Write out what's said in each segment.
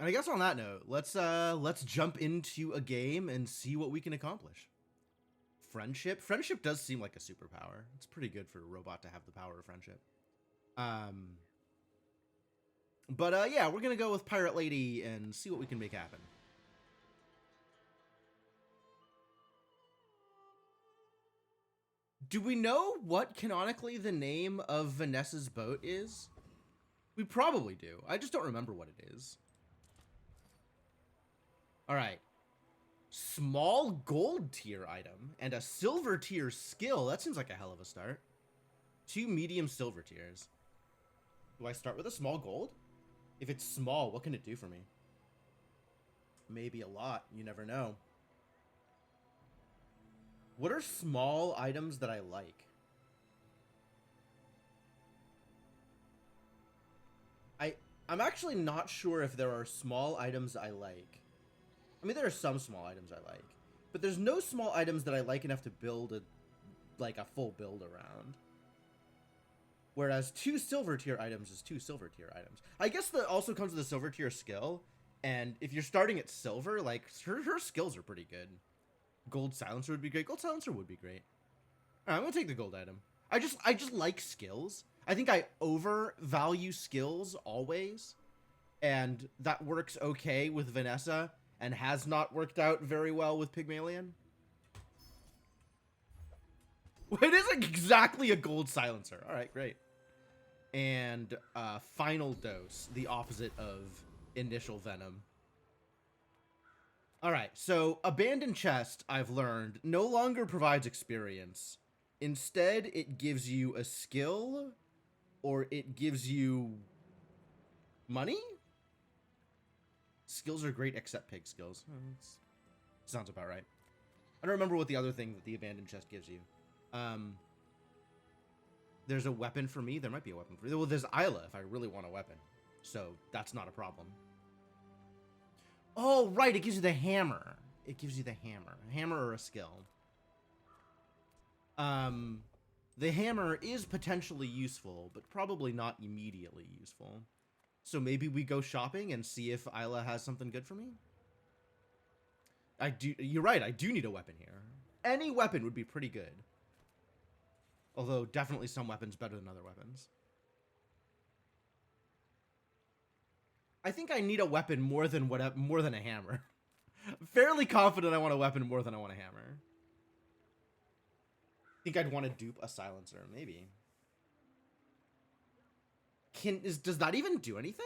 And I guess on that note, let's jump into a game and see what we can accomplish. Friendship. Friendship does seem like a superpower. It's pretty good for a robot to have the power of friendship. But yeah, we're gonna go with Pirate Lady and see what we can make happen. Do we know what canonically the name of Vanessa's boat is? We probably do. I just don't remember what it is. All right. Small gold tier item and a silver tier skill. That seems like a hell of a start. 2 medium silver tiers. Do I start with a small gold? If it's small, what can it do for me? Maybe a lot. You never know. What are small items that I like? I'm actually not sure if there are small items I like. I mean, there are some small items I like, but there's no small items that I like enough to build a full build around. Whereas 2 silver tier items is 2 silver tier items. I guess that also comes with a silver tier skill, and if you're starting at silver, like her skills are pretty good. Gold silencer would be great. Gold silencer would be great. All right, I'm gonna take the gold item. I just like skills. I think I overvalue skills always, and that works okay with Vanessa and has not worked out very well with Pygmalion. It isn't exactly a gold silencer. All right, great. And final dose, the opposite of initial venom. All right, so abandoned chest, I've learned, no longer provides experience. Instead, it gives you a skill, or it gives you money? Skills are great except pig skills. Sounds about right. I don't remember what the other thing that the abandoned chest gives you. There's a weapon for me. There might be a weapon for me. Well, there's Isla if I really want a weapon. So that's not a problem. Oh, right. It gives you the hammer. It gives you the hammer. A hammer or a skill. The hammer is potentially useful, but probably not immediately useful. So maybe we go shopping and see if Isla has something good for me? You're right, I do need a weapon here. Any weapon would be pretty good. Although, definitely some weapons better than other weapons. I think I need a weapon more than a hammer. I'm fairly confident I want a weapon more than I want a hammer. I think I'd want to dupe a silencer, maybe. Does that even do anything?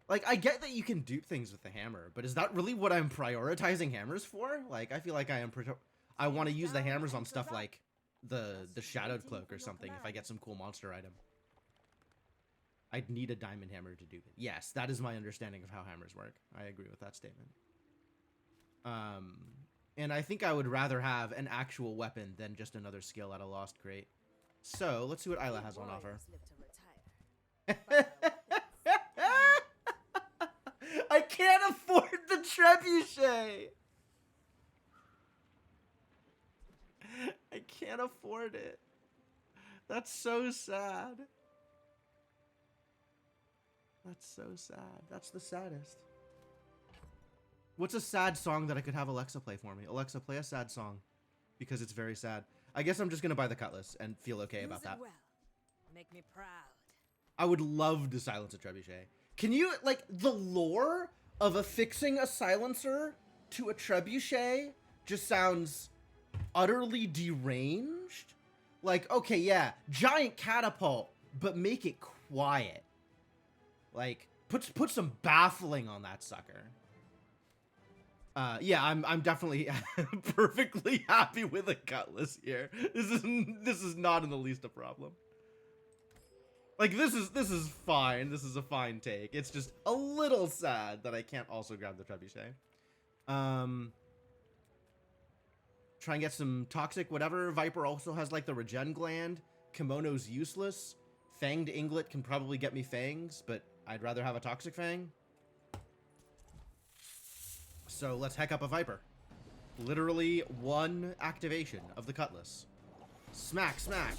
Like, I get that you can dupe things with the hammer, but is that really what I'm prioritizing hammers for? Like, I feel like I want to use the hammers on stuff like the Shadowed Cloak or something if I get some cool monster item. I'd need a diamond hammer to dupe it. Yes, that is my understanding of how hammers work. I agree with that statement. And I think I would rather have an actual weapon than just another skill at a lost crate. So, let's see what Isla has on offer. I can't afford the trebuchet! I can't afford it. That's so sad. That's so sad. That's the saddest. What's a sad song that I could have Alexa play for me? Alexa, play a sad song. Because it's very sad. I guess I'm just gonna buy the cutlass and feel okay about that. Well. Make me proud. I would love to silence a trebuchet. Can you, like, the lore of affixing a silencer to a trebuchet just sounds utterly deranged? Like, okay, yeah, giant catapult, but make it quiet. Like, put some baffling on that sucker. Yeah, I'm definitely perfectly happy with a cutlass here. This is not in the least a problem. Like, this is fine. This is a fine take. It's just a little sad that I can't also grab the trebuchet. Try and get some toxic whatever. Viper also has, like, the regen gland. Kimono's useless. Fanged Inglet can probably get me fangs, but I'd rather have a toxic fang. So let's heck up a Viper. Literally one activation of the cutlass. Smack, smack.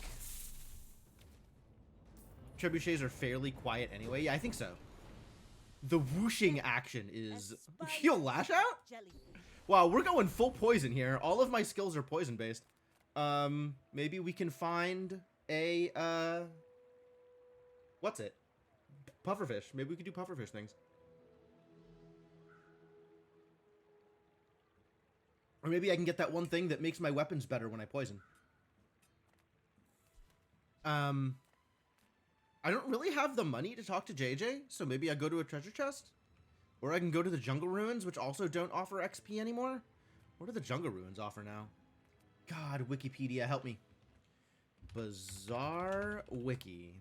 Trebuchets are fairly quiet anyway. Yeah, I think so. The whooshing action is... He'll lash out? Wow, we're going full poison here. All of my skills are poison-based. Maybe we can find a, what's it? Pufferfish. Maybe we could do pufferfish things. Or maybe I can get that one thing that makes my weapons better when I poison. I don't really have the money to talk to JJ, so maybe I go to a treasure chest? Or I can go to the jungle ruins, which also don't offer XP anymore? What do the jungle ruins offer now? God, Wikipedia, help me. Bazaar Wiki.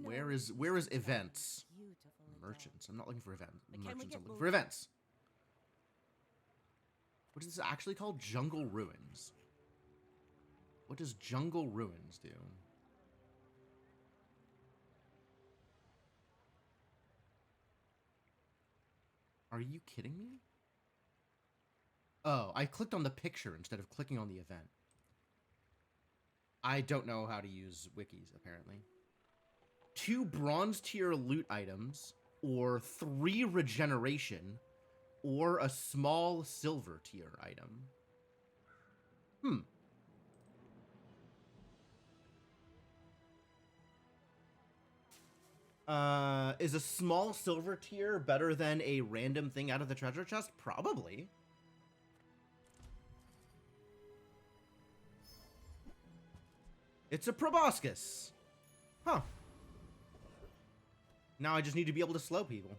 Where is events? Merchants. I'm not looking for events. Merchants. I'm looking for events. What is this actually called? Jungle Ruins. What does Jungle Ruins do? Are you kidding me? Oh, I clicked on the picture instead of clicking on the event. I don't know how to use wikis, apparently. 2 bronze tier loot items, or 3 regeneration, or a small silver tier item. Is a small silver tier better than a random thing out of the treasure chest? Probably. It's a proboscis. Huh. Now I just need to be able to slow people.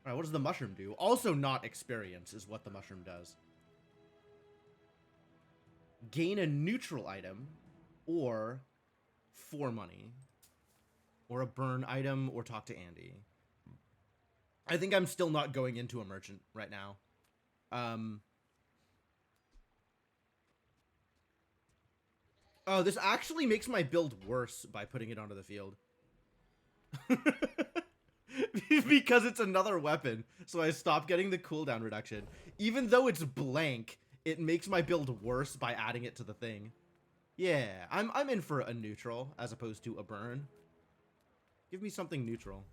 Alright, what does the mushroom do? Also not experience is what the mushroom does. Gain a neutral item, or 4 money. Or a burn item, or talk to Andy. I think I'm still not going into a merchant right now. Oh, this actually makes my build worse by putting it onto the field. Because it's another weapon, so I stop getting the cooldown reduction. Even though it's blank, it makes my build worse by adding it to the thing. Yeah, I'm in for a neutral as opposed to a burn. Give me something neutral.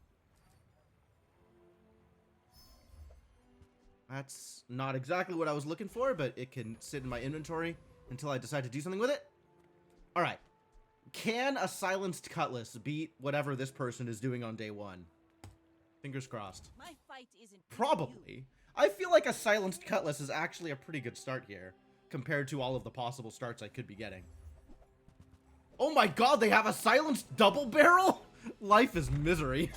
That's not exactly what I was looking for, but it can sit in my inventory until I decide to do something with it. Alright. Can a silenced cutlass beat whatever this person is doing on day 1? Fingers crossed. My fight isn't Probably. I feel like a silenced cutlass is actually a pretty good start here, compared to all of the possible starts I could be getting. Oh my god, they have a silenced double barrel? Life is misery.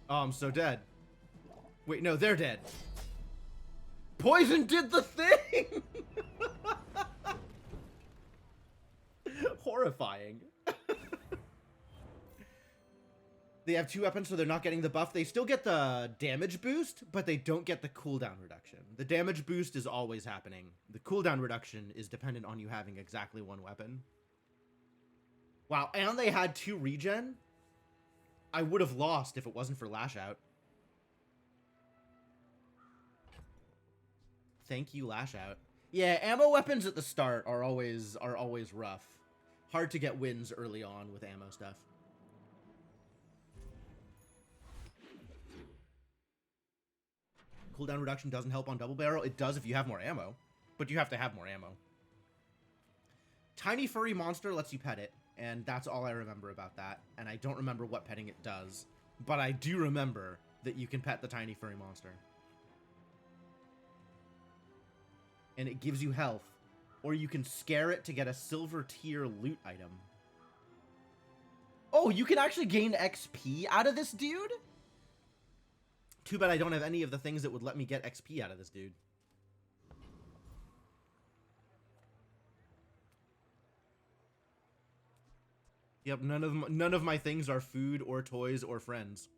Oh, I'm so dead. Wait, no, they're dead. Poison did the thing! Horrifying. They have 2 weapons, so they're not getting the buff. They still get the damage boost, but they don't get the cooldown reduction. The damage boost is always happening. The cooldown reduction is dependent on you having exactly 1 weapon. Wow, and they had 2 regen? I would have lost if it wasn't for Lash Out. Thank you, Lash Out. Yeah, ammo weapons at the start are always rough. Hard to get wins early on with ammo stuff. Cooldown reduction doesn't help on double barrel. It does if you have more ammo, but you have to have more ammo. Tiny furry monster lets you pet it, and that's all I remember about that. And I don't remember what petting it does, but I do remember that you can pet the tiny furry monster. And it gives you health, or you can scare it to get a silver tier loot item. Oh, you can actually gain XP out of this dude? Too bad I don't have any of the things that would let me get XP out of this dude. Yep, none of my things are food or toys or friends.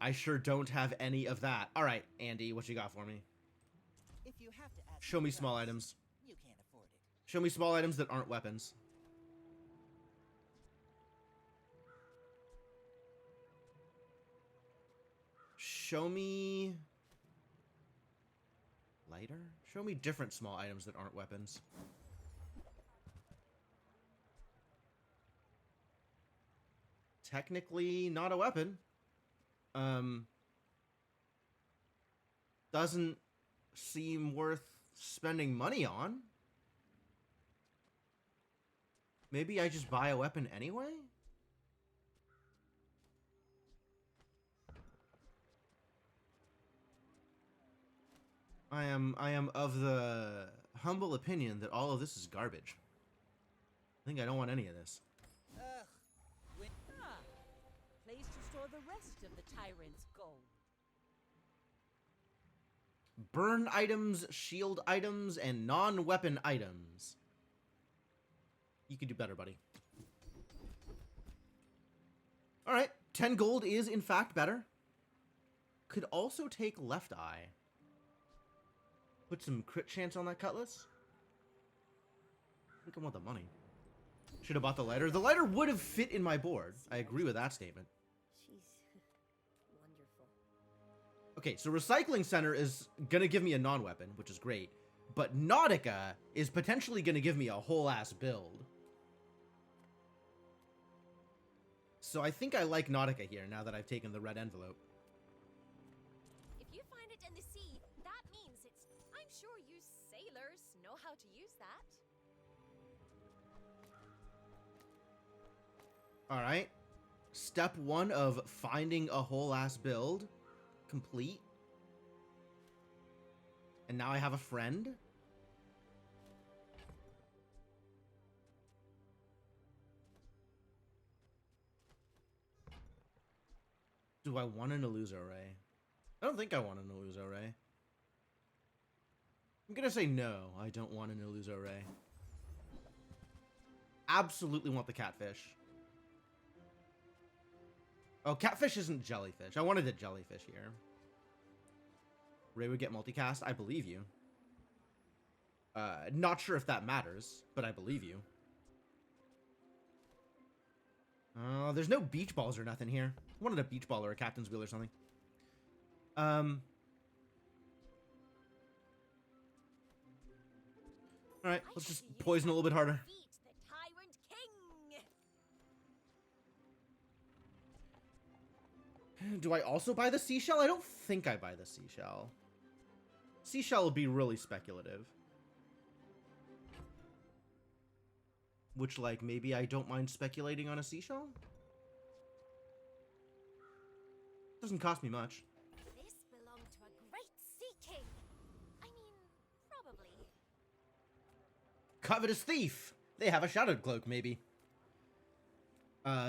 I sure don't have any of that. All right, Andy, what you got for me? If you have to ask Show me small items. You can't afford it. Show me small items that aren't weapons. show me... lighter? Show me different small items that aren't weapons. Technically not a weapon. Doesn't seem worth spending money on. Maybe I just buy a weapon anyway? I am of the humble opinion that all of this is garbage. I think I don't want any of this. Ugh. Place to store the rest of the tyrant's gold. Burn items, shield items, and non-weapon items. You could do better, buddy. Alright, 10 gold is in fact better. Could also take left eye. Put some crit chance on that cutlass. I think I want the money. Should have bought the lighter. The lighter would have fit in my board. I agree with that statement. She's wonderful. Okay, so Recycling Center is going to give me a non-weapon, which is great. But Nautica is potentially going to give me a whole-ass build. So I think I like Nautica here, now that I've taken the red envelope. If you find it in the sea, that means it's... I'm sure you sailors know how to use that. Alright. Step 1 of finding a whole-ass build. Complete. And now I have a friend. Do I want an Illuso Ray? I don't think I want an Illuso Ray. I'm gonna say no, I don't want an Illuso Ray. Absolutely want the catfish. Oh, catfish isn't jellyfish. I wanted a jellyfish here. Ray would get multicast. I believe you. Not sure if that matters, but I believe you. There's no beach balls or nothing here. I wanted a beach ball or a captain's wheel or something. Alright, let's just poison a little bit harder. Beat the Tyrant King. Do I also buy the seashell? I don't think I buy the seashell. Seashell will be really speculative. Which, like, maybe I don't mind speculating on a seashell? Doesn't cost me much. This belonged to a great sea king. I mean, probably. Covetous Thief! They have a Shadowed Cloak, maybe.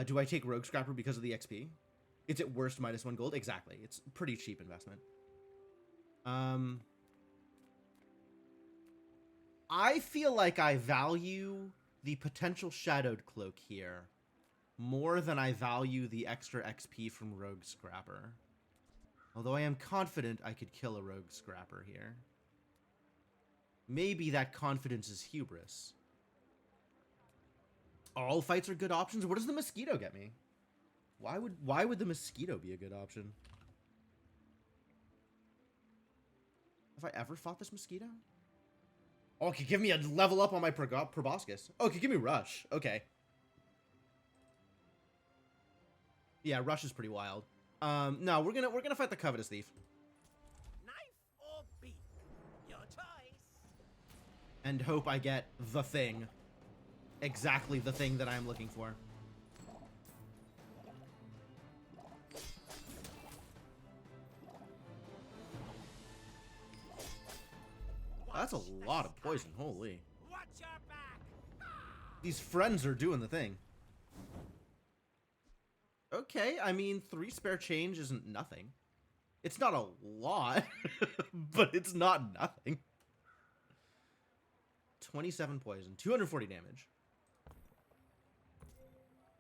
Do I take Rogue Scrapper because of the XP? It's at worst -1 gold? Exactly. It's a pretty cheap investment. I feel like I value the potential Shadowed Cloak here more than I value the extra XP from Rogue Scrapper. Although I am confident I could kill a Rogue Scrapper here. Maybe that confidence is hubris. All fights are good options. What does the Mosquito get me? Why would the Mosquito be a good option? Have I ever fought this Mosquito? Oh, it could give me a level up on my proboscis. Oh, it could give me Rush. Okay. Yeah, Rush is pretty wild. No, we're gonna fight the Covetous Thief. Knife or beak? Your choice. And hope I get the thing. Exactly the thing that I'm looking for. That's a lot of poison, holy. Watch your back. These friends are doing the thing. Okay, I mean, 3 spare change isn't nothing. It's not a lot, but it's not nothing. 27 poison, 240 damage.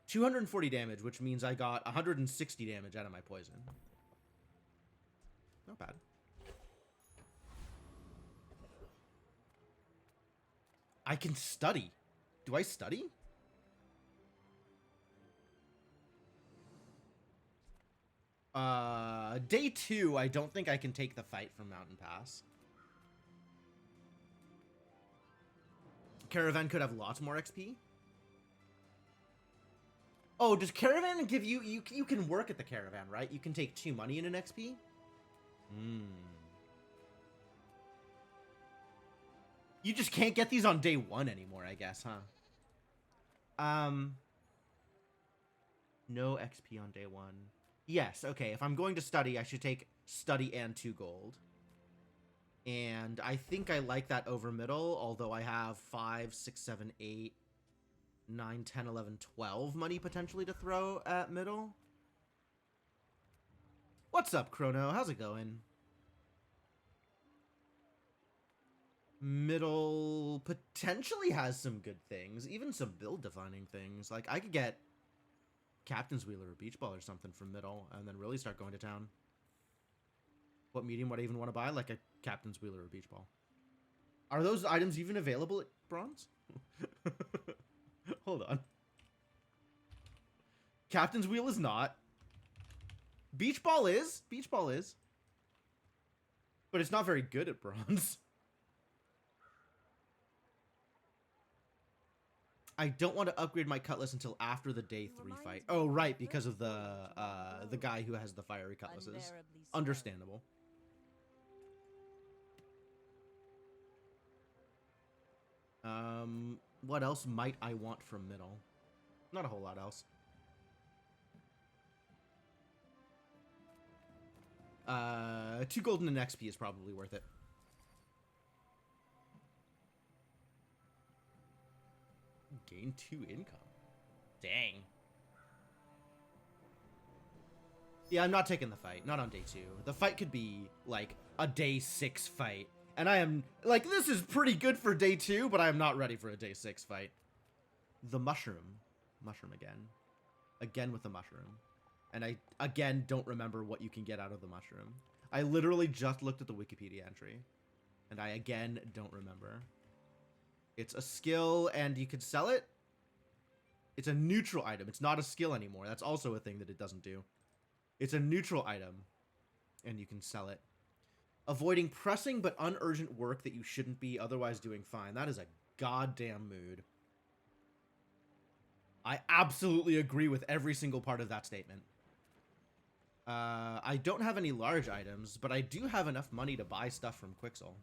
240 damage, which means I got 160 damage out of my poison. Not bad. I can study. Do I study? Day 2, I don't think I can take the fight from Mountain Pass. Caravan could have lots more XP. Oh, does Caravan give you... You can work at the Caravan, right? You can take 2 money in an XP? You just can't get these on day 1 anymore, I guess, huh? No XP on day 1. Yes, okay. If I'm going to study, I should take study and 2 gold. And I think I like that over middle, although I have 5, 6, 7, 8, 9, 10, 11, 12 money potentially to throw at middle. What's up, Chrono? How's it going? Middle potentially has some good things, even some build-defining things. Like, I could get Captain's Wheel or a Beach Ball or something from middle, and then really start going to town. What medium would I even want to buy? Like a Captain's Wheel or a Beach Ball. Are those items even available at bronze? Hold on. Captain's Wheel is not. Beach Ball is. Beach Ball is. But it's not very good at bronze. I don't want to upgrade my cutlass until after the day 3 fight. Oh, right, because of the guy who has the fiery cutlasses. Understandable. What else might I want from middle? Not a whole lot else. 2 gold and an XP is probably worth it. Gain 2 income. Dang. Yeah, I'm not taking the fight. Not on day 2. The fight could be, like, a day 6 fight. And I am, like, this is pretty good for day 2, but I am not ready for a day 6 fight. The mushroom. Mushroom again. Again with the mushroom. And I, again, don't remember what you can get out of the mushroom. I literally just looked at the Wikipedia entry. And I, again, don't remember. It's a skill, and you could sell it. It's a neutral item. It's not a skill anymore. That's also a thing that it doesn't do. It's a neutral item, and you can sell it. Avoiding pressing but unurgent work that you shouldn't be otherwise doing fine. That is a goddamn mood. I absolutely agree with every single part of that statement. I don't have any large items, but I do have enough money to buy stuff from Quixel.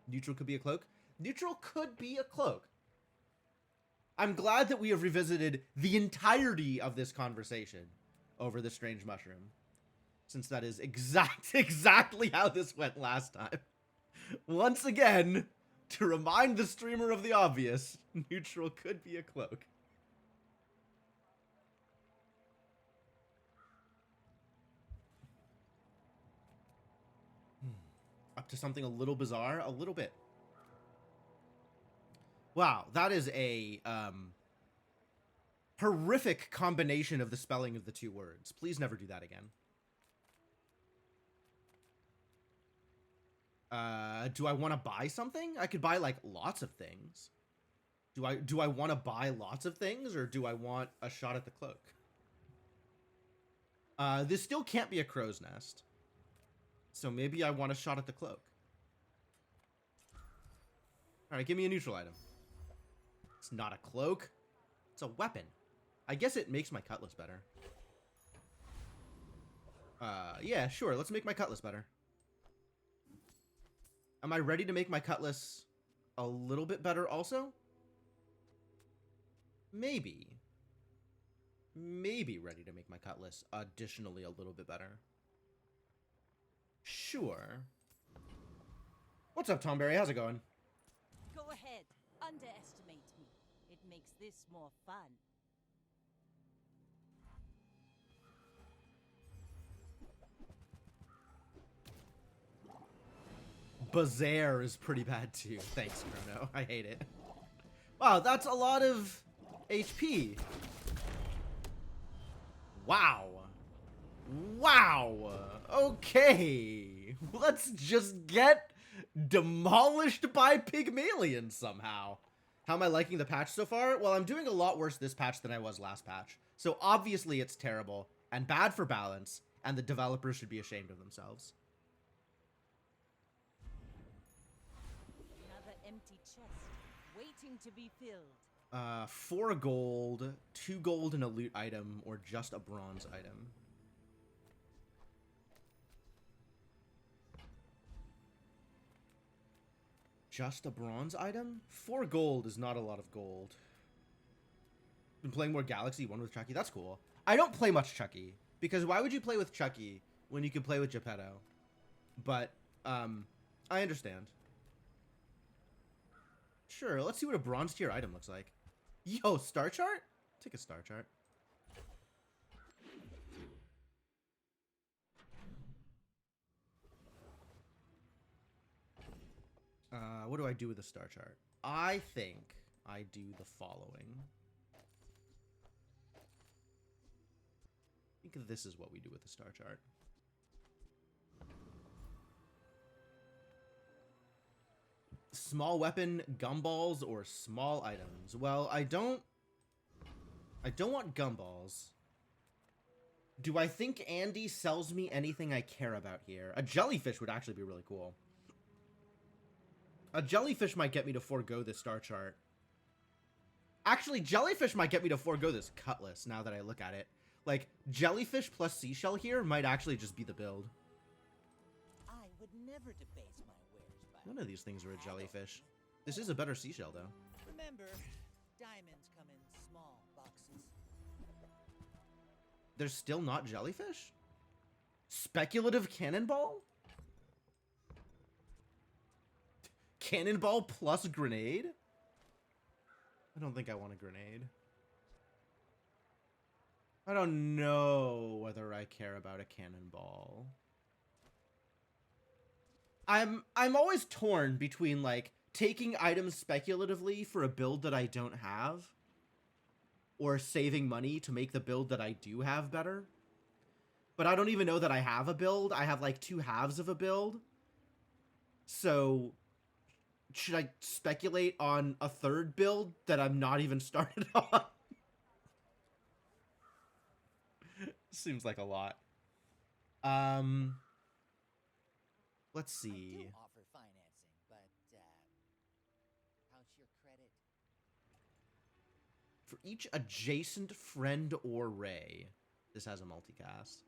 Neutral could be a cloak. Neutral could be a cloak. I'm glad that we have revisited the entirety of this conversation over the strange mushroom, since that is exactly how this went last time. Once again, to remind the streamer of the obvious, neutral could be a cloak. Up to something a little bizarre? A little bit. Wow, that is a horrific combination of the spelling of the 2 words. Please never do that again. Do I want to buy something? I could buy, like, lots of things. Do I want to buy lots of things, or do I want a shot at the cloak? This still can't be a crow's nest. So maybe I want a shot at the cloak. Alright, give me a neutral item. It's not a cloak. It's a weapon. I guess it makes my cutlass better. Yeah, sure. Let's make my cutlass better. Am I ready to make my cutlass a little bit better also? Maybe. Maybe ready to make my cutlass additionally a little bit better. Sure. What's up, Tomberry? How's it going? Go ahead. Underestimate me. It makes this more fun. Bazaar is pretty bad too. Thanks, Chrono. I hate it. Wow, that's a lot of HP. Wow. Wow. Okay. Let's just get demolished by Pygmalion somehow. How am I liking the patch so far? Well, I'm doing a lot worse this patch than I was last patch. So obviously it's terrible. and bad for balance, and the developers should be ashamed of themselves. Another empty chest, waiting to be filled. 4 gold, 2 gold and a loot item, or just a bronze item. Just a bronze item? 4 gold is not a lot of gold. Been playing more Galaxy 1 with Chucky? That's cool. I don't play much Chucky, because why would you play with Chucky when you could play with Geppetto? But, I understand. Sure, let's see what a bronze tier item looks like. Yo, star chart? Take a star chart. What do I do with the star chart? I think I do the following. I think this is what we do with the star chart. Small weapon, gumballs, or small items. Well, I don't want gumballs. Do I think Andy sells me anything I care about here? A jellyfish would actually be really cool. A jellyfish might get me to forego this star chart. Actually, jellyfish might get me to forego this cutlass, now that I look at it. Like, jellyfish plus seashell here might actually just be the build. I would never debase my wares by None of these things are a jellyfish. This is a better seashell, though. Remember, diamonds come in small boxes. There's still not jellyfish? Speculative cannonball? Cannonball plus grenade? I don't think I want a grenade. I don't know whether I care about a cannonball. I'm always torn between, like, taking items speculatively for a build that I don't have, or saving money to make the build that I do have better. But I don't even know that I have a build. I have, like, 2 halves of a build. So should I speculate on a 3rd build that I'm not even started on? Seems like a lot. Let's I see. do offer financing, but how's your credit? For each adjacent friend or ray, this has a multicast.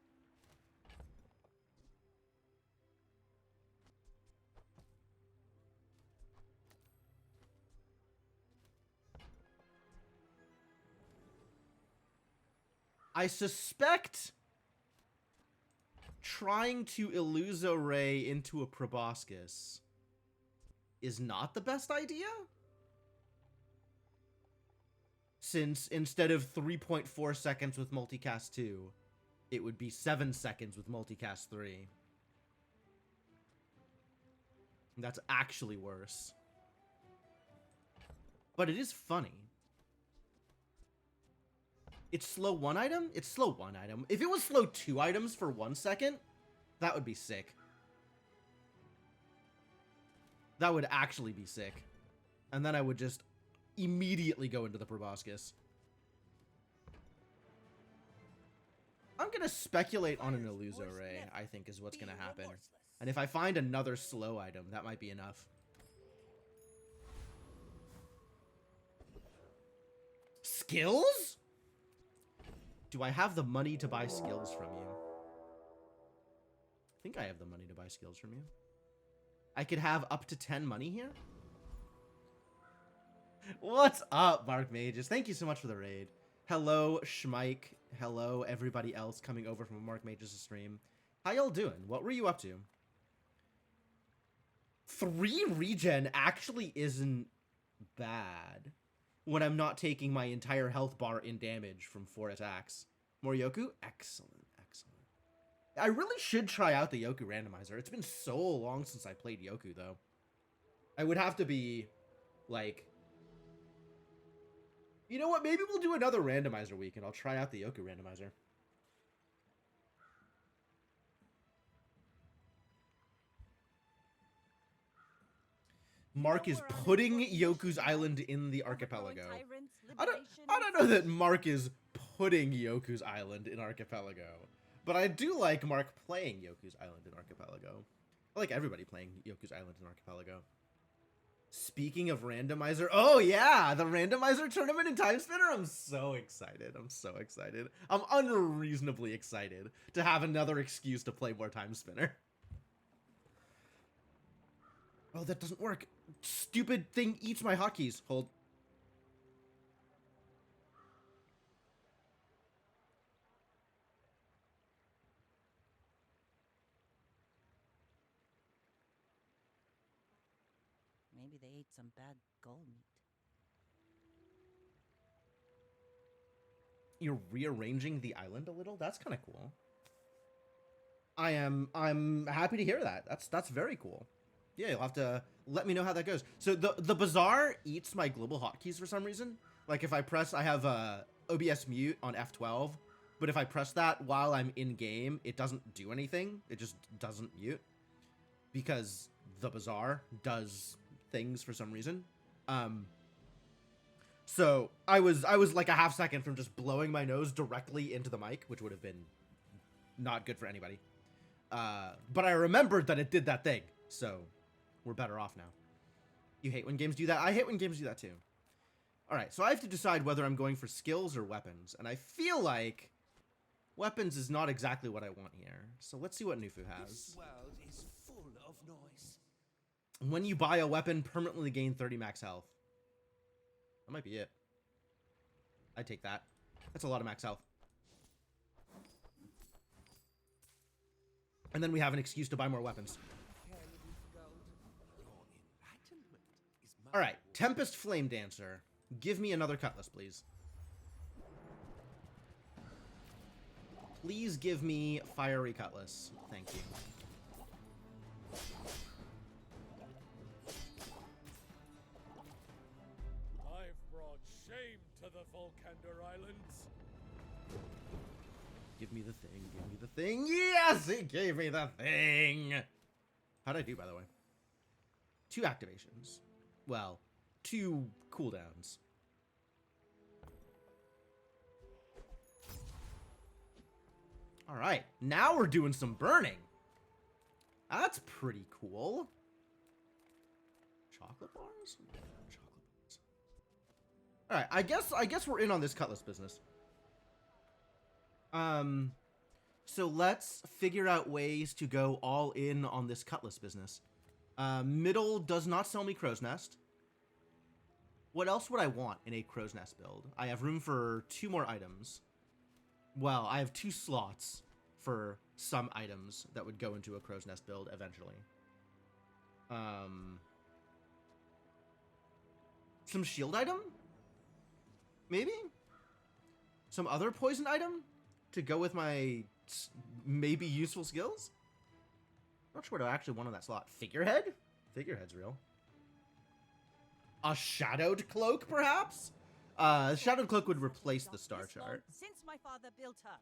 I suspect trying to Illuso Ray into a proboscis is not the best idea. Since instead of 3.4 seconds with multicast 2, it would be 7 seconds with multicast 3. That's actually worse. But it is funny. It's slow 1 item? It's slow 1 item. If it was slow 2 items for 1 second, that would be sick. That would actually be sick. And then I would just immediately go into the proboscis. I'm gonna speculate on an Illuso Ray, I think is what's gonna happen. And if I find another slow item, that might be enough. Skills? Do I have the money to buy skills from you? I think I have the money to buy skills from you. I could have up to 10 money here? What's up, Mark Mages? Thank you so much for the raid. Hello, Schmike. Hello, everybody else coming over from Mark Mages' stream. How y'all doing? What were you up to? 3 regen actually isn't bad when I'm not taking my entire health bar in damage from 4 attacks. More Yoku? Excellent, excellent. I really should try out the Yoku randomizer. It's been so long since I played Yoku, though. I would have to be, like... You know what? Maybe we'll do another randomizer week, and I'll try out the Yoku randomizer. Mark is putting Yoku's island in the archipelago. I don't know that Mark is putting Yoku's Island in Archipelago, but I do like Mark playing Yoku's Island in Archipelago. I like everybody playing Yoku's Island in Archipelago. Speaking of randomizer, oh yeah, the randomizer tournament in Time Spinner. I'm so excited. I'm so excited. I'm unreasonably excited to have another excuse to play more Time Spinner. Oh, that doesn't work. Stupid thing eats my hotkeys. Hold. Maybe they ate some bad gull meat. You're rearranging the island a little? That's kind of cool. I'm happy to hear that. That's very cool. Yeah, you'll have to let me know how that goes. So the Bazaar eats my global hotkeys for some reason. Like if I press, I have OBS mute on F12, but if I press that while I'm in game, it doesn't do anything. It just doesn't mute because the Bazaar does things for some reason. So I was like a half second from just blowing my nose directly into the mic, which would have been not good for anybody. But I remembered that it did that thing, so we're better off now. You hate when games do that? I hate when games do that too. Alright, so I have to decide whether I'm going for skills or weapons, and I feel like weapons is not exactly what I want here. So let's see what Nufu has. This world is full of noise. When you buy a weapon, permanently gain 30 max health. That might be it. I'd take that. That's a lot of max health. And then we have an excuse to buy more weapons. Alright, Tempest Flame Dancer. Give me another cutlass, please. Please give me Fiery Cutlass. Thank you. I've brought shame to the Volcander Islands. Give me the thing, give me the thing. Yes, it gave me the thing. How'd I do, by the way? 2 activations. Well, 2 cooldowns. All right, now we're doing some burning. That's pretty cool. Chocolate bars? Chocolate bars. All right, I guess we're in on this cutlass business. So let's figure out ways to go all in on this cutlass business. Middle does not sell me Crow's Nest. What else would I want in a Crow's Nest build? I have room for 2 more items. Well, I have 2 slots for some items that would go into a Crow's Nest build eventually. Some shield item? Maybe? Some other poison item to go with my maybe useful skills? Not sure what I actually want on that slot. Figurehead? Figurehead's real. A shadowed cloak, perhaps? Shadowed cloak would replace the star chart. Since my father built her.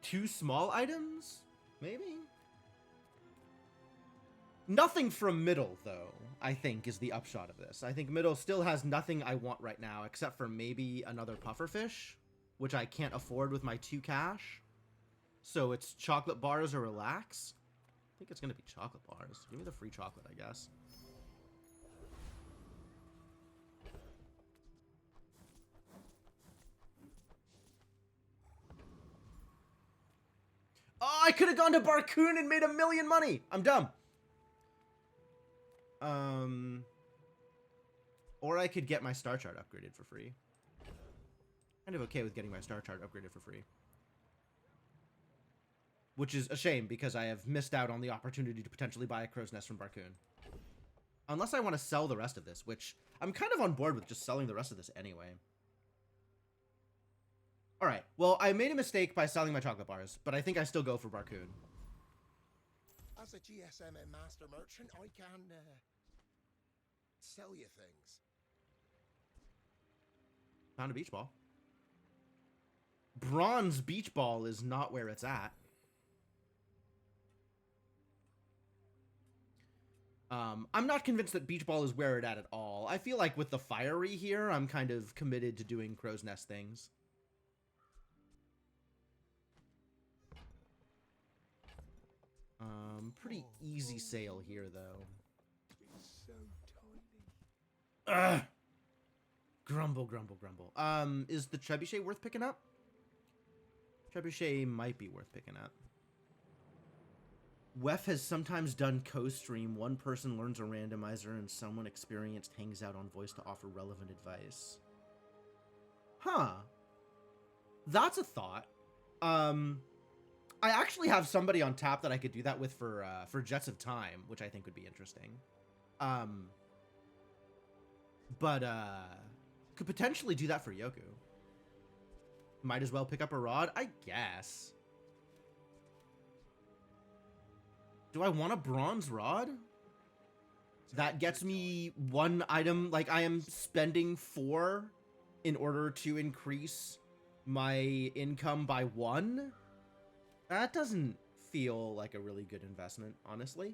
2 small items? Maybe? Nothing from middle, though, I think, is the upshot of this. I think middle still has nothing I want right now, except for maybe another pufferfish, which I can't afford with my 2 cash. So it's chocolate bars or relax. I think it's going to be chocolate bars. Give me the free chocolate, I guess. Oh, I could have gone to Barcoon and made $1 million money. I'm dumb. Or I could get my star chart upgraded for free. Kind of okay with getting my star chart upgraded for free. Which is a shame, because I have missed out on the opportunity to potentially buy a Crow's Nest from Barcoon. Unless I want to sell the rest of this, which I'm kind of on board with just selling the rest of this anyway. Alright, well, I made a mistake by selling my chocolate bars, but I think I still go for Barcoon. As a GSM and master merchant, I can sell you things. Found a beach ball. Bronze beach ball is not where it's at. I'm not convinced that Beach Ball is where it at all. I feel like with the Fiery here, I'm kind of committed to doing Crow's Nest things. Pretty easy sale here, though. It's so tiny. Ugh! Grumble, grumble, grumble. Is the Trebuchet worth picking up? Trebuchet might be worth picking up. Wef has sometimes done co-stream. One person learns a randomizer and someone experienced hangs out on voice to offer relevant advice. Huh. That's a thought. I actually have somebody on tap that I could do that with for Jets of Time, which I think would be interesting. But could potentially do that for Yoku. Might as well pick up a rod, I guess. Do I want a bronze rod? That gets me one item, like I am spending 4 in order to increase my income by 1? That doesn't feel like a really good investment, honestly.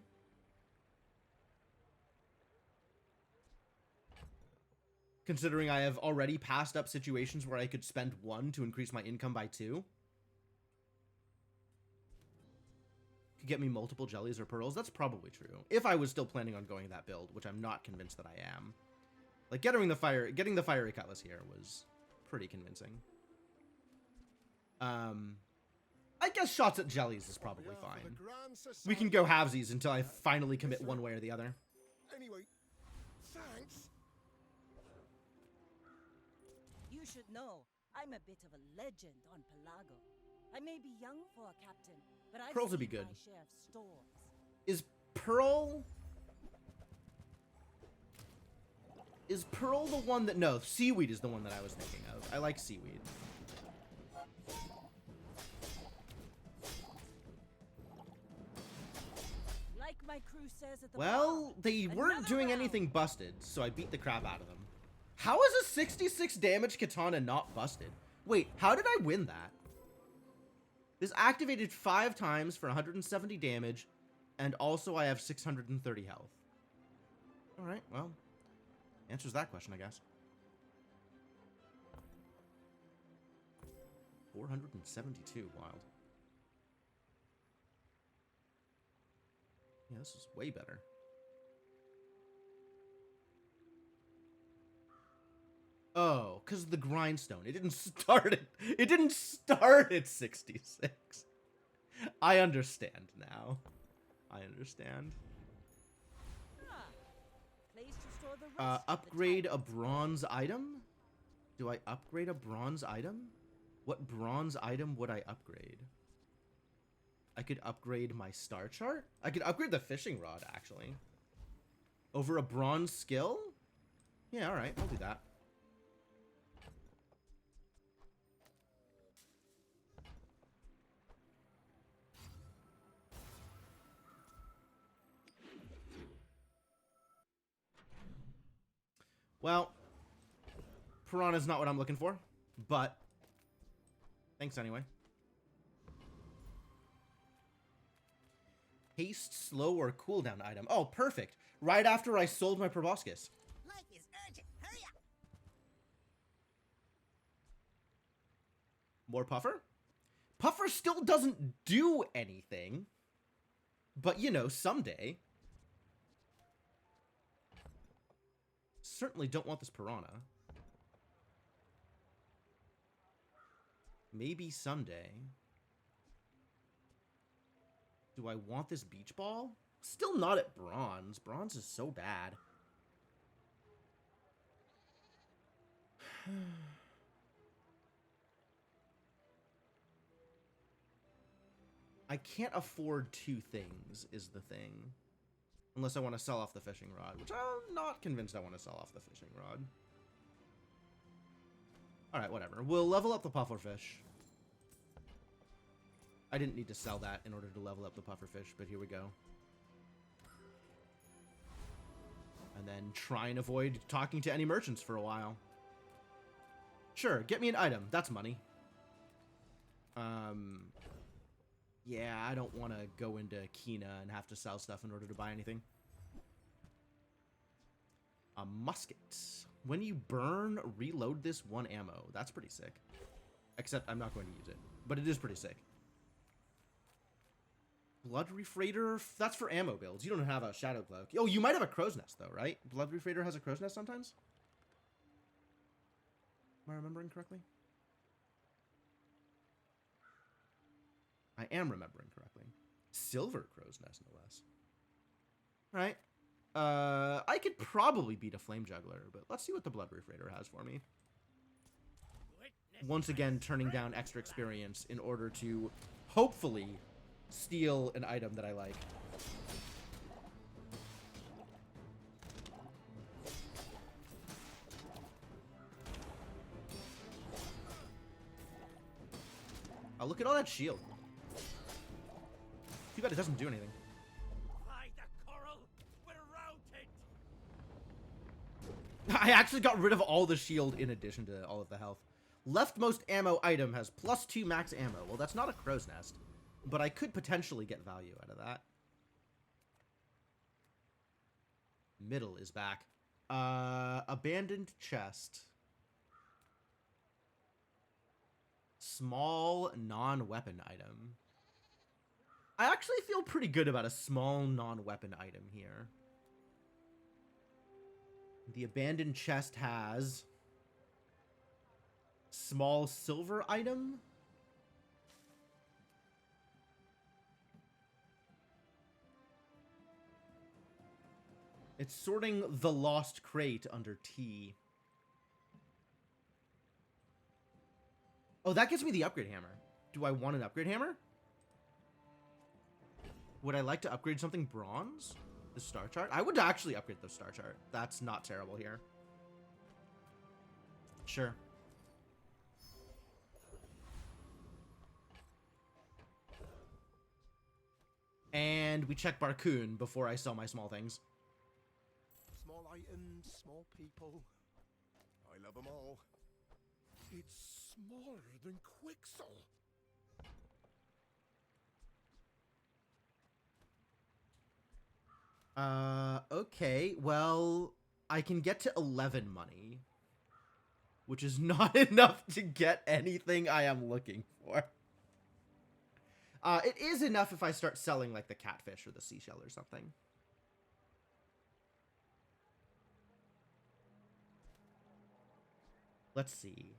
Considering I have already passed up situations where I could spend 1 to increase my income by 2. Could get me multiple jellies or pearls. That's probably true. If I was still planning on going that build, which I'm not convinced that I am. Like, getting the fiery cutlass here was pretty convincing. I guess shots at jellies is probably fine. We can go halvesies until I finally commit one way or the other. Anyway, thanks. You should know, I'm a bit of a legend on Pelago. I may be young for a captain, but I've Pearls would be seen good. my share of storms. Is Pearl... Is Pearl the one that... No, Seaweed is the one that I was thinking of. I like Seaweed. Like my crew says at the Well, bar, they weren't another doing round. anything busted, so I beat the crap out of them. How is a 66 damage katana not busted? Wait, how did I win that? This activated 5 times for 170 damage, and also I have 630 health. Alright, well, answers that question, I guess. 472, wild. Yeah, this is way better. Oh, because the grindstone. It didn't start at 66. I understand now. I understand. Ah, place to store the rest of the Upgrade a titans. bronze item? Do I upgrade a bronze item? What bronze item would I upgrade? I could upgrade my star chart? I could upgrade the fishing rod, actually. Over a bronze skill? Yeah, alright, I'll do that. Well, Piranha's not what I'm looking for, but thanks anyway. Haste, slow, or cooldown item. Oh, perfect. Right after I sold my proboscis. Life is urgent. Hurry up. More Puffer? Puffer still doesn't do anything. But, you know, someday. Certainly don't want this Piranha. Maybe someday. Do I want this beach ball? Still not at bronze. Bronze is so bad. I can't afford 2 things, is the thing. Unless I want to sell off the fishing rod, which I'm not convinced I want to sell off the fishing rod. Alright, whatever. We'll level up the pufferfish. I didn't need to sell that in order to level up the pufferfish, but here we go. And then try and avoid talking to any merchants for a while. Sure, get me an item. That's money. Yeah, I don't want to go into Kina and have to sell stuff in order to buy anything. A musket. When you burn, reload this 1 ammo. That's pretty sick. Except I'm not going to use it. But it is pretty sick. Blood Reef Raider? That's for ammo builds. You don't have a Shadow Cloak. Oh, you might have a Crow's Nest, though, right? Blood Reef Raider has a Crow's Nest sometimes? Am I remembering correctly? I am remembering correctly. Silver Crow's Nest, no less. Alright. I could probably beat a Flame Juggler, but let's see what the Blood Reef Raider has for me. Once again, turning down extra experience in order to, hopefully, steal an item that I like. Oh, look at all that shield. Too bad it doesn't do anything. I actually got rid of all the shield in addition to all of the health. Leftmost ammo item has +2 max ammo. Well, that's not a Crow's Nest, but I could potentially get value out of that. Middle is back. Abandoned chest. Small non-weapon item. I actually feel pretty good about a small non-weapon item here. The abandoned chest has small silver item. It's sorting the lost crate under T. Oh, that gives me the upgrade hammer. Do I want an upgrade hammer? Would I like to upgrade something bronze? The star chart? I would actually upgrade the star chart. That's not terrible here. Sure. And we check Barcoon before I sell my small things. Small items, small people. I love them all. It's smaller than Quixel. Okay, well, I can get to 11 money, which is not enough to get anything I am looking for. It is enough if I start selling, like, the catfish or the seashell or something. Let's see.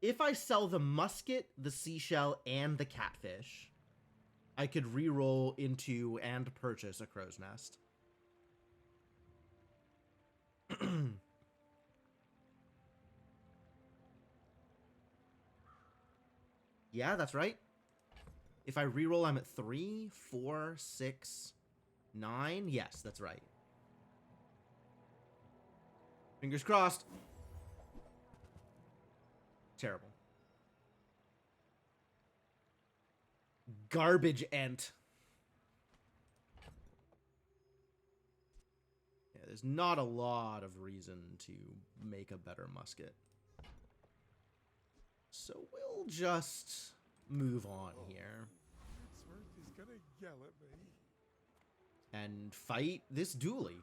If I sell the musket, the seashell, and the catfish, I could re-roll into and purchase a Crow's Nest. Yeah, that's right. If I re-roll, I'm at 3, 4, 6, 9. Yes, that's right. Fingers crossed. Terrible. Garbage ant. Yeah, there's not a lot of reason to make a better musket. So we'll just move on here. Wordsworth is gonna yell at me. And fight this dually.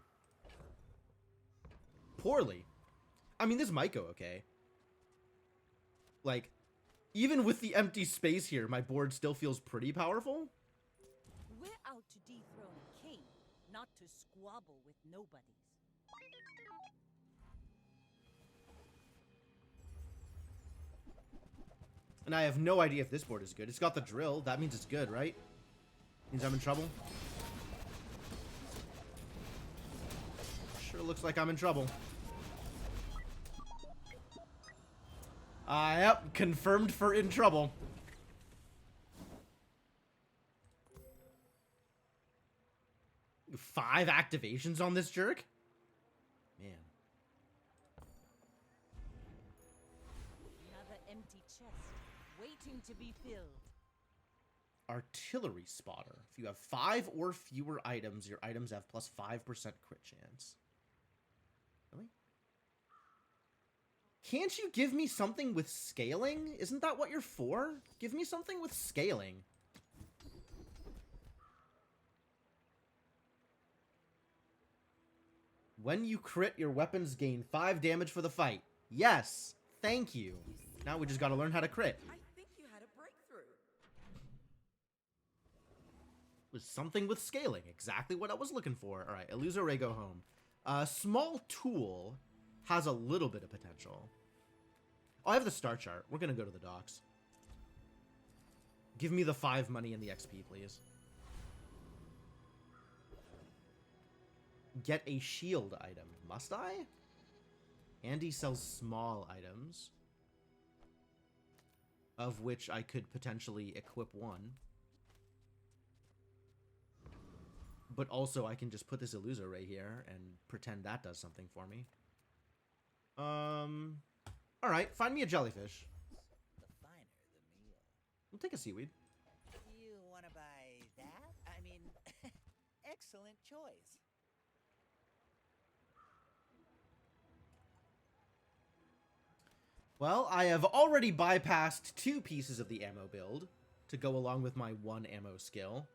Poorly. I mean, this might go okay. Like, even with the empty space here, my board still feels pretty powerful. We're out to dethrone a king, not to squabble with nobodies. And I have no idea if this board is good. It's got the drill. That means it's good, right? Means I'm in trouble. Sure looks like I'm in trouble. Yep, confirmed for in trouble. Five activations on this jerk? Man. Another empty chest, waiting to be filled. Artillery spotter. If you have 5 or fewer items, your items have plus 5% crit chance. Really? Can't you give me something with scaling? Isn't that what you're for? Give me something with scaling. When you crit, your weapons gain 5 damage for the fight. Yes, thank you. Now we just gotta learn how to crit. I think you had a breakthrough. It was something with scaling, exactly what I was looking for. All right, Illuso Ray, go home. Small tool has a little bit of potential. Oh, I have the star chart. We're gonna go to the docks. Give me the 5 money and the XP, please. Get a shield item. Must I? Andy sells small items, of which I could potentially equip one. But also, I can just put this Illuso Ray here and pretend that does something for me. Alright, find me a jellyfish. The finer the meal. We'll take a seaweed. You want to buy that? I mean, excellent choice. Well, I have already bypassed 2 pieces of the ammo build to go along with my 1 ammo skill.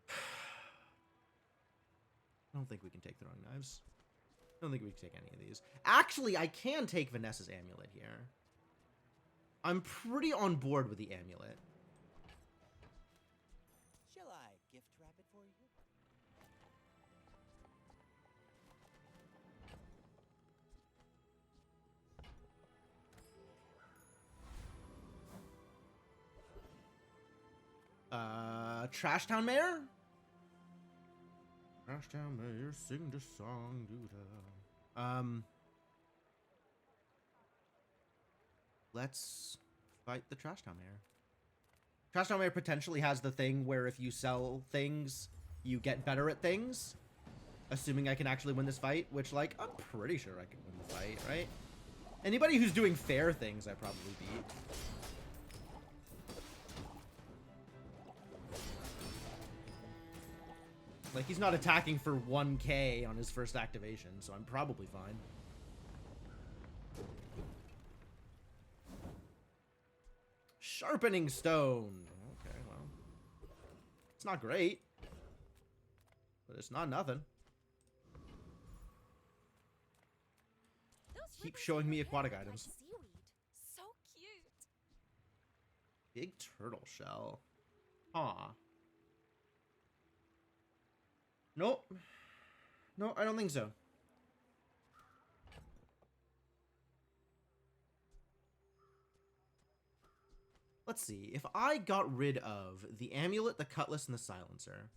I don't think we can take throwing knives. I don't think we can take any of these. Actually, I can take Vanessa's amulet here. I'm pretty on board with the amulet. Shall I gift wrap it for you? Trash Town Mayor? Trash Town Mayor, sing the song, doo-da. Let's fight the Trash Town Mayor. Trash Town Mayor potentially has the thing where if you sell things, you get better at things. Assuming I can actually win this fight, which, like, I'm pretty sure I can win the fight, right? Anybody who's doing fair things, I probably beat. Like, he's not attacking for 1k on his first activation, so I'm probably fine. Sharpening stone. Okay, well. It's not great. But it's not nothing. Those Keep ribbons showing on me your aquatic hair look items. Like seaweed. So cute. Big turtle shell. Aw. Nope. No, I don't think so. Let's see. If I got rid of the amulet, the cutlass, and the silencer,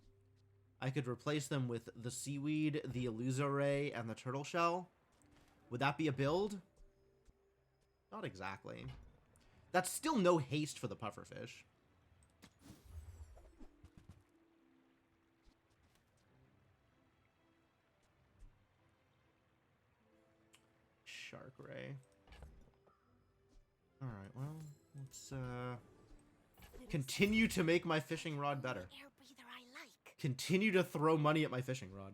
I could replace them with the seaweed, the Illuso Ray, and the turtle shell. Would that be a build? Not exactly. That's still no haste for the pufferfish. Shark Ray. Alright, well, let's continue to make my fishing rod better. Air breather I like. Continue to throw money at my fishing rod.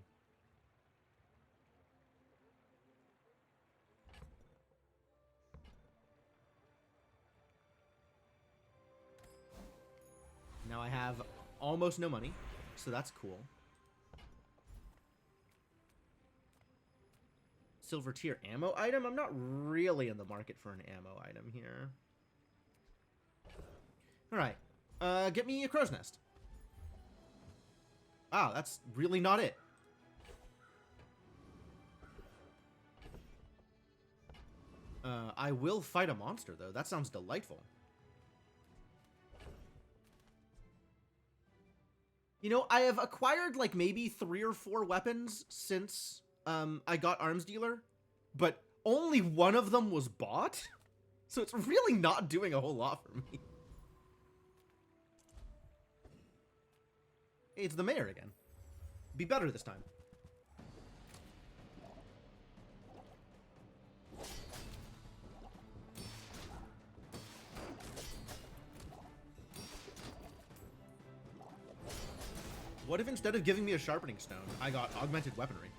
Now I have almost no money, so that's cool. Silver tier ammo item? I'm not really in the market for an ammo item here. Alright. Get me a crow's nest. Wow, that's really not it. I will fight a monster, though. That sounds delightful. You know, I have acquired, like, maybe 3 or 4 weapons since I got Arms Dealer, but only one of them was bought, so it's really not doing a whole lot for me. Hey, it's the mayor again. Be better this time. What if instead of giving me a sharpening stone, I got augmented weaponry?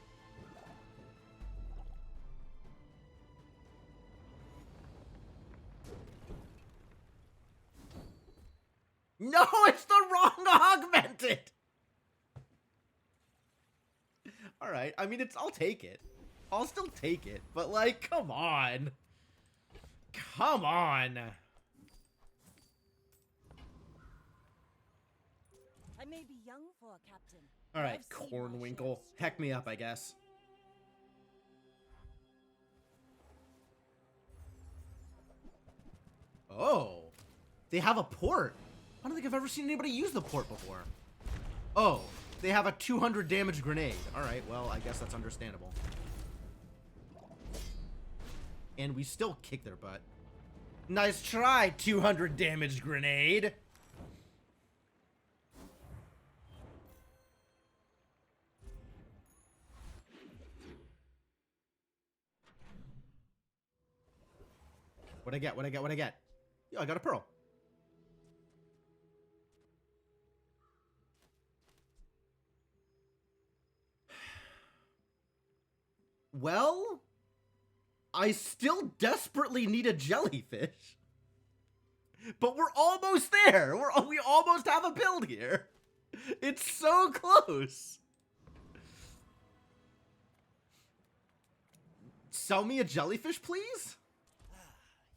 No, it's the wrong augmented! Alright. I mean, I'll take it. I'll still take it. But, like, come on. Come on. I may be young for a captain. Alright, I've seen my Cornwinkle. share of Heck me stories. up, I guess. Oh. They have a port. I don't think I've ever seen anybody use the port before. Oh. They have a 200 damage grenade. Alright, well, I guess that's understandable. And we still kick their butt. Nice try, 200 damage grenade. What'd I get? What'd I get? What'd I get? Yo, I got a pearl. Well, I still desperately need a jellyfish. But we're almost there. We almost have a build here. It's so close. Sell me a jellyfish, please?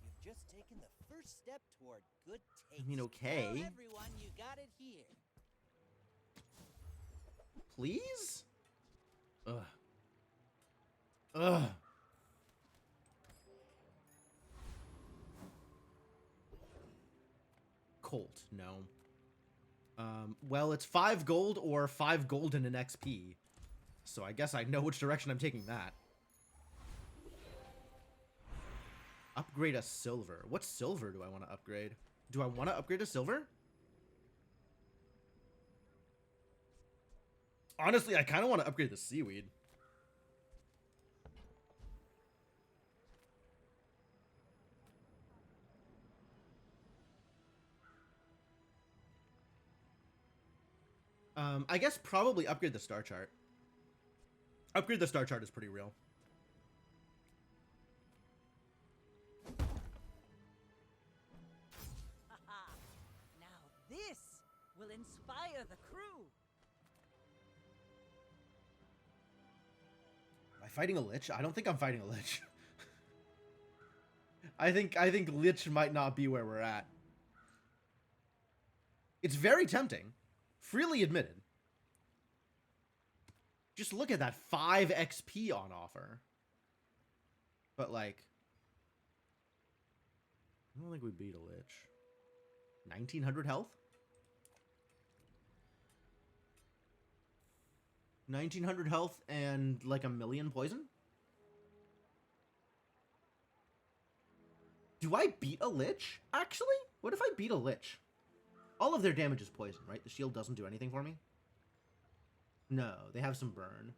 You've just taken the first step toward good taste. I mean, okay. Tell everyone you got it here. Please? Ugh. Ugh. Colt, no. Well, it's 5 gold or 5 gold and an XP. So I guess I know which direction I'm taking that. Upgrade a silver. What silver do I want to upgrade? Do I want to upgrade a silver? Honestly, I kind of want to upgrade the seaweed. I guess probably upgrade the star chart. Upgrade the star chart is pretty real. Haha. Now this will inspire the crew. Am I fighting a lich? I don't think I'm fighting a lich. I think lich might not be where we're at. It's very tempting. Freely admitted. Just look at that 5 XP on offer. But like, I don't think we beat a lich. 1900 health? 1900 health and like 1,000,000 poison? Do I beat a lich? Actually? What if I beat a lich? All of their damage is poison, right? The shield doesn't do anything for me? No, they have some burn.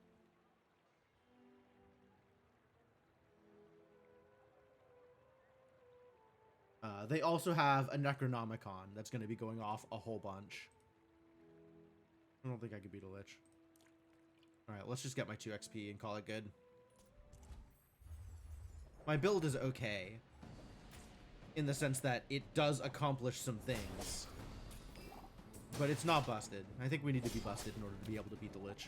They also have a Necronomicon that's going to be going off a whole bunch. I don't think I could beat a lich. Alright, let's just get my 2 XP and call it good. My build is okay. In the sense that it does accomplish some things. But it's not busted. I think we need to be busted in order to be able to beat the lich.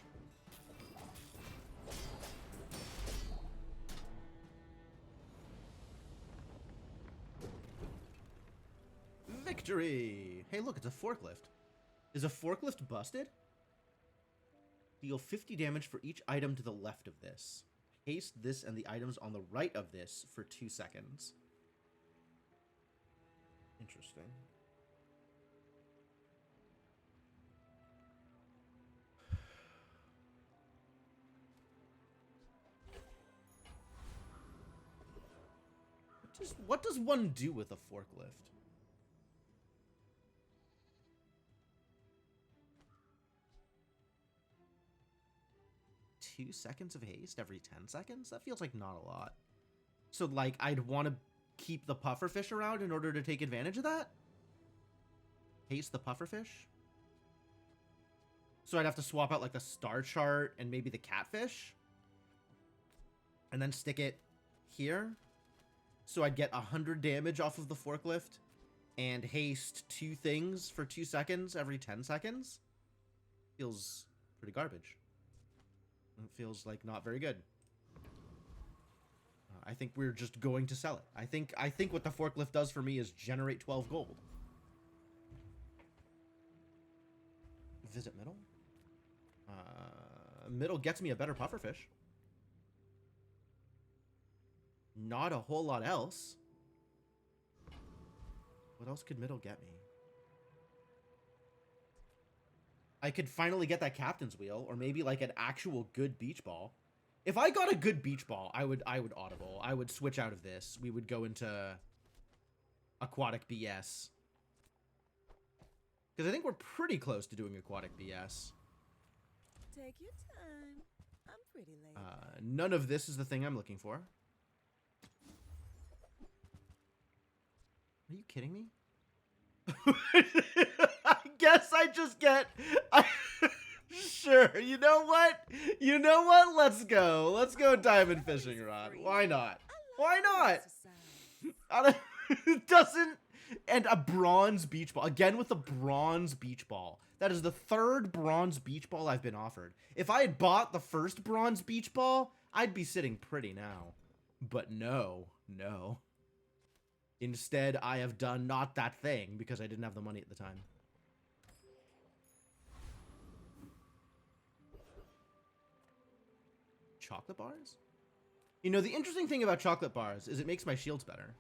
Victory! Hey, look, it's a forklift. Is a forklift busted? Deal 50 damage for each item to the left of this. Haste this and the items on the right of this for 2 seconds. Interesting. What does one do with a forklift? Two seconds of haste every 10 seconds? That feels like not a lot. So, like, I'd want to keep the pufferfish around in order to take advantage of that? Haste the pufferfish? So I'd have to swap out, like, the star chart and maybe the catfish? And then stick it here? So I'd get 100 damage off of the forklift and haste 2 things for 2 seconds every 10 seconds? Feels pretty garbage. It feels like not very good. I think we're just going to sell it. I think what the forklift does for me is generate 12 gold. Visit middle? Middle gets me a better pufferfish. Not a whole lot else. What else could middle get me? I could finally get that captain's wheel, or maybe like an actual good beach ball. If I got a good beach ball, I would audible. I would switch out of this. We would go into aquatic BS. Because I think we're pretty close to doing aquatic BS. Take your time. I'm pretty late. None of this is the thing I'm looking for. Are you kidding me? I guess I just get... Sure, you know what? You know what? Let's go. Let's go diamond fishing rod. Why not? Why not? It doesn't... And a bronze beach ball. Again with the bronze beach ball. That is the third bronze beach ball I've been offered. If I had bought the first bronze beach ball, I'd be sitting pretty now. But no. No. Instead, I have done not that thing because I didn't have the money at the time. Chocolate bars? You know, the interesting thing about chocolate bars is it makes my shields better.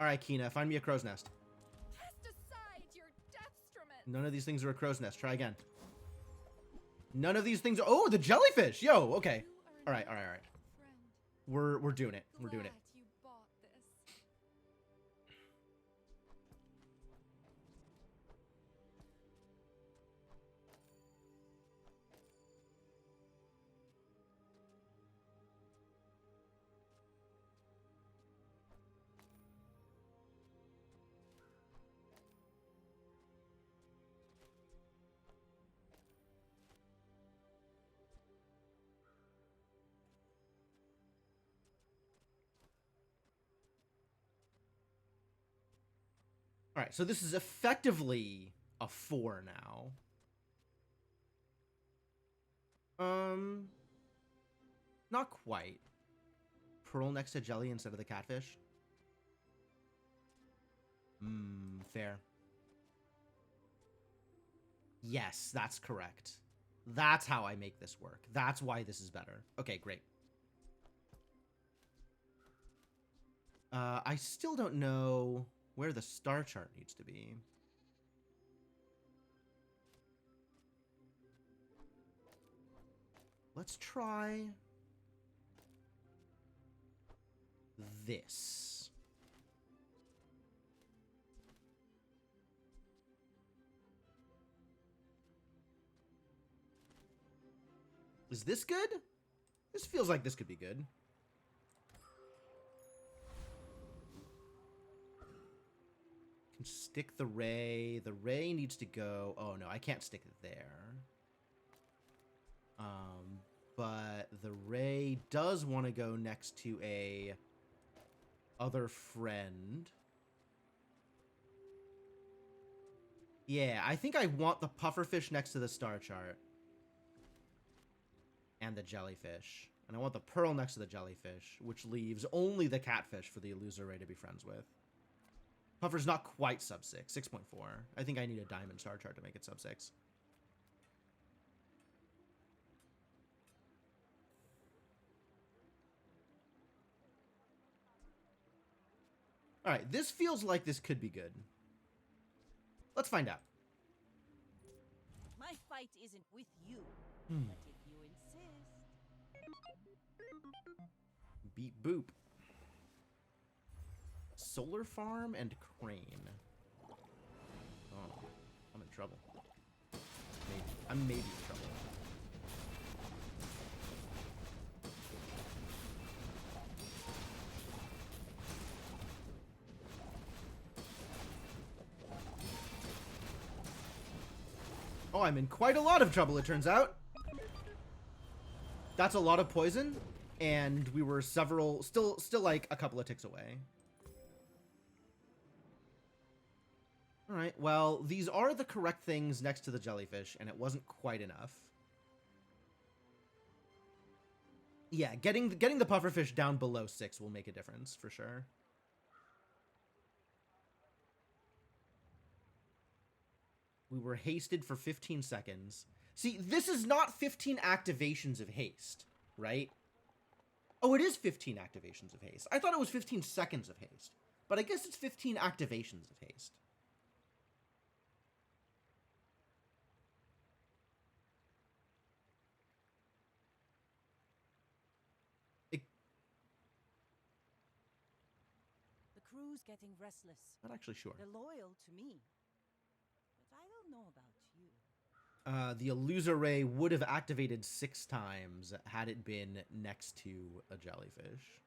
Alright, Kina, find me a crow's nest. Cast aside your deathstrument. None of these things are a crow's nest. Try again. None of these things are... Oh, the jellyfish! Yo, okay. Alright. We're doing it. We're doing it. You bought this. Alright, so this is effectively a 4 now. Not quite. Pearl next to jelly instead of the catfish. Fair. Yes, that's correct. That's how I make this work. That's why this is better. Okay, great. I still don't know where the star chart needs to be. Let's try this. Is this good? This feels like this could be good. Can stick the ray. The ray needs to go. Oh no, I can't stick it there. But the ray does want to go next to a other friend. Yeah, I think I want the pufferfish next to the star chart. And the jellyfish. And I want the pearl next to the jellyfish, which leaves only the catfish for the Illusory Ray to be friends with. Puffer's not quite sub 6, 6.4. I think I need a diamond star chart to make it sub 6. Alright, this feels like this could be good. Let's find out. My fight isn't with you, but if you insist. Beat boop. Solar farm and crane. Oh, I'm in trouble. Maybe. I'm maybe in trouble. Oh, I'm in quite a lot of trouble, it turns out. That's a lot of poison, and we were still like a couple of ticks away. Alright, well, these are the correct things next to the jellyfish, and it wasn't quite enough. Yeah, getting the pufferfish down below 6 will make a difference, for sure. We were hasted for 15 seconds. See, this is not 15 activations of haste, right? Oh, it is 15 activations of haste. I thought it was 15 seconds of haste. But I guess it's 15 activations of haste. The crew's getting restless. Not actually sure. They're loyal to me. But I don't know about you. The Illusoray would have activated 6 times had it been next to a jellyfish.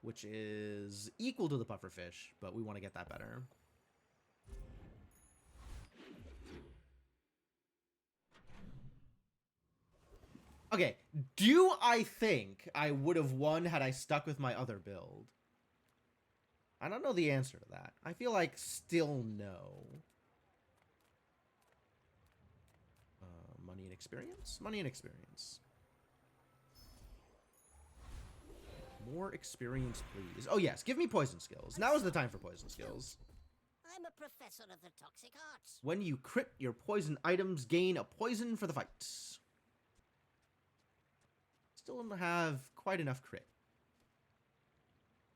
Which is equal to the pufferfish, but we want to get that better. Okay, do I think I would have won had I stuck with my other build? I don't know the answer to that. I feel like still no. Money and experience? Money and experience. More experience, please. Oh, yes. Give me poison skills. Now is the time for poison skills. I'm a professor of the toxic arts. When you crit, your poison items gain a poison for the fight. Still don't have quite enough crit.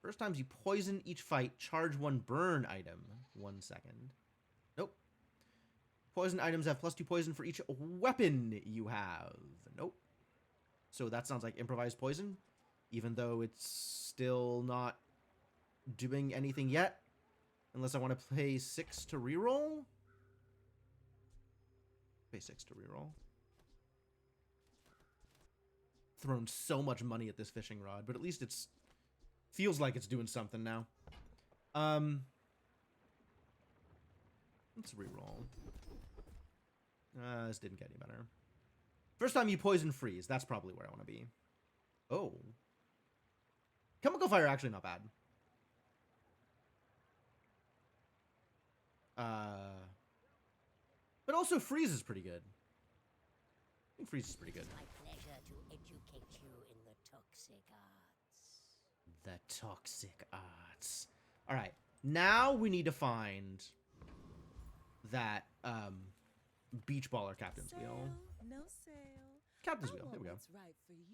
First times you poison each fight, charge 1 burn item. 1 second. Nope. Poison items have +2 poison for each weapon you have. Nope. So that sounds like improvised poison, even though it's still not doing anything yet. Unless I want to pay 6 to reroll. Pay 6 to reroll. Thrown so much money at this fishing rod, but at least it's feels like it's doing something now. Let's reroll. This didn't get any better. First time you poison freeze. That's probably where I want to be. Oh. Chemical fire actually not bad. But also freeze is pretty good. I think freeze is pretty good. It's my pleasure to educate you in the toxic arts. The toxic arts. All right. Now we need to find that beach baller captain's wheel. No sale. Captain's wheel. There we go. What's right for you?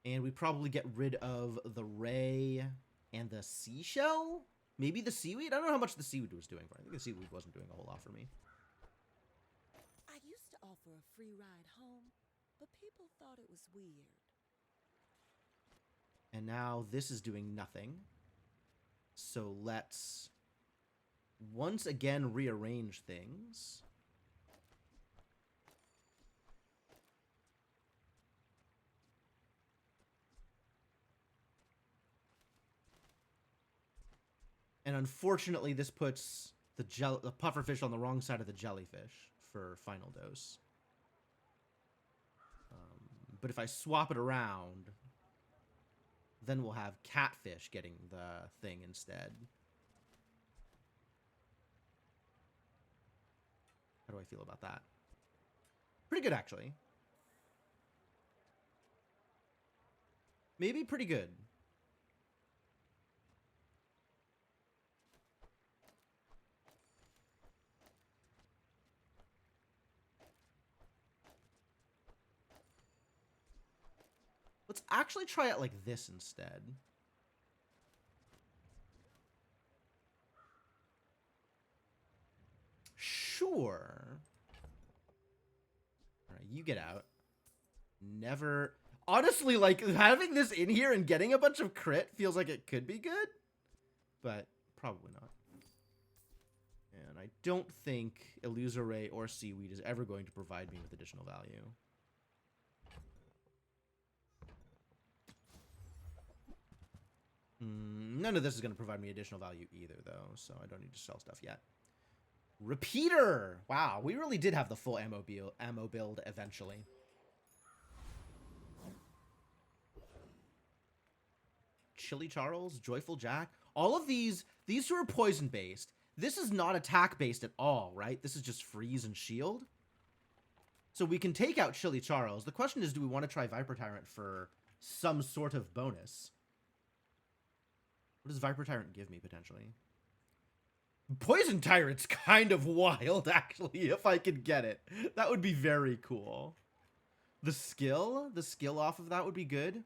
And we probably get rid of the ray and the seashell. Maybe the seaweed? I don't know how much the seaweed was doing for me. I think the seaweed wasn't doing a whole lot for me. I used to offer a free ride home, but people thought it was weird. And now this is doing nothing. So let's once again rearrange things. And unfortunately, this puts the pufferfish on the wrong side of the jellyfish for final dose. But if I swap it around, then we'll have catfish getting the thing instead. How do I feel about that? Pretty good, actually. Maybe pretty good. Let's actually try it like this instead. Sure. All right, you get out. Never... Honestly, like, having this in here and getting a bunch of crit feels like it could be good. But probably not. And I don't think Illusoray or Seaweed is ever going to provide me with additional value. None of this is going to provide me additional value either, though, so I don't need to sell stuff yet. Repeater! Wow, we really did have the full ammo build eventually. Chili Charles, Joyful Jack. All of these two are poison-based. This is not attack-based at all, right? This is just freeze and shield. So we can take out Chili Charles. The question is, do we want to try Viper Tyrant for some sort of bonus? What does Viper Tyrant give me, potentially? Poison Tyrant's kind of wild, actually, if I could get it. That would be very cool. The skill off of that would be good.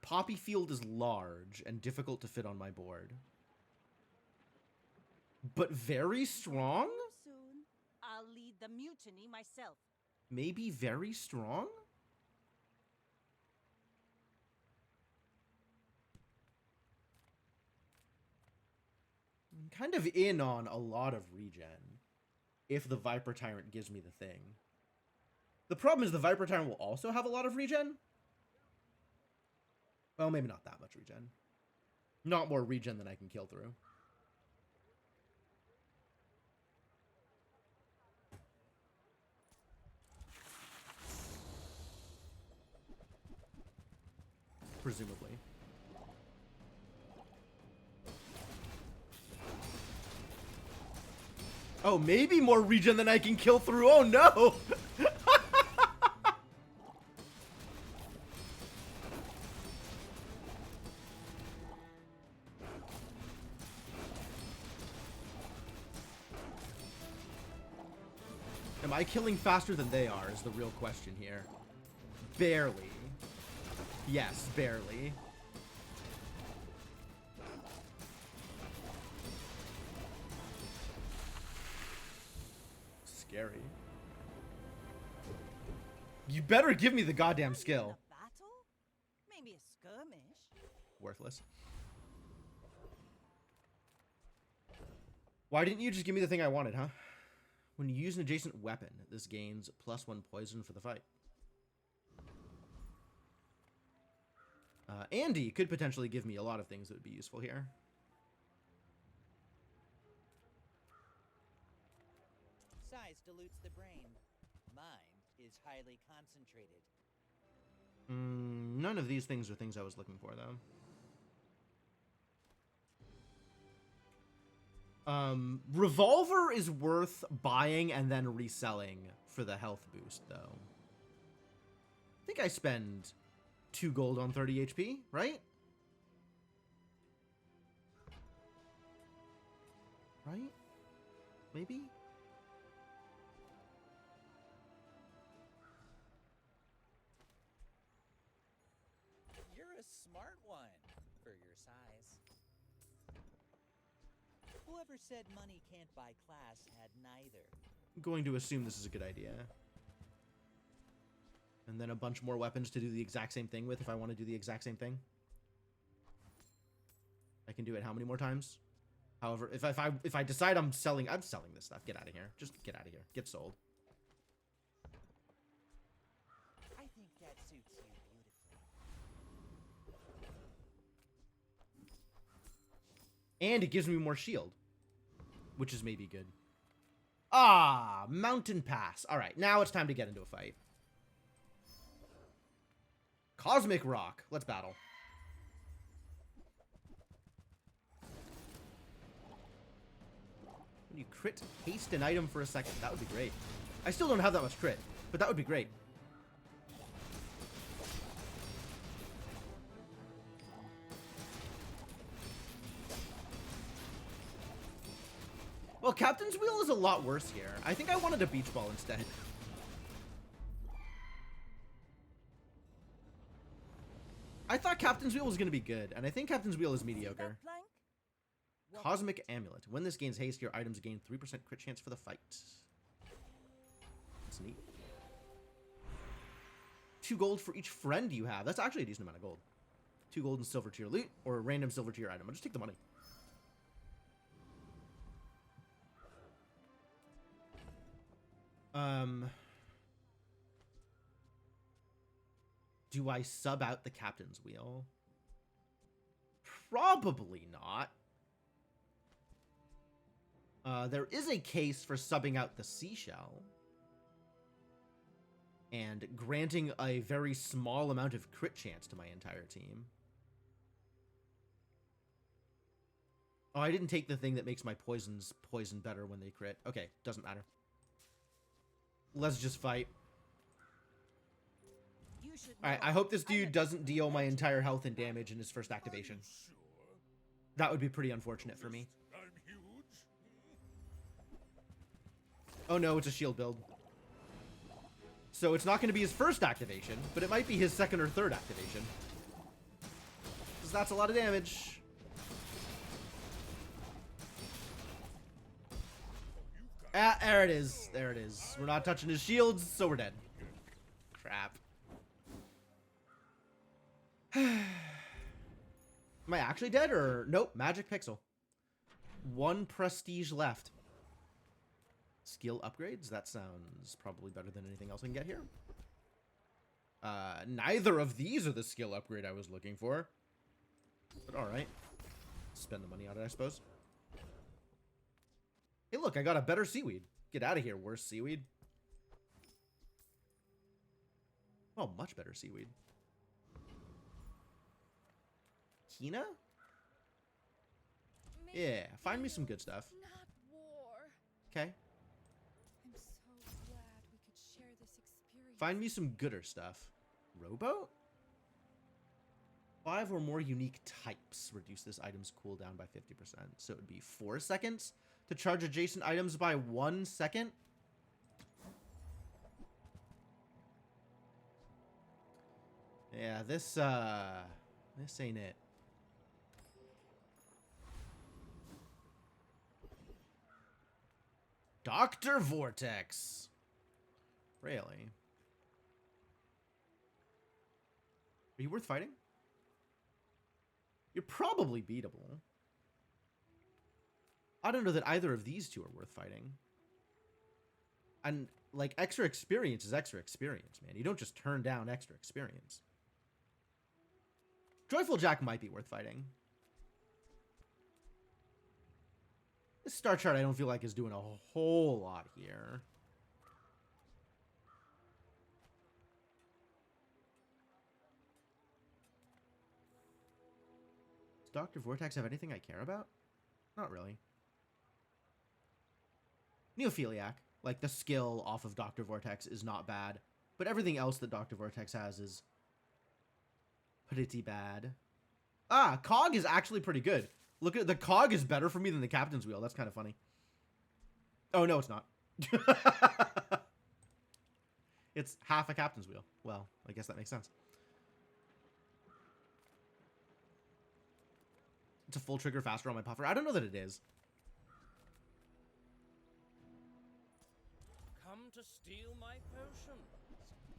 Poppy Field is large and difficult to fit on my board. But very strong? Soon, I'll lead the mutiny myself. Maybe very strong? I'm kind of in on a lot of regen if the Viper Tyrant gives me the thing. The problem is the Viper Tyrant will also have a lot of regen. Well, maybe not that much regen. Not more regen than I can kill through. Presumably. Oh, maybe more regen than I can kill through. Oh, no! Am I killing faster than they are is the real question here. Barely. Yes, barely. Scary. You better give me the goddamn skill. A battle? Maybe a skirmish. Worthless. Why didn't you just give me the thing I wanted, huh? When you use an adjacent weapon, this gains +1 poison for the fight. Andy could potentially give me a lot of things that would be useful here. Size dilutes the brain. Mind is highly concentrated. None of these things are things I was looking for, though. Revolver is worth buying and then reselling for the health boost, though. I think I spend 2 gold on 30 HP, right? Right? Maybe? You're a smart one for your size. Whoever said money can't buy class had neither. I'm going to assume this is a good idea. And then a bunch more weapons to do the exact same thing with if I want to do the exact same thing. I can do it how many more times? However, if I decide I'm selling this stuff. Get out of here. Just get out of here. Get sold. I think that suits you beautifully. And it gives me more shield, which is maybe good. Ah, Mountain Pass. All right, now it's time to get into a fight. Cosmic Rock. Let's battle. When you crit haste an item for a second, that would be great. I still don't have that much crit, but that would be great. Well, Captain's Wheel is a lot worse here. I think I wanted a Beach Ball instead. I thought Captain's Wheel was going to be good, and I think Captain's Wheel is mediocre. That plank? What Cosmic Amulet. When this gains haste, your items gain 3% crit chance for the fight. That's neat. 2 gold for each friend you have. That's actually a decent amount of gold. 2 gold and silver to your loot, or a random silver to your item. I'll just take the money. Do I sub out the Captain's Wheel? Probably not. There is a case for subbing out the Seashell. and granting a very small amount of crit chance to my entire team. Oh, I didn't take the thing that makes my poisons poison better when they crit. Okay, doesn't matter. Let's just fight. You should Alright, know I hope this I'm a dude doesn't bit of a deal my legend entire on health and Pelago. damage in his first activation. Sure. That would be pretty unfortunate for me. I'm huge. Oh no, it's a shield build. So it's not going to be his first activation, but it might be his second or third activation. Because that's a lot of damage. Ah, there it is. There it is. We're not touching his shields, so we're dead. Crap. Am I actually dead, or... Nope, magic pixel. 1 prestige left. Skill upgrades? That sounds probably better than anything else I can get here. Neither of these are the skill upgrade I was looking for. But alright. Spend the money on it, I suppose. Hey, look, I got a better seaweed. Get out of here, worse seaweed. Oh, much better seaweed. Kina? Maybe Yeah, find me some good stuff. Not war. Okay. I'm so glad we could share this experience. Find me some gooder stuff. Rowboat? 5 or more unique types reduce this item's cooldown by 50%. So it would be 4 seconds to charge adjacent items by 1 second. Yeah, this ain't it. Dr. Vortex. Really? Are you worth fighting? You're probably beatable. I don't know that either of these two are worth fighting. And, like, extra experience is extra experience, man. You don't just turn down extra experience. Joyful Jack might be worth fighting. This star chart I don't feel like is doing a whole lot here. Does Dr. Vortex have anything I care about? Not really. Neophiliac, like the skill off of Dr. Vortex is not bad, but everything else that Dr. Vortex has is pretty bad. Ah, Cog is actually pretty good. Look at the Cog is better for me than the Captain's Wheel. That's kind of funny. Oh, no, it's not. It's half a Captain's Wheel. Well, I guess that makes sense. It's a full trigger faster on my puffer. I don't know that it is. Come to steal my potion.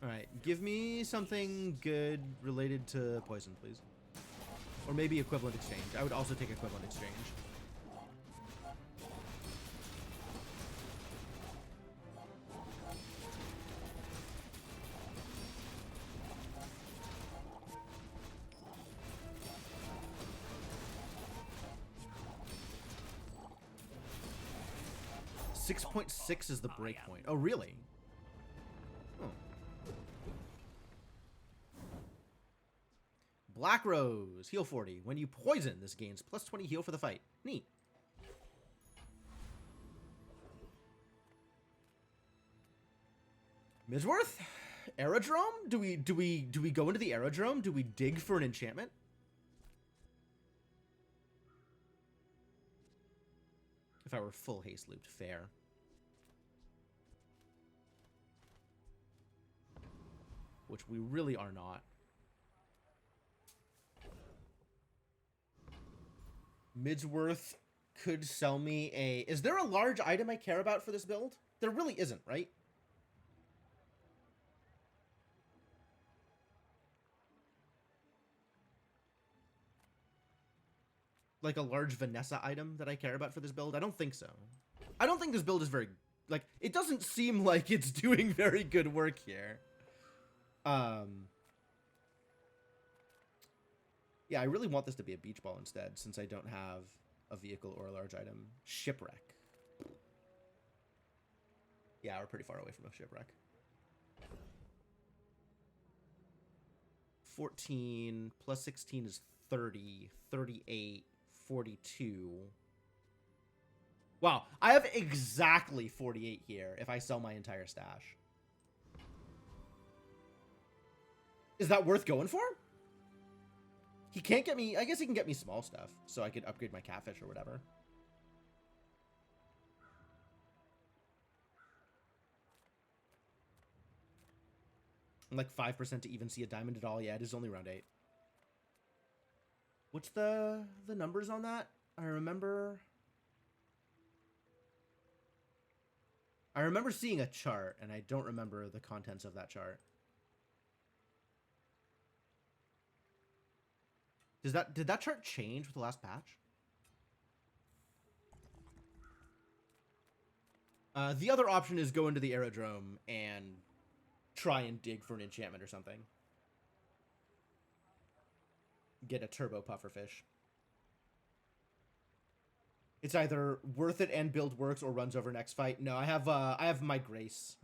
Alright, give me something good related to poison, please. Or maybe equivalent exchange. I would also take equivalent exchange. .6 is the break point. Oh, really? Oh. Black Rose, heal 40. When you poison, this gains plus 20 heal for the fight. Neat. Midsworth? Aerodrome? Do we go into the aerodrome? Do we dig for an enchantment? If I were full haste looped, fair. Which we really are not. Midsworth could sell me a... Is there a large item I care about for this build? There really isn't, right? Like a large Vanessa item that I care about for this build? I don't think so. I don't think this build is very... Like, it doesn't seem like it's doing very good work here. Yeah, I really want this to be a beach ball instead, since I don't have a vehicle or a large item. Shipwreck. Yeah, we're pretty far away from a shipwreck. 14 plus 16 is 30, 38, 42. Wow, I have exactly 48 here if I sell my entire stash. Is that worth going for? He can't get me... I guess he can get me small stuff, so I could upgrade my catfish or whatever. I'm like 5% to even see a diamond at all. Yeah, it is only round 8. What's the numbers on that? I remember seeing a chart, and I don't remember the contents of that chart. Did that chart change with the last patch? The other option is go into the aerodrome and try and dig for an enchantment or something. Get a turbo pufferfish. It's either worth it and build works or runs over next fight. No, I have my grace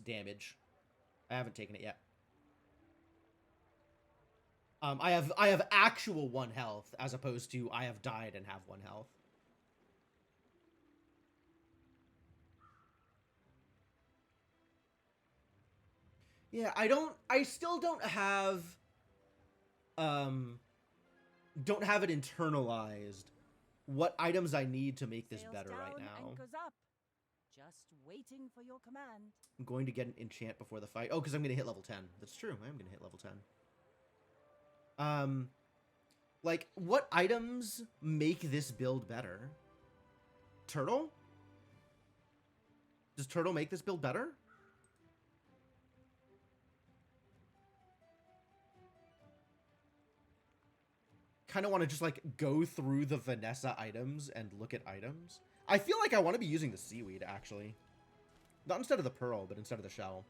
damage. I haven't taken it yet. I have actual 1 health as opposed to I have died and have 1 health. Yeah, I still don't have it internalized what items I need to make this Sails better right down, now. anchors up. Just waiting for your command. I'm going to get an enchant before the fight. Oh, because I'm going to hit level 10. That's true. I am going to hit level 10. Like, what items make this build better? Turtle? Does Turtle make this build better? Kind of want to just, like, go through the Vanessa items and look at items. I feel like I want to be using the seaweed, actually. Not instead of the pearl, but instead of the shell.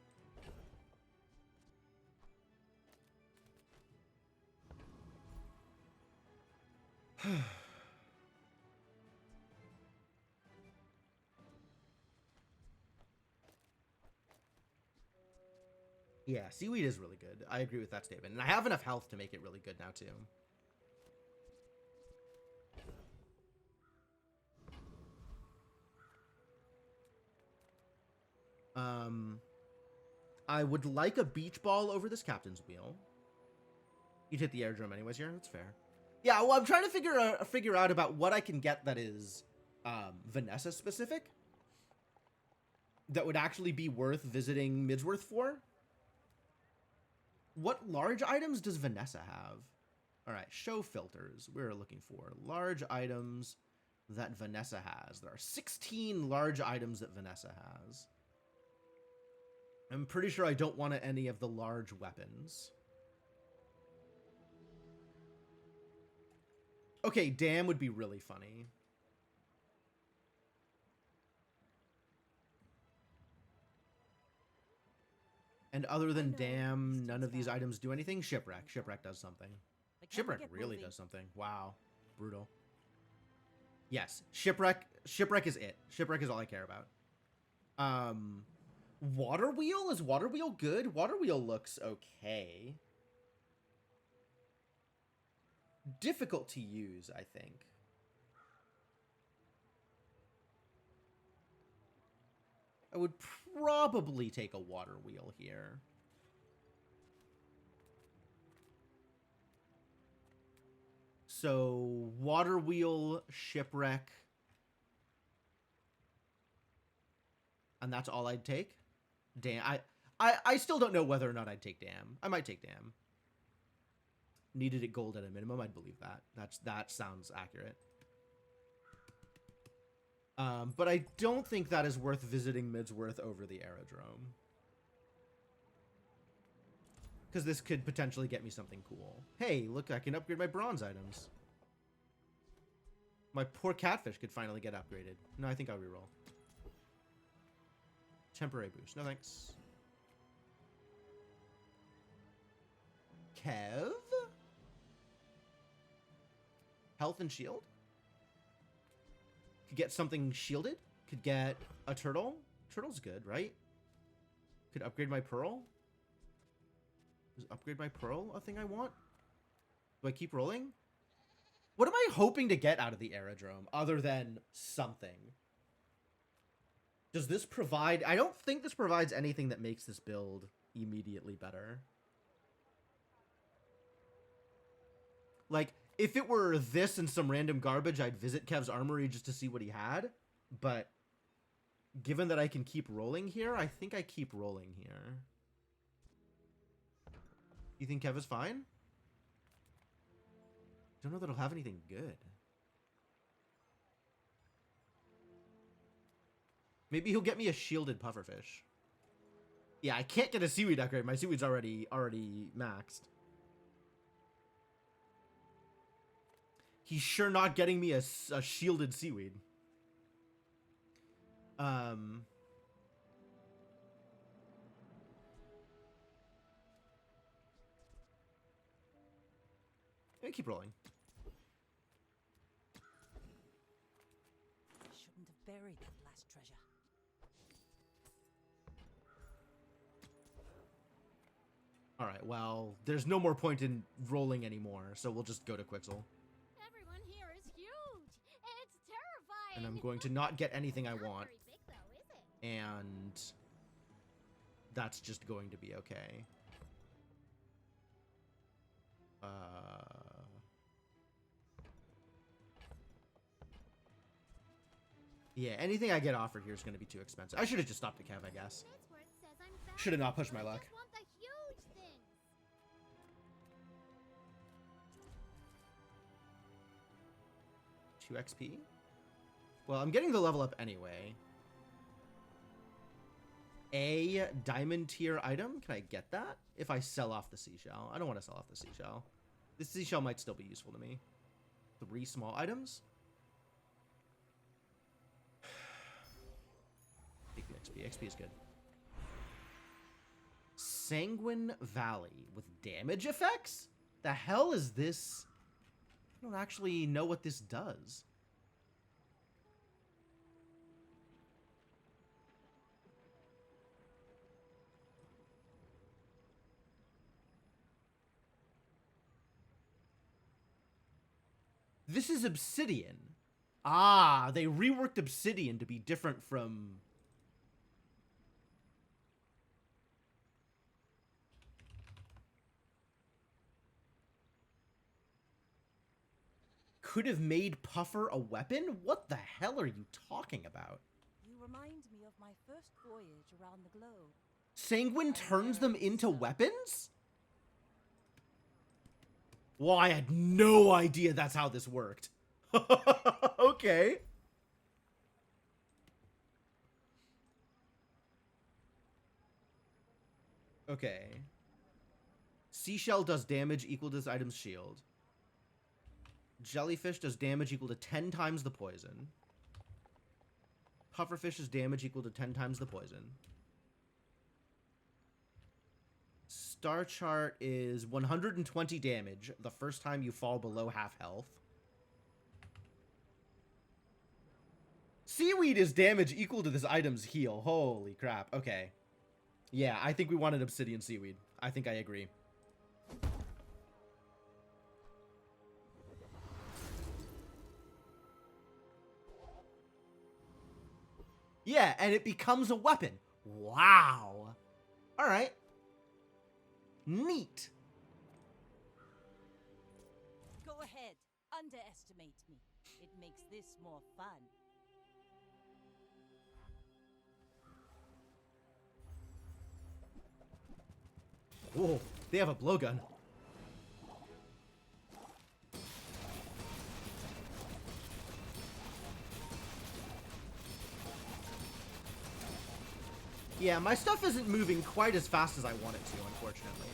Yeah, seaweed is really good. I agree with that statement. And I have enough health to make it really good now, too. I would like a beach ball over this captain's wheel. You'd hit the aerodrome anyways here. That's fair. Yeah, well, I'm trying to figure out about what I can get that is Vanessa specific. That would actually be worth visiting Midsworth for. What large items does Vanessa have? All right, show filters. We're looking for large items that Vanessa has. There are 16 large items that Vanessa has. I'm pretty sure I don't want any of the large weapons. Okay, dam would be really funny. And other than dam, none of these items do anything. Shipwreck. Shipwreck does something. Shipwreck really does something. Wow. Brutal. Yes. Shipwreck is it. Shipwreck is all I care about. Water wheel? Is water wheel good? Water wheel looks okay. Difficult to use, I think. I would probably take a water wheel here. So, water wheel, shipwreck. And that's all I'd take? Damn, I still don't know whether or not I'd take dam. I might take dam. Needed it gold at a minimum, I'd believe that. That sounds accurate. But I don't think that is worth visiting Midsworth over the aerodrome. Because this could potentially get me something cool. Hey, look, I can upgrade my bronze items. My poor catfish could finally get upgraded. No, I think I'll reroll. Temporary boost. No thanks. Kev? Health and shield? Could get something shielded. Could get a turtle. Turtle's good, right? Could upgrade my pearl. Is upgrade my pearl a thing I want? Do I keep rolling? What am I hoping to get out of the aerodrome other than something? Does this provide... I don't think this provides anything that makes this build immediately better. Like, if it were this and some random garbage, I'd visit Kev's armory just to see what he had. But given that I can keep rolling here, I think I keep rolling here. You think Kev is fine? Don't know that he'll have anything good. Maybe he'll get me a shielded pufferfish. Yeah, I can't get a seaweed upgrade. My seaweed's already maxed. He's sure not getting me a shielded seaweed. I'm gonna keep rolling. I shouldn't have buried that last treasure. Alright, well, there's no more point in rolling anymore, so we'll just go to Quixel. Everyone here is huge. It's terrifying. And I'm going to not get anything I Not want. very big, though, is it? And that's just going to be okay. Yeah, anything I get offered here is going to be too expensive. I should have just stopped at Kev, I guess. It's where it says I'm fast. Should have not pushed my I luck. just want the huge things. 2 XP? Well, I'm getting the level up anyway. A diamond tier item? Can I get that? If I sell off the seashell. I don't want to sell off the seashell. This seashell might still be useful to me. 3 small items? Take the XP. XP is good. Sanguine Valley with damage effects? The hell is this? I don't actually know what this does. This is obsidian. Ah, they reworked obsidian to be different from... Could have made Puffer a weapon? What the hell are you talking about? You remind me of my first voyage around the globe. Sanguine turns them into weapons? Well, I had no idea that's how this worked. Okay. Okay. Seashell does damage equal to this item's shield. Jellyfish does damage equal to 10 times the poison. Pufferfish does damage equal to 10 times the poison. Star Chart is 120 damage the first time you fall below half health. Seaweed is damage equal to this item's heal. Holy crap. Okay. Yeah, I think we wanted obsidian seaweed. I think I agree. Yeah, and it becomes a weapon. Wow. All right. Neat. Go ahead, underestimate me. It makes this more fun. Whoa, they have a blowgun. Yeah, my stuff isn't moving quite as fast as I want it to, unfortunately.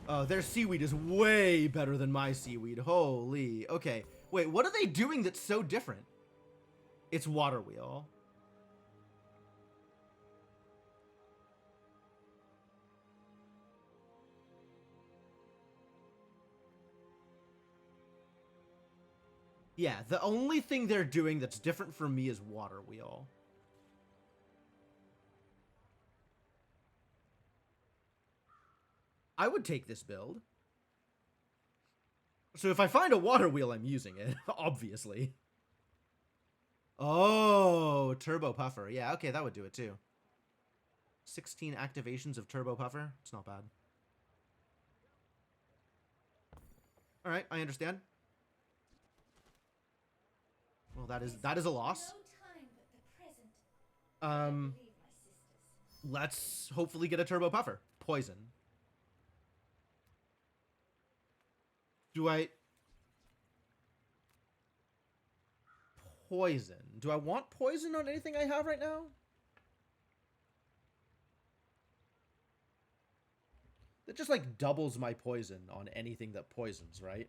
Oh, their seaweed is way better than my seaweed. Holy. Okay. Wait, what are they doing that's so different? It's water wheel. Yeah, the only thing they're doing that's different from me is water wheel. I would take this build. So if I find a water wheel, I'm using it, obviously. Oh, Turbo Puffer. Yeah, okay, that would do it too. 16 activations of Turbo Puffer. It's not bad. All right, I understand. Well, that is a loss. Let's hopefully get a Turbo Puffer. Poison. Do I... Poison. Do I want poison on anything I have right now? That just, like, doubles my poison on anything that poisons, right?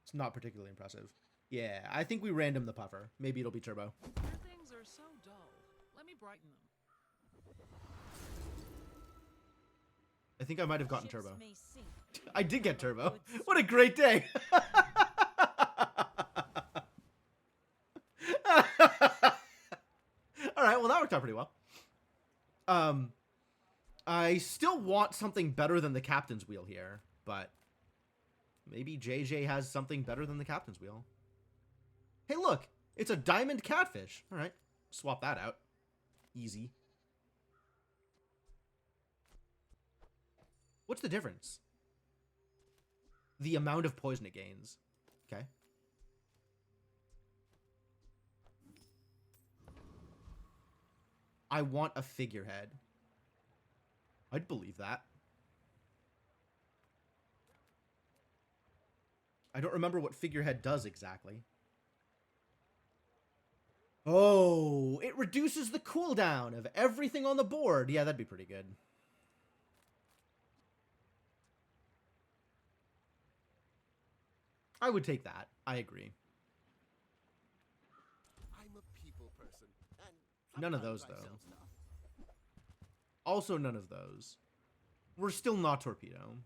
It's not particularly impressive. Yeah, I think we random the puffer. Maybe it'll be turbo. Your things are so dull. Let me brighten them. I think I might have gotten Ships turbo. may sink. I did get turbo. What a great day. All right, well that worked out pretty well. I still want something better than the captain's wheel here, but maybe JJ has something better than the captain's wheel. Hey, look, it's a diamond catfish. All right, swap that out. Easy. What's the difference? The amount of poison it gains. Okay. I want a figurehead. I'd believe that. I don't remember what figurehead does exactly. Oh, it reduces the cooldown of everything on the board. Yeah, that'd be pretty good. I would take that. I agree. I'm a people person, and None of those, sometimes I though. sell stuff. Also none of those. We're still not Torpedo.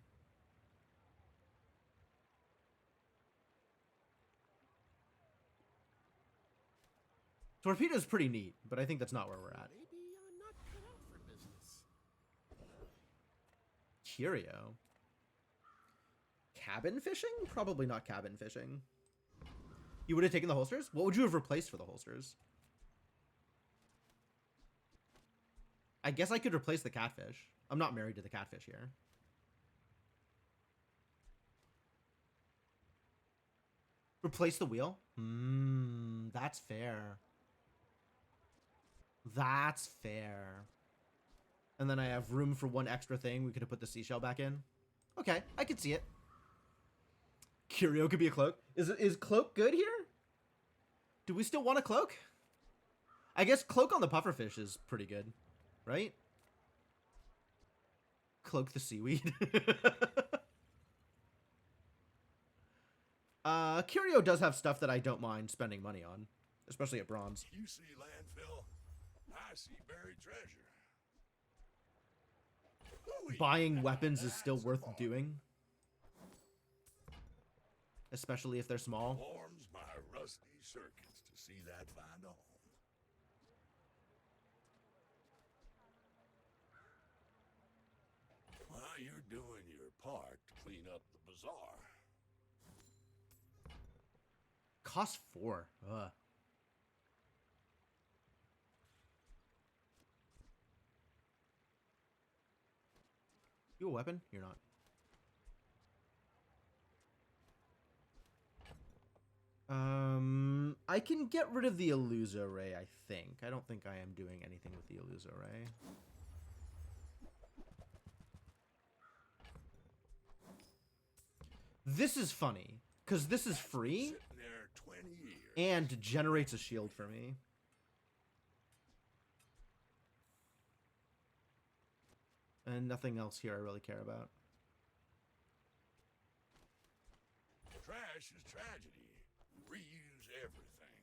Torpedo's pretty neat, but I think that's not where we're at. Maybe I'm not cut out for business. Curio. Cabin fishing? Probably not cabin fishing. You would have taken the holsters? What would you have replaced for the holsters? I guess I could replace the catfish. I'm not married to the catfish here. Replace the wheel? That's fair. That's fair. And then I have room for one extra thing. We could have put the seashell back in. Okay, I could see it. Curio could be a cloak. Is cloak good here? Do we still want a cloak? I guess cloak on the pufferfish is pretty good, right? Cloak the seaweed. Curio does have stuff that I don't mind spending money on, especially at bronze. You see landfill, I see buried treasure. Buying weapons is still worth doing, especially if they're small. Warms my rusty circuits to see that find a home. While you're doing your part to clean up the bazaar. Cost 4. Ugh. You a weapon? You're not. I can get rid of the Illuso Ray, I think. I don't think I am doing anything with the Illuso Ray. This is funny, because this is free Sitting there 20 years. and generates a shield for me. And nothing else here I really care about. Trash is tragedy. Reuse everything.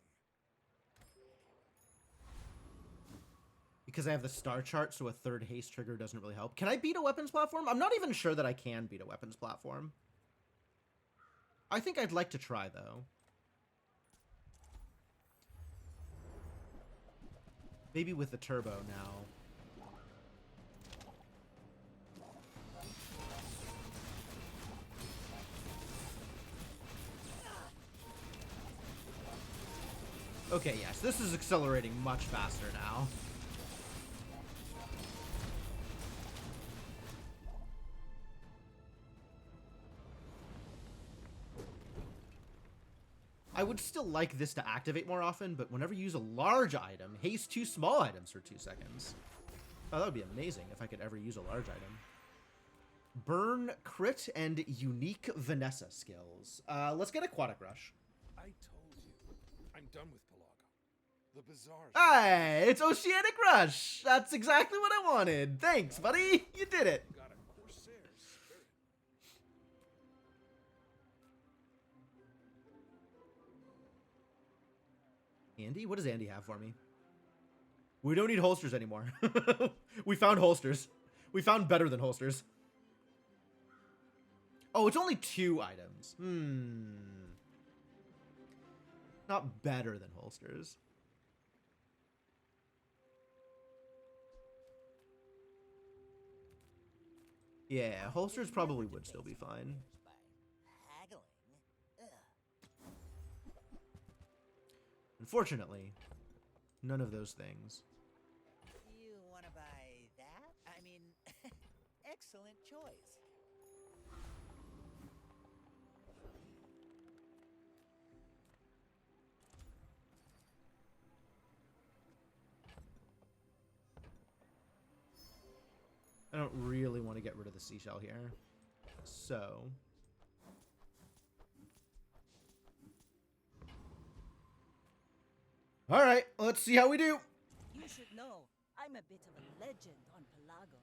Because I have the star chart, so a third haste trigger doesn't really help. Can I beat a weapons platform? I'm not even sure that I can beat a weapons platform. I think I'd like to try, though. Maybe with the turbo now. Okay, yes, this is accelerating much faster now. I would still like this to activate more often, but whenever you use a large item, haste 2 small items for 2 seconds. Oh, that would be amazing if I could ever use a large item. Burn, crit, and unique Vanessa skills. Let's get Aquatic Rush. I told you, I'm done with Pelago. The Bazaar. Hey, it's Oceanic Rush! That's exactly what I wanted. Thanks, buddy. You did it. Got a Corsair spirit. Andy? What does Andy have for me? We don't need holsters anymore. We found holsters. We found better than holsters. Oh, it's only 2 items. Not better than holsters. Yeah, holsters probably would still be fine. Haggling? Ugh. Unfortunately, none of those things. You want to buy that? I mean, excellent choice. I don't really want to get rid of the seashell here. So... Alright, let's see how we do. You should know, I'm a bit of a legend on Pelago.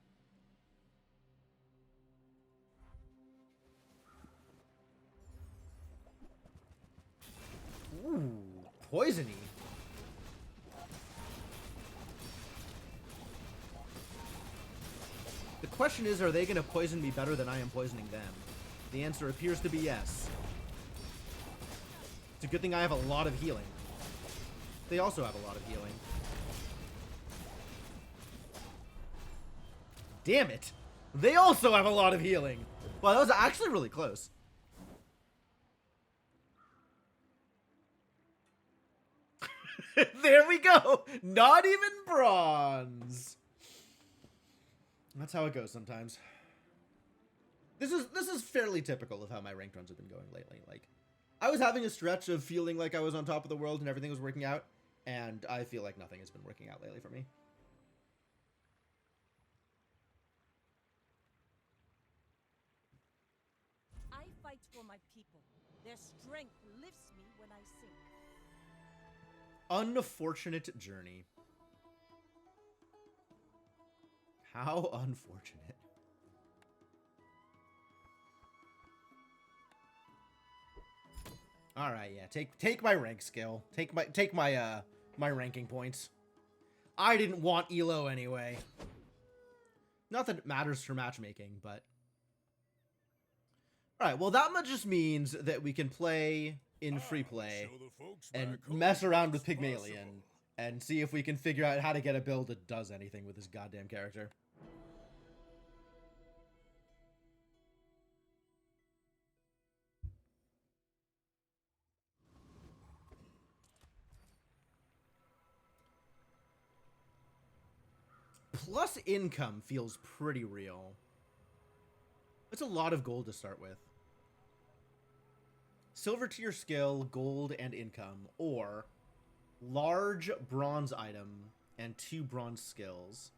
Ooh, poisony. The question is, are they going to poison me better than I am poisoning them? The answer appears to be yes. It's a good thing I have a lot of healing. They also have a lot of healing. Damn it! They also have a lot of healing! Wow, that was actually really close. There we go! Not even bronze! That's how it goes sometimes. This is fairly typical of how my ranked runs have been going lately. Like, I was having a stretch of feeling like I was on top of the world and everything was working out, and I feel like nothing has been working out lately for me. I fight for my people. Their strength lifts me when I sink. Unfortunate journey. How unfortunate. All right, yeah. Take my rank skill. Take my my ranking points. I didn't want Elo anyway. Not that it matters for matchmaking, but all right. Well, that much just means that we can play in free play and mess around with Pygmalion and see if we can figure out how to get a build that does anything with this goddamn character. Plus income feels pretty real. It's a lot of gold to start with. Silver tier skill, gold, and income, or large bronze item and 2 bronze skills.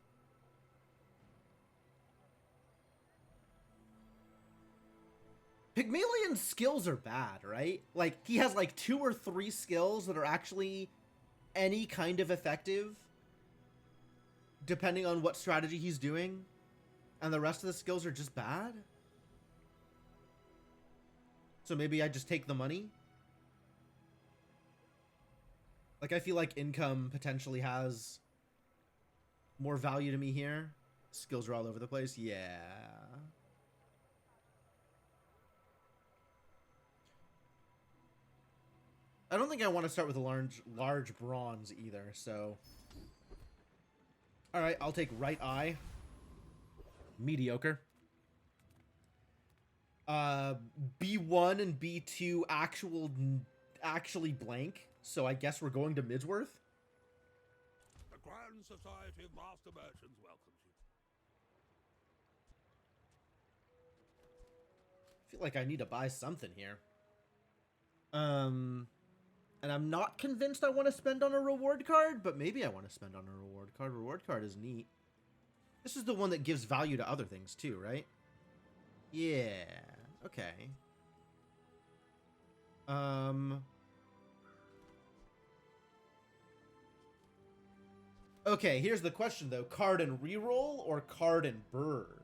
Pygmalion's skills are bad, right? Like, he has like 2 or 3 skills that are actually any kind of effective, depending on what strategy he's doing, and the rest of the skills are just bad. So maybe I just take the money. Like, I feel like income potentially has more value to me here. Skills are all over the place. Yeah. I don't think I want to start with a large bronze either, so... Alright, I'll take right eye. Mediocre. B1 and B2 actually blank, so I guess we're going to Midsworth. The Grand Society of Master Merchants welcomes you. I feel like I need to buy something here. And I'm not convinced I want to spend on a reward card, but maybe I want to spend on a reward card. Reward card is neat. This is the one that gives value to other things too, right? Yeah. Okay. Okay, here's the question though. Card and reroll or card and bird?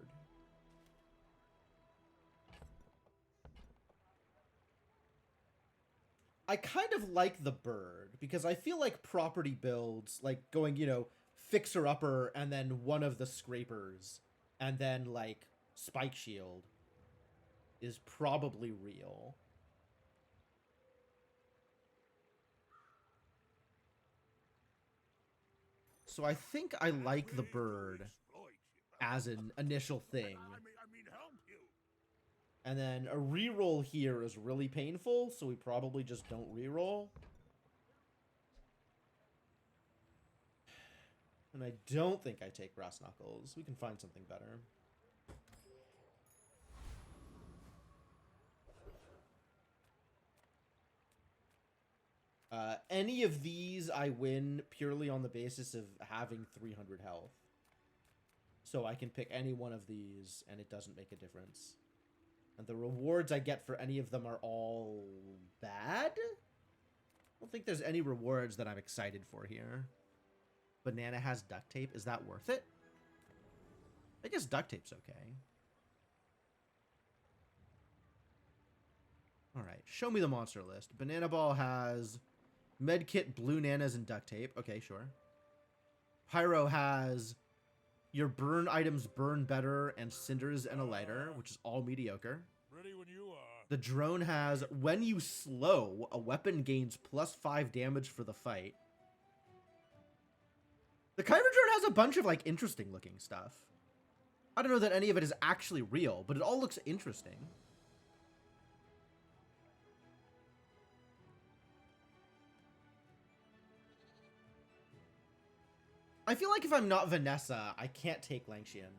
I kind of like the bird because I feel like property builds, like going, you know, fixer-upper and then one of the scrapers and then like spike shield is probably real. So I think I like the bird as an initial thing. And then a reroll here is really painful, so we probably just don't reroll. And I don't think I take brass knuckles. We can find something better. Any of these I win purely on the basis of having 300 health. So I can pick any one of these and it doesn't make a difference. And the rewards I get for any of them are all bad? I don't think there's any rewards that I'm excited for here. Banana has duct tape. Is that worth it? I guess duct tape's okay. Alright, show me the monster list. Banana Ball has medkit, blue nanas, and duct tape. Okay, sure. Pyro has your burn items burn better and cinders and a lighter, which is all mediocre. Ready when you are. The drone has when you slow, a weapon gains +5 damage for the fight. The Kyber drone has a bunch of like interesting looking stuff. I don't know that any of it is actually real, but it all looks interesting. I feel like if I'm not Vanessa, I can't take Langshian.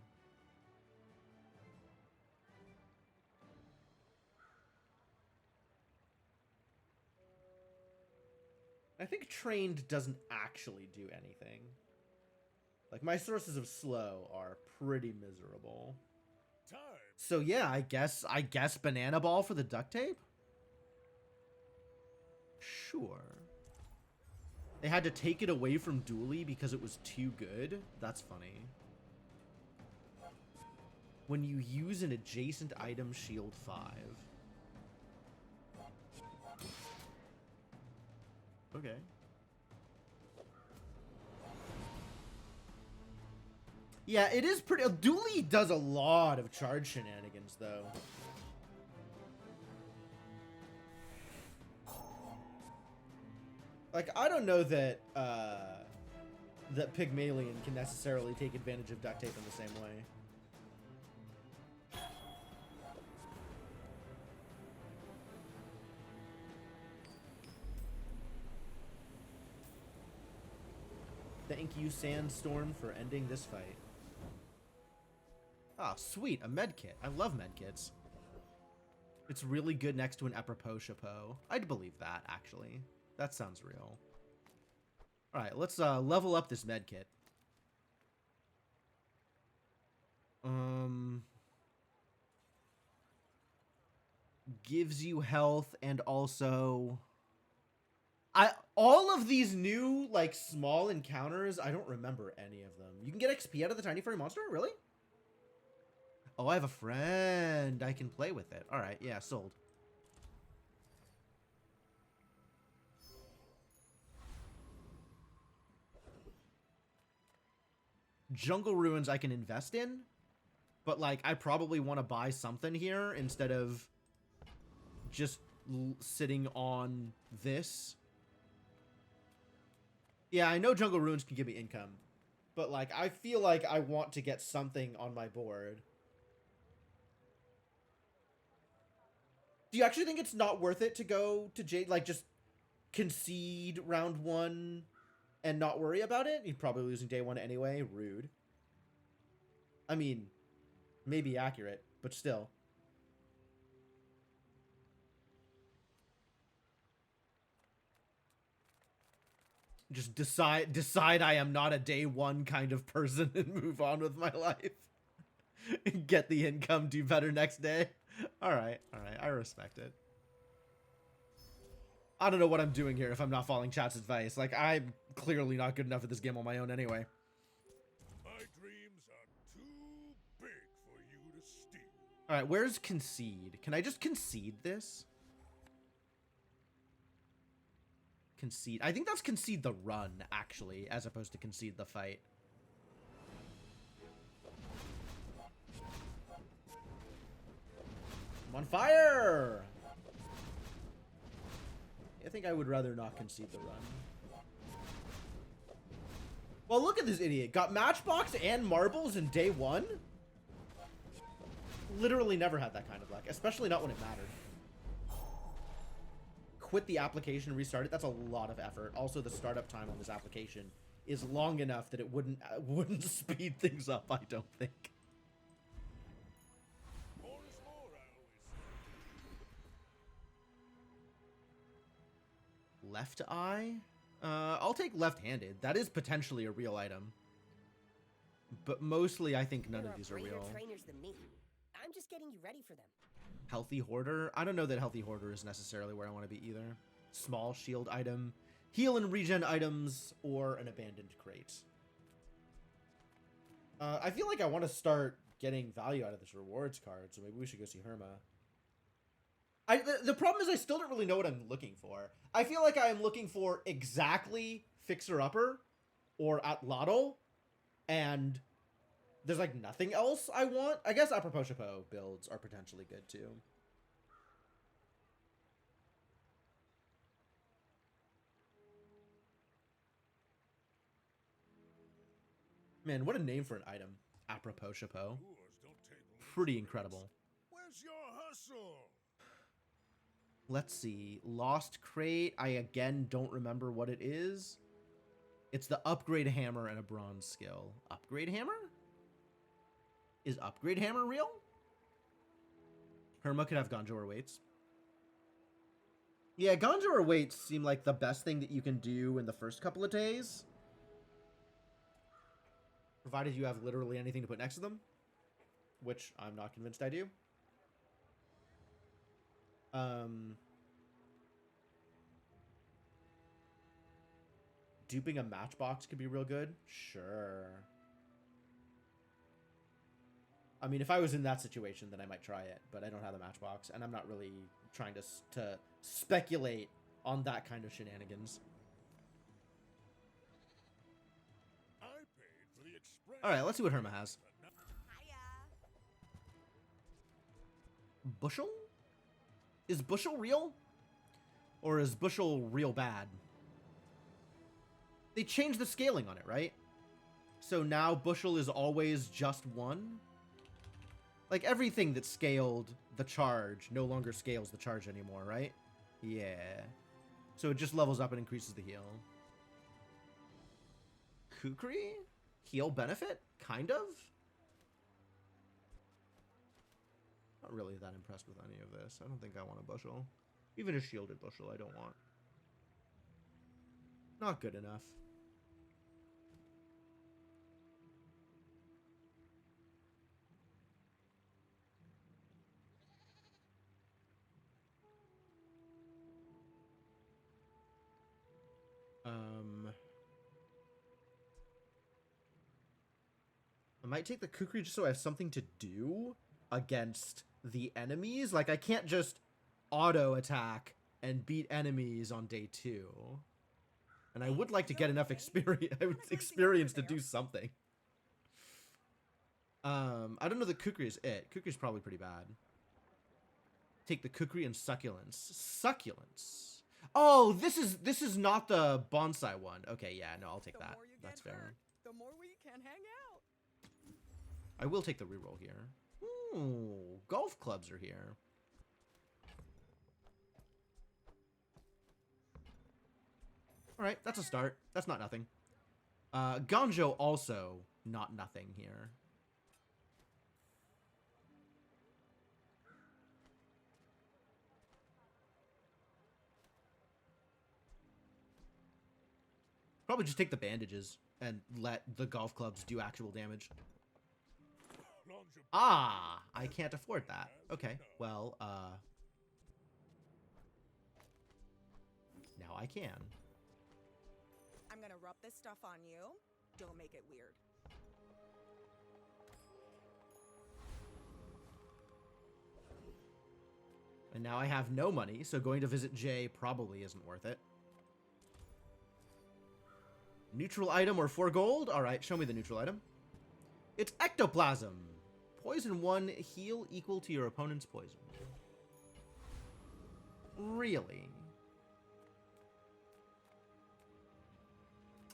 I think trained doesn't actually do anything. Like, my sources of slow are pretty miserable. Time. So yeah, I guess banana ball for the duct tape? Sure. They had to take it away from Dooley because it was too good? That's funny. When you use an adjacent item, shield 5. Okay. Yeah, it is pretty... Dooley does a lot of charge shenanigans, though. Like, I don't know that, that Pygmalion can necessarily take advantage of duct tape in the same way. Thank you, Sandstorm, for ending this fight. Ah, sweet, a medkit. I love medkits. It's really good next to an apropos chapeau. I'd believe that, actually. That sounds real. Alright, let's level up this medkit. Gives you health and also... all of these new, like, small encounters, I don't remember any of them. You can get XP out of the tiny furry monster? Really? Oh, I have a friend. I can play with it. Alright, yeah, sold. Jungle Ruins I can invest in, but like I probably want to buy something here instead of just sitting on this. Yeah, I know Jungle Ruins can give me income, but like I feel like I want to get something on my board. Do you actually think it's not worth it to go to Jade, like just concede round 1 and not worry about it? You're probably losing day 1 anyway. Rude. I mean, maybe accurate, but still. Just decide I am not a day 1 kind of person and move on with my life. Get the income, do better next day. All right, I respect it. I don't know what I'm doing here if I'm not following chat's advice. Like, I'm clearly not good enough at this game on my own anyway. My dreams are too big for you to steal. All right, where's concede? Can I just concede this? Concede. I think that's concede the run, actually, as opposed to concede the fight. I'm on fire! I think I would rather not concede the run. Well, look at this idiot. Got Matchbox and Marbles in day 1? Literally never had that kind of luck, especially not when it mattered. Quit the application, restart it. That's a lot of effort. Also, the startup time on this application is long enough that it wouldn't speed things up, I don't think. More is more, I always say. Left eye? I'll take left-handed. That is potentially a real item. But mostly, I think none of these are real. Trainers than me. I'm just getting you ready for them. Healthy Hoarder? I don't know that Healthy Hoarder is necessarily where I want to be either. Small shield item. Heal and regen items, or an abandoned crate. I feel like I want to start getting value out of this rewards card, so maybe we should go see Herma. The problem is I still don't really know what I'm looking for. I feel like I am looking for exactly Fixer Upper or Atlotl, and there's like nothing else I want. I guess Apropos Chapeau builds are potentially good too. Man, what a name for an item. Apropos Chapeau. Pretty incredible. Where's your hustle? Let's see. Lost Crate. I again don't remember what it is. It's the Upgrade Hammer and a Bronze Skill. Upgrade Hammer? Is Upgrade Hammer real? Herma could have Ganjo or Weights. Yeah, Ganjo or Weights seem like the best thing that you can do in the first couple of days. Provided you have literally anything to put next to them. Which I'm not convinced I do. Duping a Matchbox could be real good. Sure. I mean, if I was in that situation, then I might try it. But I don't have the Matchbox, and I'm not really trying to speculate on that kind of shenanigans. I paid for the express. All right, let's see what Herma has. Bushel? Is Bushel real? Or is Bushel real bad? They changed the scaling on it, right? So now Bushel is always just 1? Like, everything that scaled the charge no longer scales the charge anymore, right? Yeah. So it just levels up and increases the heal. Kukri? Heal benefit? Kind of? Not really that impressed with any of this. I don't think I want a Bushel. Even a shielded Bushel I don't want. Not good enough. I might take the Kukri just so I have something to do against the enemies. Like, I can't just auto attack and beat enemies on day 2. And I would like to get enough experience to do something. I don't know that kukri is it. Kukri's probably pretty bad. Take the kukri and succulents. Succulents. Oh, this is not the bonsai one. Okay, yeah, no, I'll take that. That's fair. The more we can hang out. I will take the reroll here. Ooh, golf clubs are here. All right, that's a start. That's not nothing. Ganjo also not nothing here. Probably just take the bandages and let the golf clubs do actual damage. Ah, I can't afford that. Okay, well, now I can. I'm gonna rub this stuff on you. Don't make it weird. And now I have no money, so going to visit Jay probably isn't worth it. Neutral item or 4 gold? Alright, show me the neutral item. It's ectoplasm. Poison 1, heal equal to your opponent's poison. Really?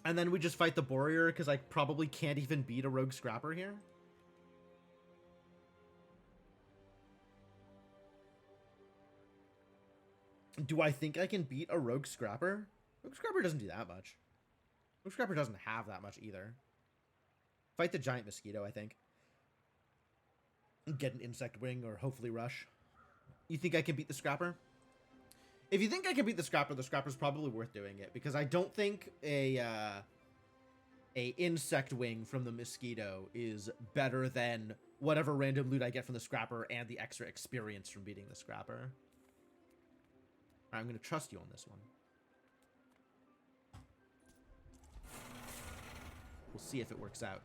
And then we just fight the Warrior because I probably can't even beat a Rogue Scrapper here? Do I think I can beat a Rogue Scrapper? Rogue Scrapper doesn't do that much. Rogue Scrapper doesn't have that much either. Fight the giant mosquito, I think. Get an insect wing or hopefully rush. You think I can beat the Scrapper? If you think I can beat the Scrapper's probably worth doing it, because I don't think a insect wing from the mosquito is better than whatever random loot I get from the Scrapper and the extra experience from beating the Scrapper. Alright, I'm going to trust you on this one. We'll see if it works out.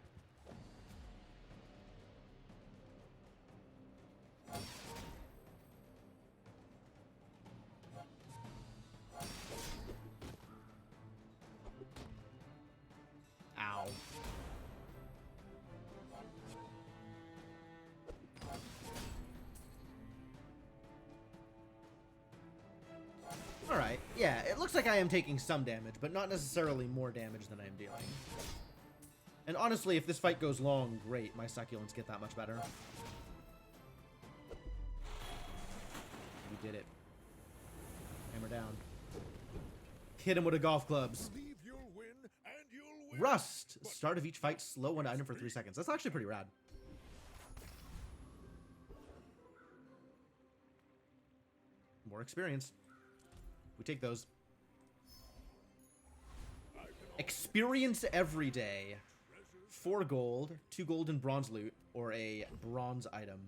Ow. Alright, yeah, it looks like I am taking some damage, but not necessarily more damage than I am dealing. And honestly, if this fight goes long, great, my succulents get that much better. We did it. Hammer down. Hit him with a golf clubs. Rust! Start of each fight, slow one item for 3 seconds. That's actually pretty rad. More experience. We take those. Experience every day. 4 gold, 2 gold and bronze loot, or a bronze item.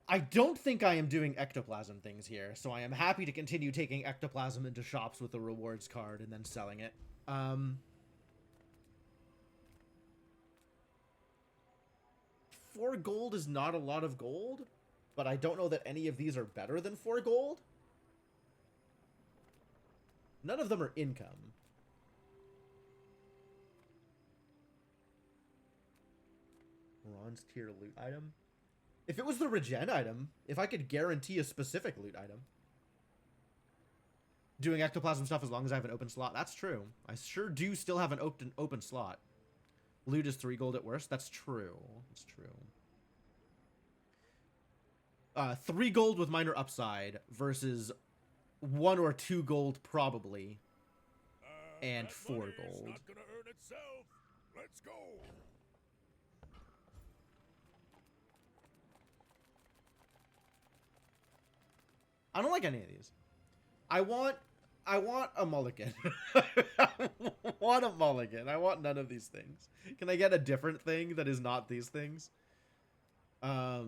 I don't think I am doing ectoplasm things here, so I am happy to continue taking ectoplasm into shops with a rewards card and then selling it. 4 gold is not a lot of gold, but I don't know that any of these are better than 4 gold. None of them are income. Bronze tier loot item. If it was the regen item, if I could guarantee a specific loot item. Doing ectoplasm stuff as long as I have an open slot. That's true. I sure do still have an open slot. Loot is 3 gold at worst. That's true. That's true. 3 gold with minor upside versus 1 or 2 gold probably. And 4 gold. Not gonna earn itself. Let's go. I don't like any of these. I want a mulligan. I want a mulligan. I want none of these things. Can I get a different thing that is not these things? I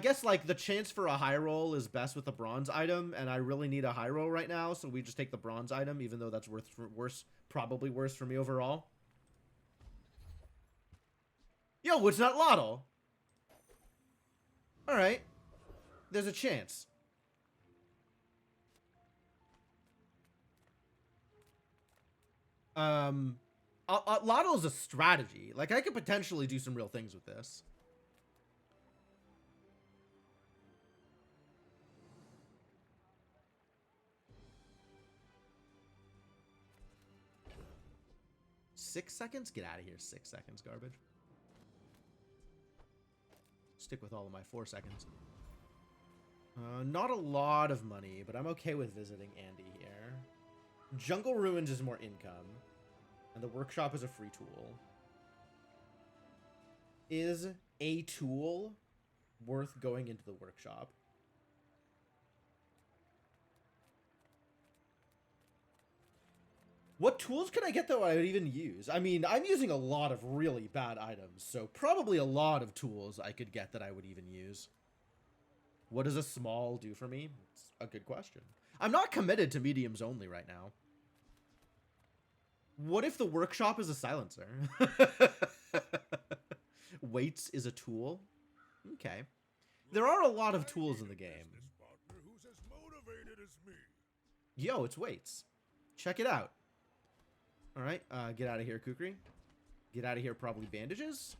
guess, like, the chance for a high roll is best with the bronze item, and I really need a high roll right now, so we just take the bronze item, even though that's probably worse for me overall. Yo, it's not Lotto! Alright. There's a chance. Lotto is a strategy. Like, I could potentially do some real things with this. Six seconds? Get out of here. 6 seconds, garbage. Stick with all of my 4 seconds. Not a lot of money, but I'm okay with visiting Andy here. Jungle Ruins is more income. And the workshop is a free tool. Is a tool worth going into the workshop? What tools can I get that I would even use? I mean, I'm using a lot of really bad items, so probably a lot of tools I could get that I would even use. What does a small do for me? It's a good question. I'm not committed to mediums only right now. What if the workshop is a silencer? Weights is a tool? Okay. There are a lot of tools in the game. Who's as motivated as me. Yo, it's weights. Check it out. Alright, get out of here, Kukri. Get out of here, probably bandages.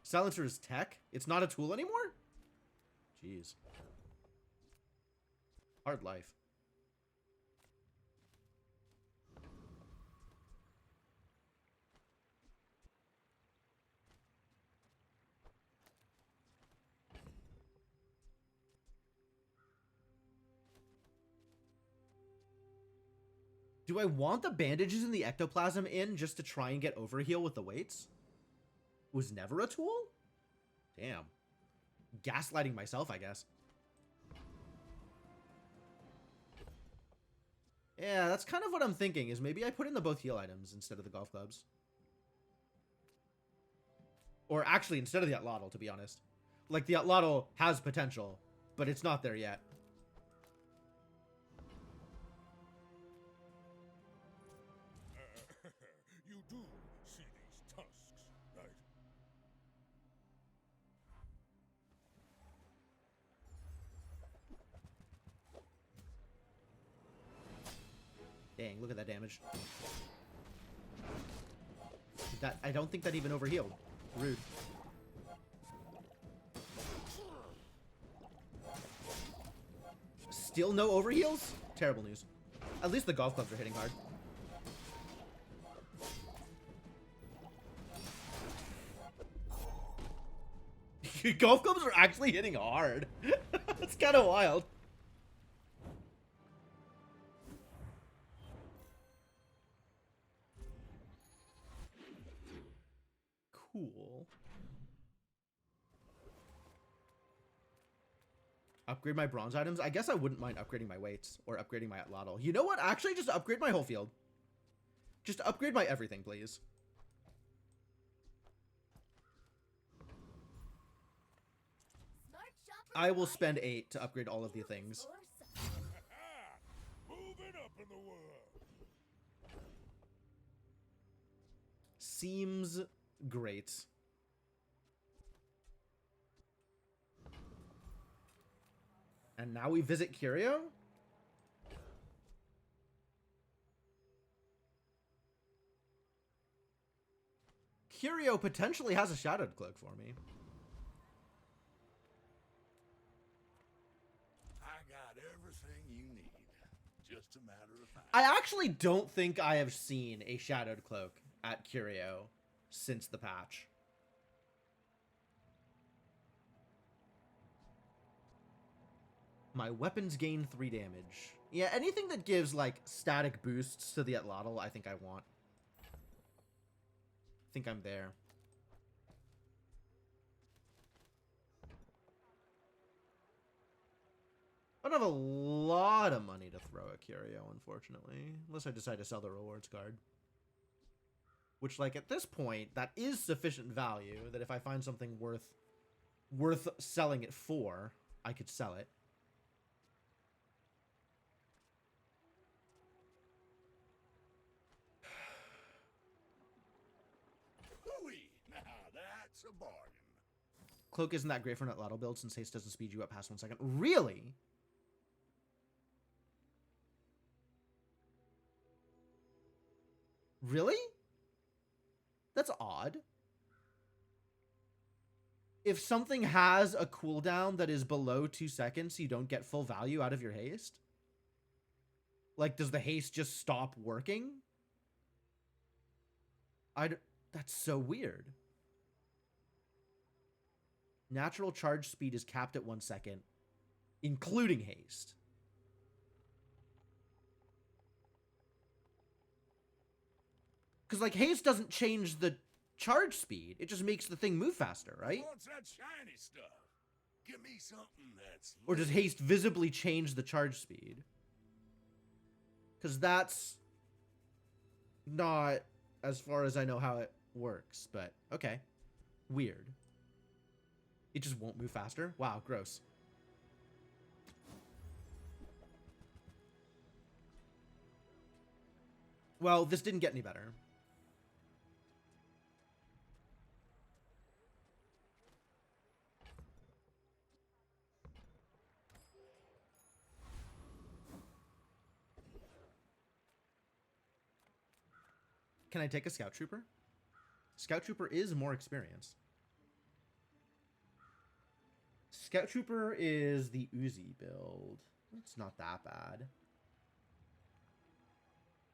Silencer is tech? It's not a tool anymore? Jeez. Hard life. Do I want the bandages and the ectoplasm in just to try and get overheal with the weights? Was never a tool? Damn. Gaslighting myself, I guess. Yeah, that's kind of what I'm thinking, is maybe I put in the both heal items instead of the golf clubs. Or actually, instead of the Atlatl, to be honest. Like, the Atlatl has potential, but it's not there yet. You do see these tusks, right? Dang, look at that damage. That, I don't think that even overhealed. Rude. Still no overheals? Terrible news. At least the golf clubs are hitting hard. Golf clubs are actually hitting hard. That's kind of wild. Cool. Upgrade my bronze items? I guess I wouldn't mind upgrading my weights or upgrading my Atlatl. You know what? Actually, just upgrade my whole field. Just upgrade my everything, please. I will spend 8 to upgrade all of the things. Moving up in the world. Seems great. And now we visit Curio? Curio potentially has a shadowed cloak for me. Just a matter of fact. I actually don't think I have seen a shadowed cloak at Curio since the patch. My weapons gain 3 damage. Yeah, anything that gives, like, static boosts to the Atlatl, I think I want. I think I'm there. I don't have a lot of money to throw at Curio, unfortunately. Unless I decide to sell the rewards card. Which, like, at this point, that is sufficient value that if I find something worth selling it for, I could sell it. Now that's a bargain. Cloak isn't that great for an Atlatl build since haste doesn't speed you up past 1 second. Really? Really? That's odd. If something has a cooldown that is below 2 seconds, you don't get full value out of your haste? Like, does the haste just stop working? That's so weird. Natural charge speed is capped at 1 second, including haste. Because, like, haste doesn't change the charge speed. It just makes the thing move faster, right? What's that shiny stuff? Give me something that's... Or does haste visibly change the charge speed? Because that's not, as far as I know, how it works. But, okay. Weird. It just won't move faster? Wow, gross. Well, this didn't get any better. Can I take a Scout Trooper? Scout Trooper is more experience. Scout Trooper is the Uzi build. It's not that bad.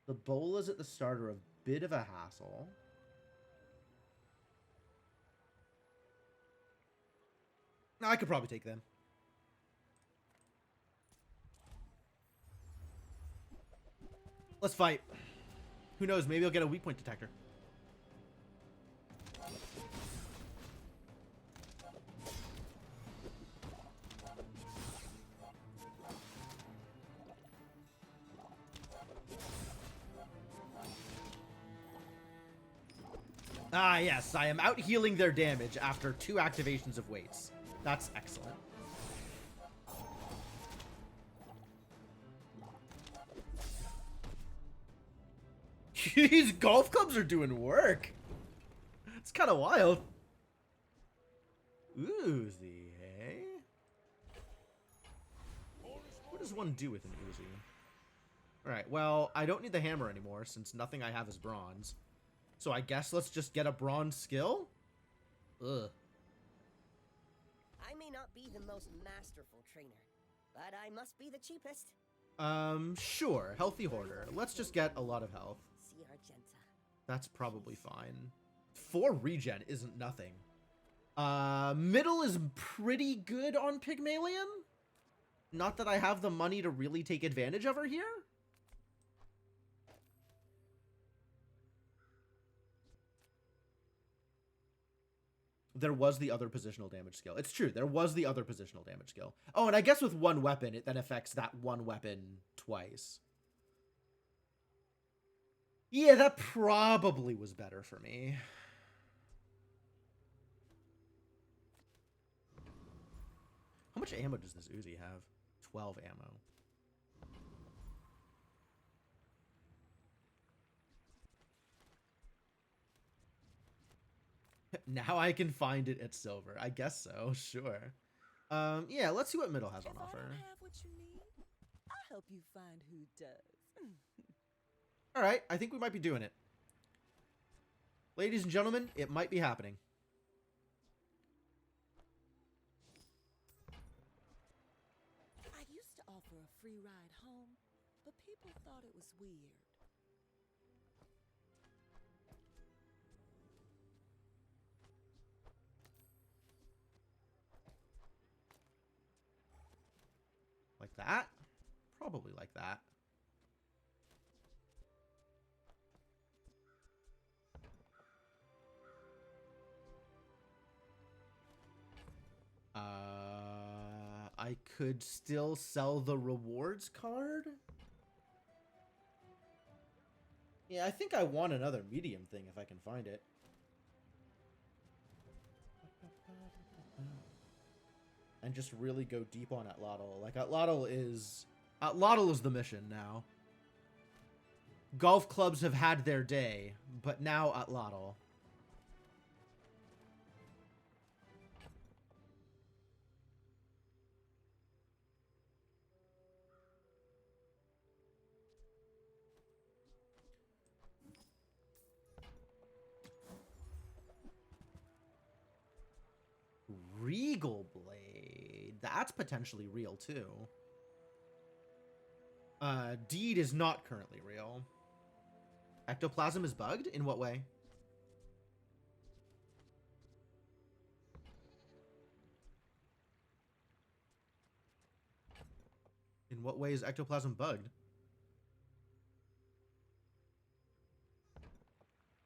The bolas at the start are a bit of a hassle. I could probably take them. Let's fight. Who knows? Maybe I'll get a weak point detector. Ah, yes. I am out healing their damage after 2 activations of weights. That's excellent. These golf clubs are doing work. It's kind of wild. Uzi, hey? What does one do with an Uzi? Alright, well, I don't need the hammer anymore since nothing I have is bronze. So I guess let's just get a bronze skill? Ugh. I may not be the most masterful trainer, but I must be the cheapest. Sure. Healthy Hoarder. Let's just get a lot of health. See Argenta. That's probably fine. 4 regen isn't nothing. Middle is pretty good on Pygmalion. Not that I have the money to really take advantage of her here. There was the other positional damage skill. It's true. There was the other positional damage skill. Oh, and I guess with one weapon, it then affects that one weapon twice. Yeah, that probably was better for me. How much ammo does this Uzi have? 12 ammo. Now I can find it at silver. I guess so, sure. Yeah, let's see what middle has on offer. If I don't have what you need, I'll help you find who does. Alright, I think we might be doing it. Ladies and gentlemen, it might be happening. I used to offer a free ride home, but people thought it was weird. Like that? Probably like that. I could still sell the rewards card? Yeah, I think I want another medium thing if I can find it. And just really go deep on Atlatl. Like, Atlatl is the mission now. Golf clubs have had their day, but now Atlatl. Regal Blade. That's potentially real, too. Deed is not currently real. Ectoplasm is bugged? In what way? In what way is ectoplasm bugged?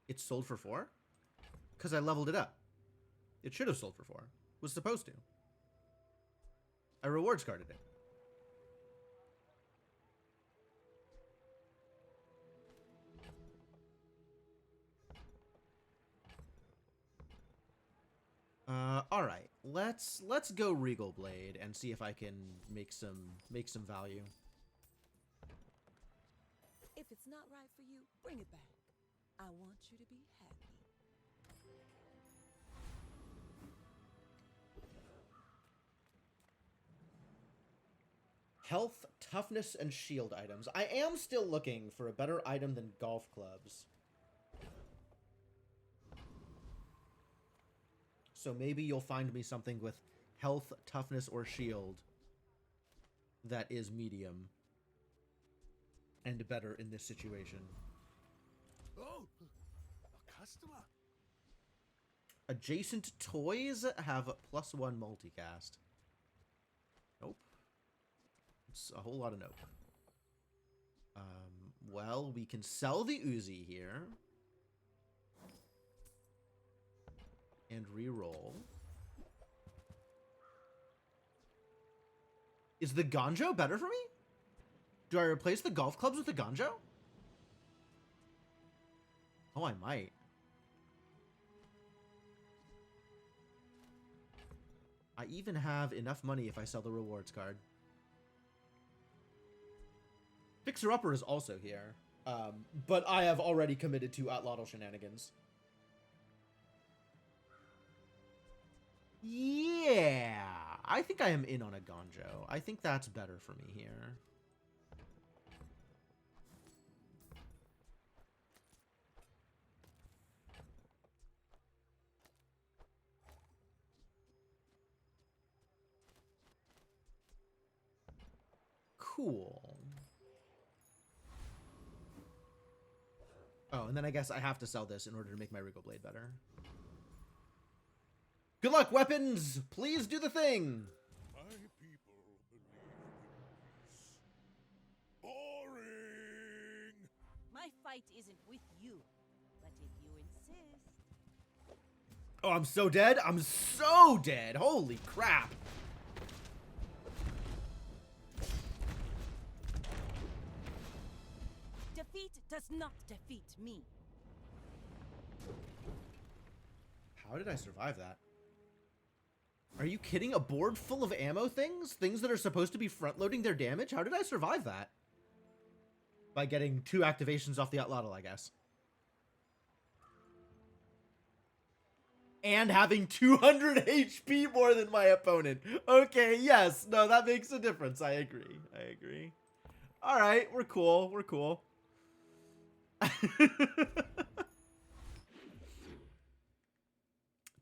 It's sold for 4? Because I leveled it up. It should have sold for 4. Was supposed to. I rewards carded it. All right. Let's go Regal Blade and see if I can make some value. If it's not right for you, bring it back. I want you to be happy. Health, toughness, and shield items. I am still looking for a better item than golf clubs. So maybe you'll find me something with health, toughness, or shield that is medium and better in this situation. Oh, a customer. Adjacent toys have +1 multicast. Nope. It's a whole lot of nope. Well, we can sell the Uzi here. And re-roll. Is the Ganjo better for me? Do I replace the golf clubs with the Ganjo? Oh, I might. I even have enough money if I sell the rewards card. Fixer Upper is also here. But I have already committed to Outlaw Shenanigans. Yeah, I think I am in on a Ganjo. I think that's better for me here. Cool. Oh, and then I guess I have to sell this in order to make my Regal Blade better. Good luck, weapons! Please do the thing! My people believe in peace. Boring! My fight isn't with you, but if you insist. Oh, I'm so dead? I'm so dead! Holy crap! Defeat does not defeat me. How did I survive that? Are you kidding? A board full of ammo things? Things that are supposed to be front-loading their damage? How did I survive that? By getting 2 activations off the Outlaw, I guess. And having 200 HP more than my opponent. Okay, yes. No, that makes a difference. I agree. I agree. Alright, we're cool. We're cool.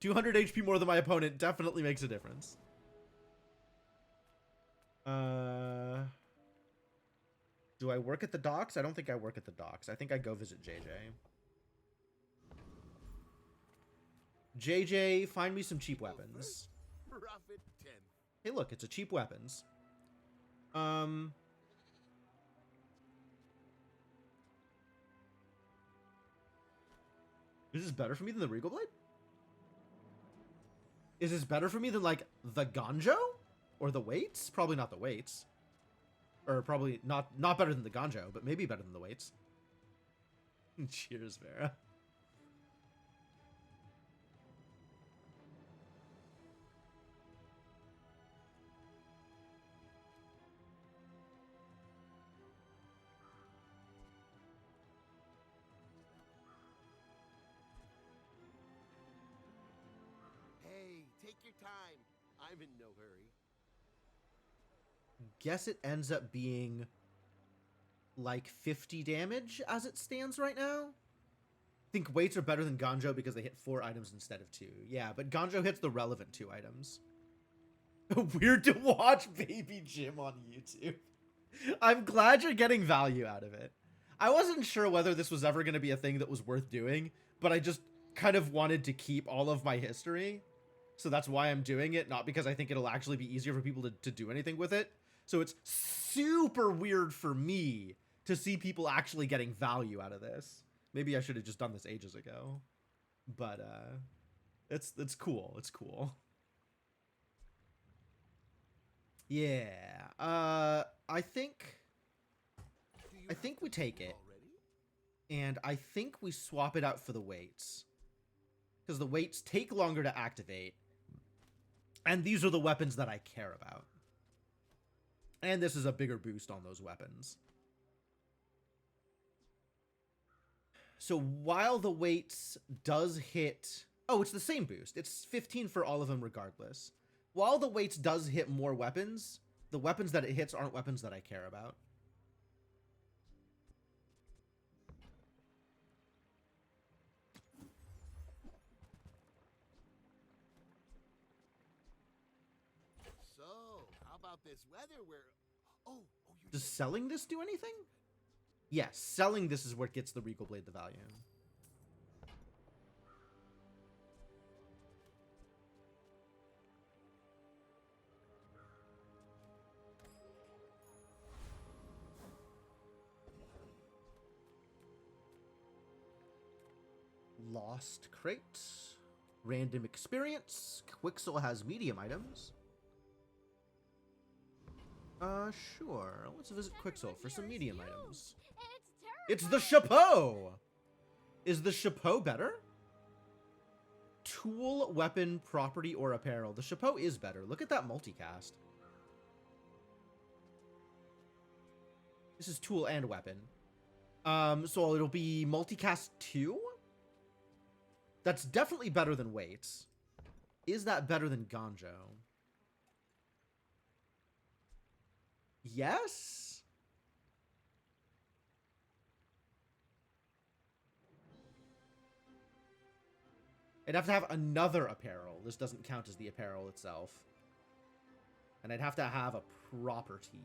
200 HP more than my opponent definitely makes a difference. Do I work at the docks? I don't think I work at the docks. I think I go visit JJ. JJ, find me some cheap weapons. Profit 10. Hey, look, it's a cheap weapons. Is this better for me than the Regal Blade? Is this better for me than, like, the Ganjo? Or the weights? Probably not the weights. Or probably not better than the Ganjo, but maybe better than the weights. Cheers, Vera. Hey, take your time. I'm in no hurry. Guess it ends up being like 50 damage as it stands right now. I think weights are better than Ganjo because they hit 4 items instead of 2. Yeah, but Ganjo hits the relevant 2 items. Weird to watch Baby Jim on YouTube. I'm glad you're getting value out of it. I wasn't sure whether this was ever going to be a thing that was worth doing, but I just kind of wanted to keep all of my history. So that's why I'm doing it, not because I think it'll actually be easier for people to do anything with it. So it's super weird for me to see people actually getting value out of this. Maybe I should have just done this ages ago. But it's cool. It's cool. Yeah. I think we take it. And I think we swap it out for the weights. Because the weights take longer to activate. And these are the weapons that I care about. And this is a bigger boost on those weapons. So while the weights does hit... Oh, it's the same boost. It's 15 for all of them regardless. While the weights does hit more weapons, the weapons that it hits aren't weapons that I care about. So, how about this weather where... Does selling this do anything? Yes, selling this is what gets the Regal Blade the value. Lost crate. Random experience. Quixel has medium items. Sure. Let's visit Quixel for some medium items. It's the chapeau! Is the chapeau better? Tool, weapon, property, or apparel. The chapeau is better. Look at that multicast. This is tool and weapon. So it'll be multicast 2? That's definitely better than weights. Is that better than Ganjo? Yes? I'd have to have another apparel. This doesn't count as the apparel itself. And I'd have to have a property.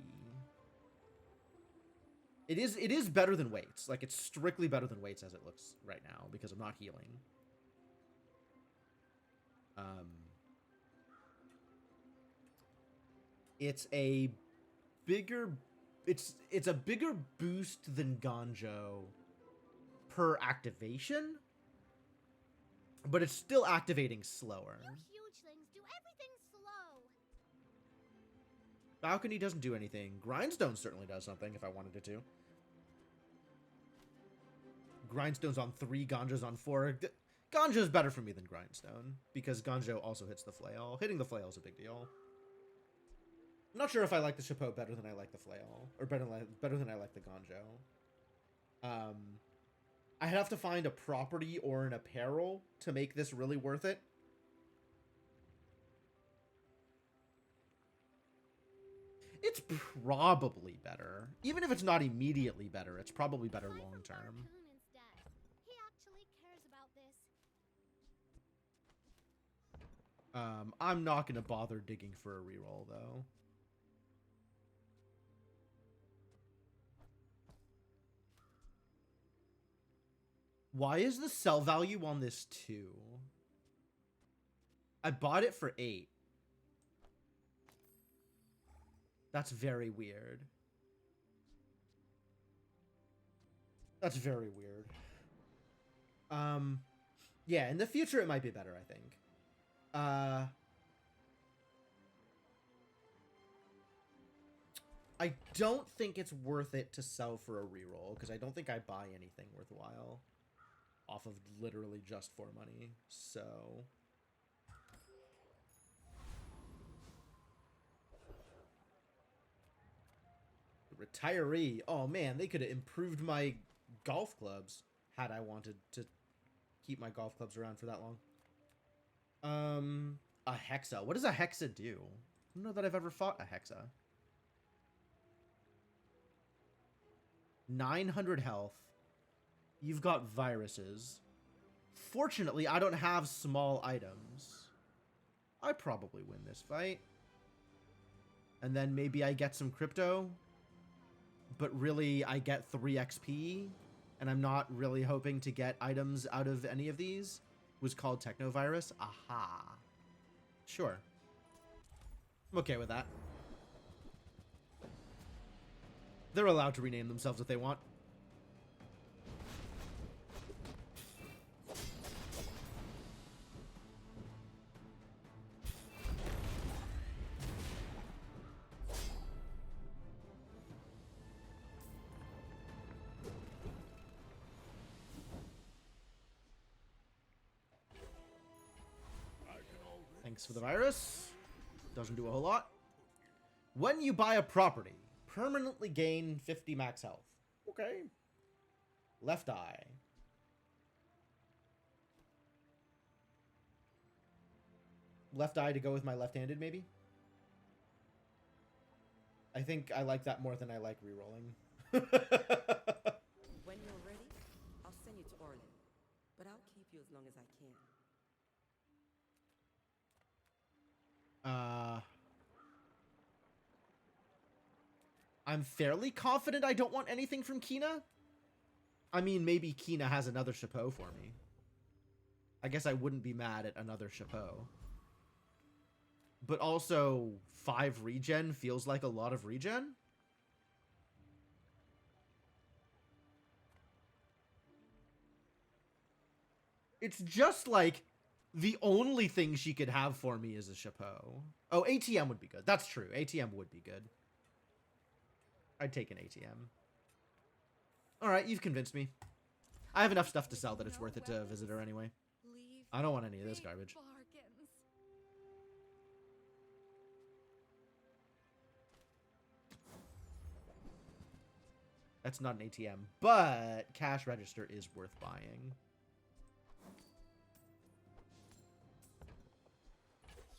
It is better than weights. Like, it's strictly better than weights as it looks right now, because I'm not healing. It's a bigger... It's a bigger boost than Ganjo per activation, but it's still activating slower. You hugelings do everything slow. Balcony doesn't do anything. Grindstone certainly does something if I wanted it to. Grindstone's on 3, Ganjo's on 4. Ganjo's better for me than Grindstone, because Ganjo also hits the flail. Hitting the flail is a big deal. I'm not sure if I like the chapeau better than I like the flail, or better than I like the Ganjo. I'd have to find a property or an apparel to make this really worth it. It's probably better. Even if it's not immediately better, it's probably better long term. He actually cares about this. I'm not going to bother digging for a reroll, though. Why is the sell value on this 2? I bought it for 8. That's very weird. That's very weird. Yeah, in the future it might be better, I think. I don't think it's worth it to sell for a reroll, because I don't think I buy anything worthwhile off of literally just for money, so... Retiree. Oh man, they could have improved my golf clubs had I wanted to keep my golf clubs around for that long. A Hexa. What does a Hexa do? I don't know that I've ever fought a Hexa. 900 health. You've got viruses. Fortunately, I don't have small items. I probably win this fight. And then maybe I get some crypto. But really, I get 3 XP. And I'm not really hoping to get items out of any of these. Was called Technovirus. Aha. Sure. I'm okay with that. They're allowed to rename themselves if they want. Thanks for the virus. Doesn't do a whole lot. When you buy a property, permanently gain 50 max health. Okay. Left eye. Left eye to go with my left-handed, maybe? I think I like that more than I like rerolling. When you're ready, I'll send you to Orlin. But I'll keep you as long as I can. I'm fairly confident I don't want anything from Kina. I mean, maybe Kina has another chapeau for me. I guess I wouldn't be mad at another chapeau. But also, 5 regen feels like a lot of regen. It's just like the only thing she could have for me is a chapeau. Oh, ATM would be good. That's true. ATM would be good. I'd take an ATM. Alright, you've convinced me. I have enough stuff to sell that it's worth it to visit her anyway. I don't want any of this garbage. That's not an ATM, but cash register is worth buying.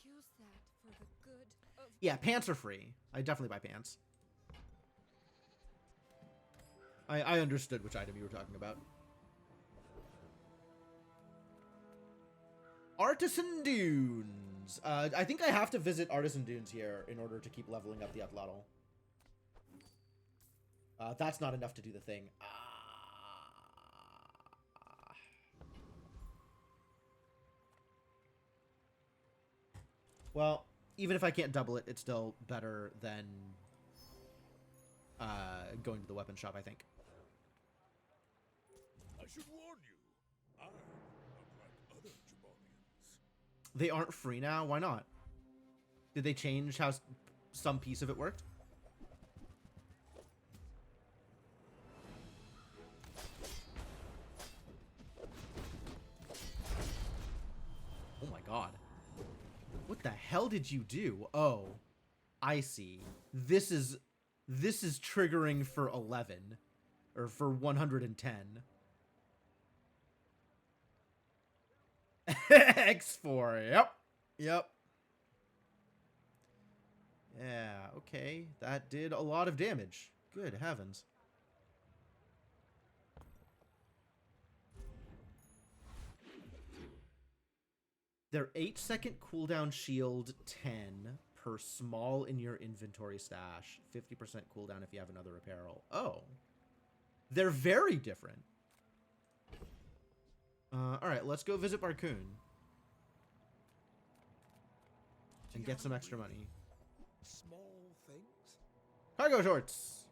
Use that for the good of... Yeah, pants are free. I definitely buy pants. I understood which item you were talking about. Artisan Dunes. I think I have to visit Artisan Dunes here in order to keep leveling up the Atlatl. That's not enough to do the thing. Well, even if I can't double it, it's still better than going to the weapon shop, I think. I should warn you, I'm not like other Jabalians. They aren't free now? Why not? Did they change how some piece of it worked? Oh my god. What the hell did you do? Oh, I see. This is triggering for 11 or for 110. X4. Yep. Yep. Yeah, okay. That did a lot of damage. Good heavens. Their 8-second cooldown shield 10 per small in your inventory stash. 50% cooldown if you have another apparel. Oh. They're very different. Alright, let's go visit Barcoon. And get some extra money. Small things? Cargo shorts!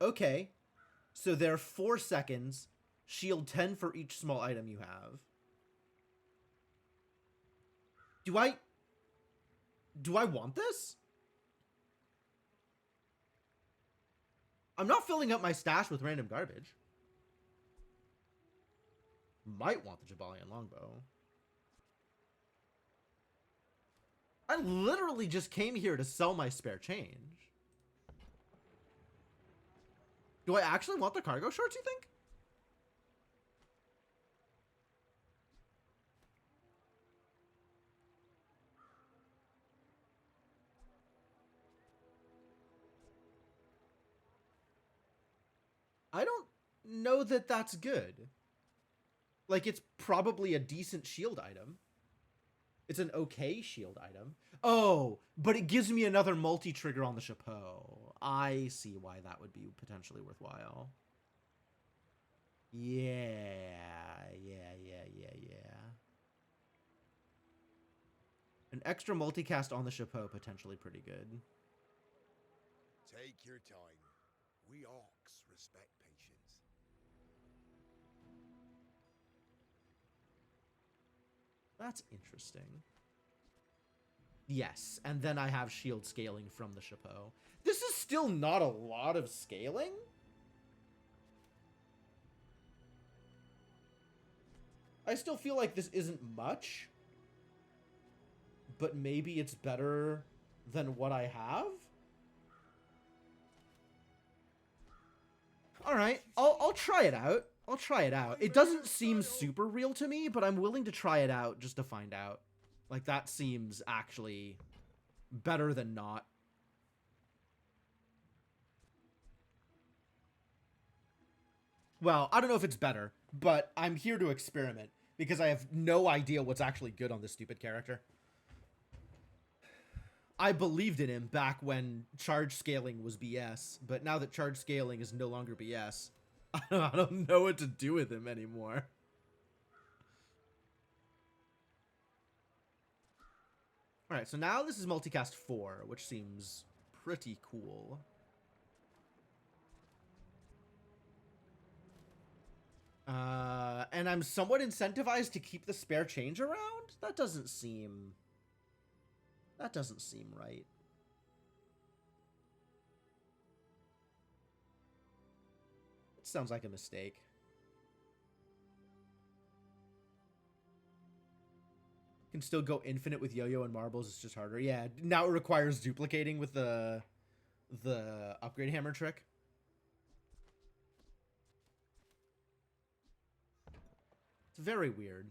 Okay. So they're 4 seconds. Shield 10 for each small item you have. Do I want this? I'm not filling up my stash with random garbage. Might want the Jabalian longbow. I literally just came here to sell my spare change. Do I actually want the cargo shorts, you think? I don't know that that's good. Like, it's probably a decent shield item. It's an okay shield item. Oh, but it gives me another multi-trigger on the chapeau. I see why that would be potentially worthwhile. Yeah. An extra multicast on the chapeau, potentially pretty good. Take your time. We orcs respect patience. That's interesting. Yes, and then I have shield scaling from the chapeau. This is still not a lot of scaling. I still feel like this isn't much. But maybe it's better than what I have? Alright, I'll try it out. I'll try it out. It doesn't seem super real to me, but I'm willing to try it out just to find out. Like, that seems actually better than not. Well, I don't know if it's better, but I'm here to experiment because I have no idea what's actually good on this stupid character. I believed in him back when charge scaling was BS, but now that charge scaling is no longer BS, I don't know what to do with him anymore. Alright, so now this is multicast 4, which seems pretty cool. And I'm somewhat incentivized to keep the spare change around? That doesn't seem right. It sounds like a mistake. Can still go infinite with yo-yo and marbles, it's just harder. Yeah, now it requires duplicating with the upgrade hammer trick. It's very weird.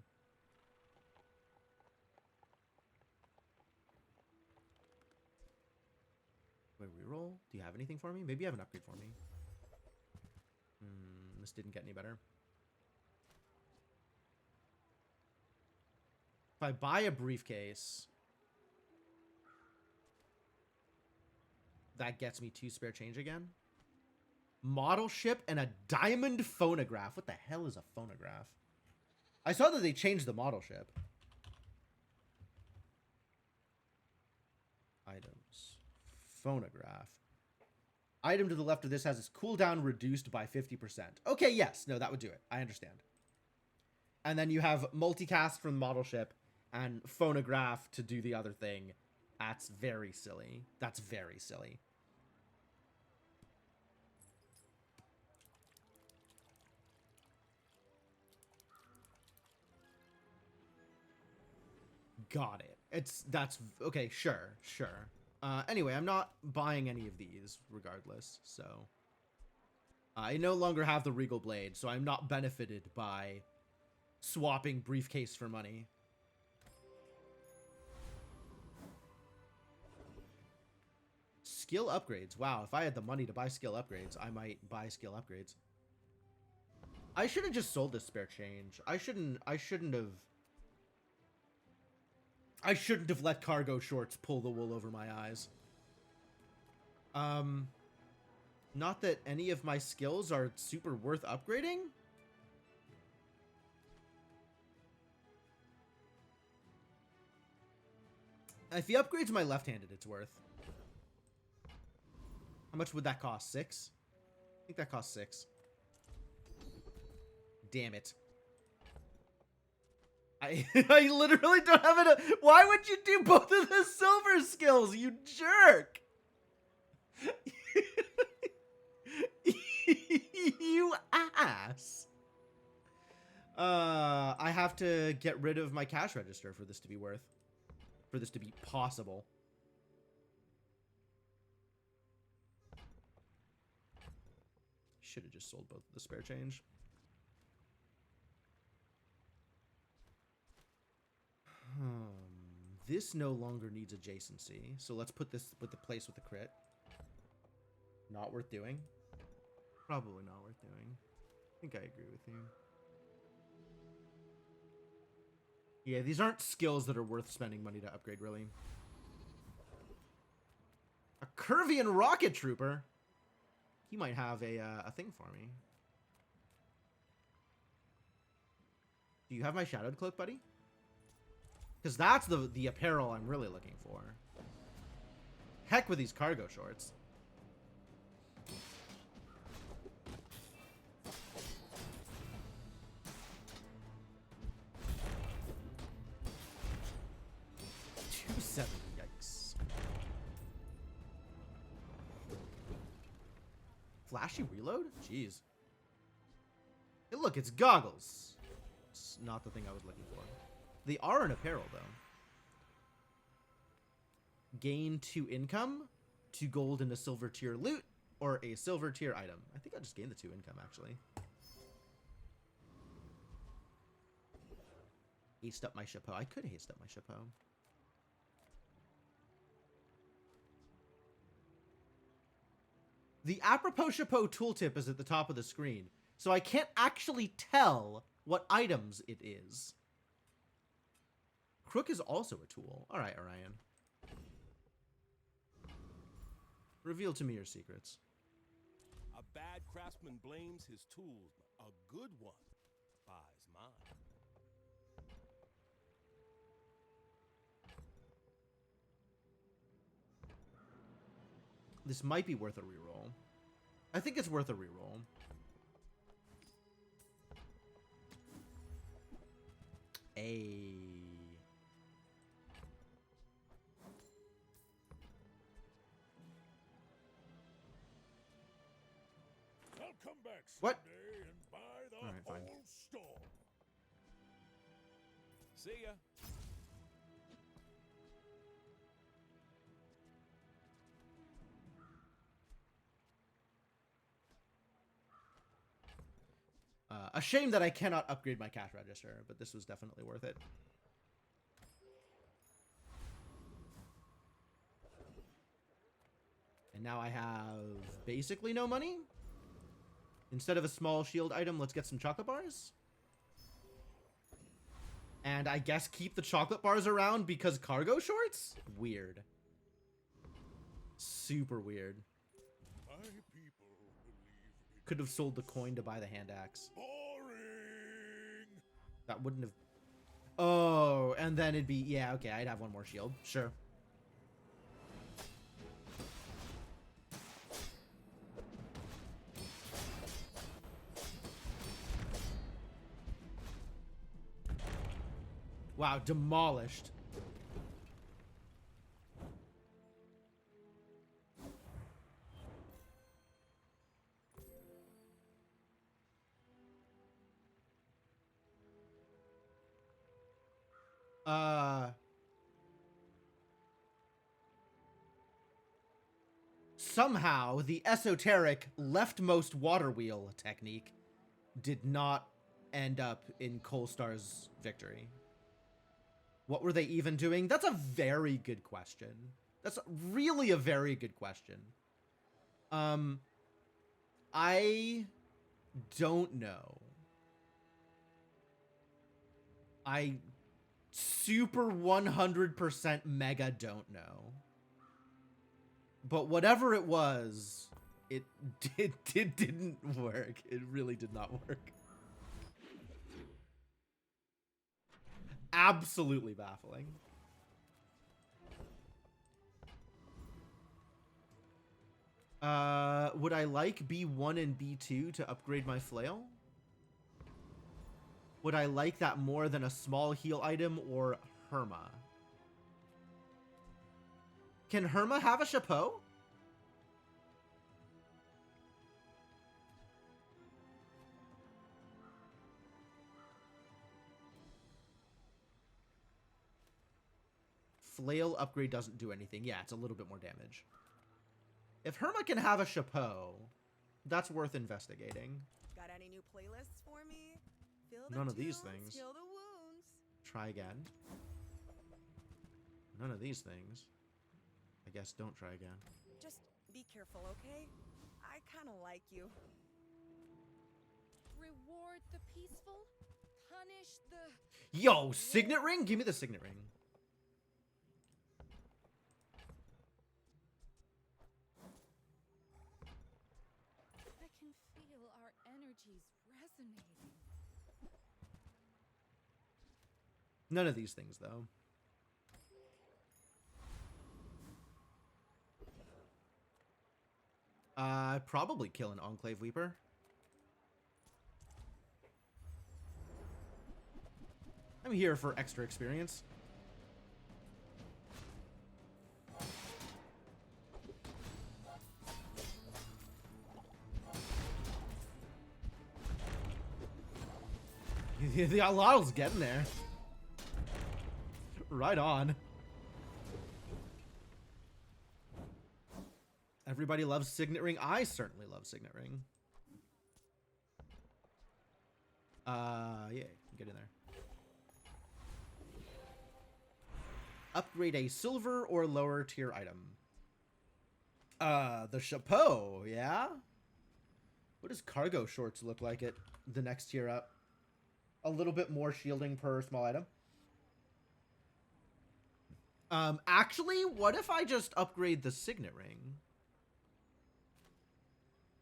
Wait, reroll? Do you have anything for me? Maybe you have an upgrade for me. This didn't get any better. If I buy a briefcase, that gets me 2 spare change again. Model ship and a diamond phonograph. What the hell is a phonograph? I saw that they changed the model ship. Items. Phonograph. Item to the left of this has its cooldown reduced by 50%. Okay, yes. No, that would do it. I understand. And then you have multicast from the model ship and phonograph to do the other thing. That's very silly. That's very silly. Got it. That's okay, sure. Anyway, I'm not buying any of these regardless, so I no longer have the Regal Blade, so I'm not benefited by swapping briefcase for money. Skill upgrades. Wow, if I had the money to buy skill upgrades, I might buy skill upgrades. I should have just sold this spare change. I shouldn't have let cargo shorts pull the wool over my eyes. Not that any of my skills are super worth upgrading. If he upgrades my left-handed, it's worth. How much would that cost? 6? I think that costs 6. Damn it. I literally don't have it. Why would you do both of the silver skills, you jerk? You ass. I have to get rid of my cash register for this to be worth. For this to be possible. Should have just sold both of the spare change. This no longer needs adjacency, so let's put this with the place with the crit. Not worth doing. Probably not worth doing. I think I agree with you. Yeah, these aren't skills that are worth spending money to upgrade, really. A Curvian Rocket Trooper? He might have a thing for me. Do you have my Shadowed Cloak, buddy? Because that's the apparel I'm really looking for. Heck with these cargo shorts. $270, yikes. Flashy reload? Jeez. Hey, look, it's goggles. It's not the thing I was looking for. They are an apparel, though. Gain 2 income, 2 gold and a silver tier loot, or a silver tier item. I think I just gained the 2 income, actually. Haste up my chapeau. I could haste up my chapeau. The apropos chapeau tooltip is at the top of the screen, so I can't actually tell what items it is. Crook is also a tool. All right, Orion. Reveal to me your secrets. A bad craftsman blames his tools. A good one buys mine. This might be worth a reroll. I think it's worth a reroll. I'll come back What? someday and buy the All right, fine. whole store. See ya. A shame that I cannot upgrade my cash register, but this was definitely worth it. And now I have basically no money. Instead of a small shield item, let's get some chocolate bars. And I guess keep the chocolate bars around because cargo shorts? Weird. Super weird. My people believe Could have sold the coin to buy the hand axe. boring. That wouldn't have... Oh, and then it'd be... Yeah, okay, I'd have one more shield. Sure. Wow, demolished. Somehow, the esoteric leftmost water wheel technique did not end up in Colstar's victory. What were they even doing? That's a very good question. That's really a very good question. I don't know. I super 100% mega don't know. But whatever it was, it didn't work. It really did not work. Absolutely baffling. Would I like B1 and B2 to upgrade my flail? Would I like that more than a small heal item or Herma? Can Herma have a chapeau? Flail upgrade doesn't do anything. Yeah, it's a little bit more damage. If Herma can have a chapeau, that's worth investigating. Got any new playlists for me? Fill the None of these tunes, things. heal the wounds. Try again. None of these things. I guess don't try again. Just be careful, okay? I kind of like you. Reward the peaceful, punish the... Yo, signet ring? Give me the signet ring. I can feel our energies resonating. None of these things, though. Probably kill an Enclave Weeper. I'm here for extra experience. The Allottle's getting there. Right on. Everybody loves Signet Ring. I certainly love Signet Ring. Yeah, get in there. Upgrade a silver or lower tier item. The chapeau, yeah? What does cargo shorts look like at the next tier up? A little bit more shielding per small item. Actually, what if I just upgrade the Signet Ring?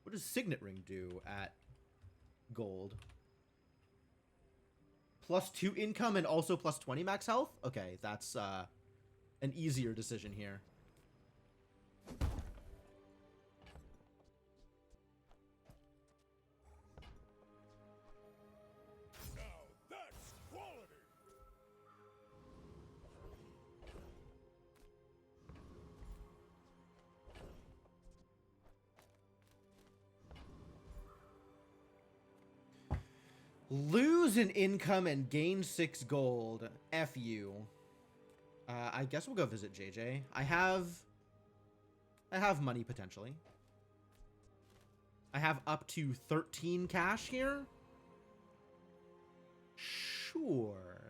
What does Signet Ring do at gold? +2 income and also +20 max health? Okay, that's an easier decision here. Now that's quality. Lose an income and gain 6 gold. F you. I guess we'll go visit JJ. I have money potentially. I have up to 13 cash here. Sure.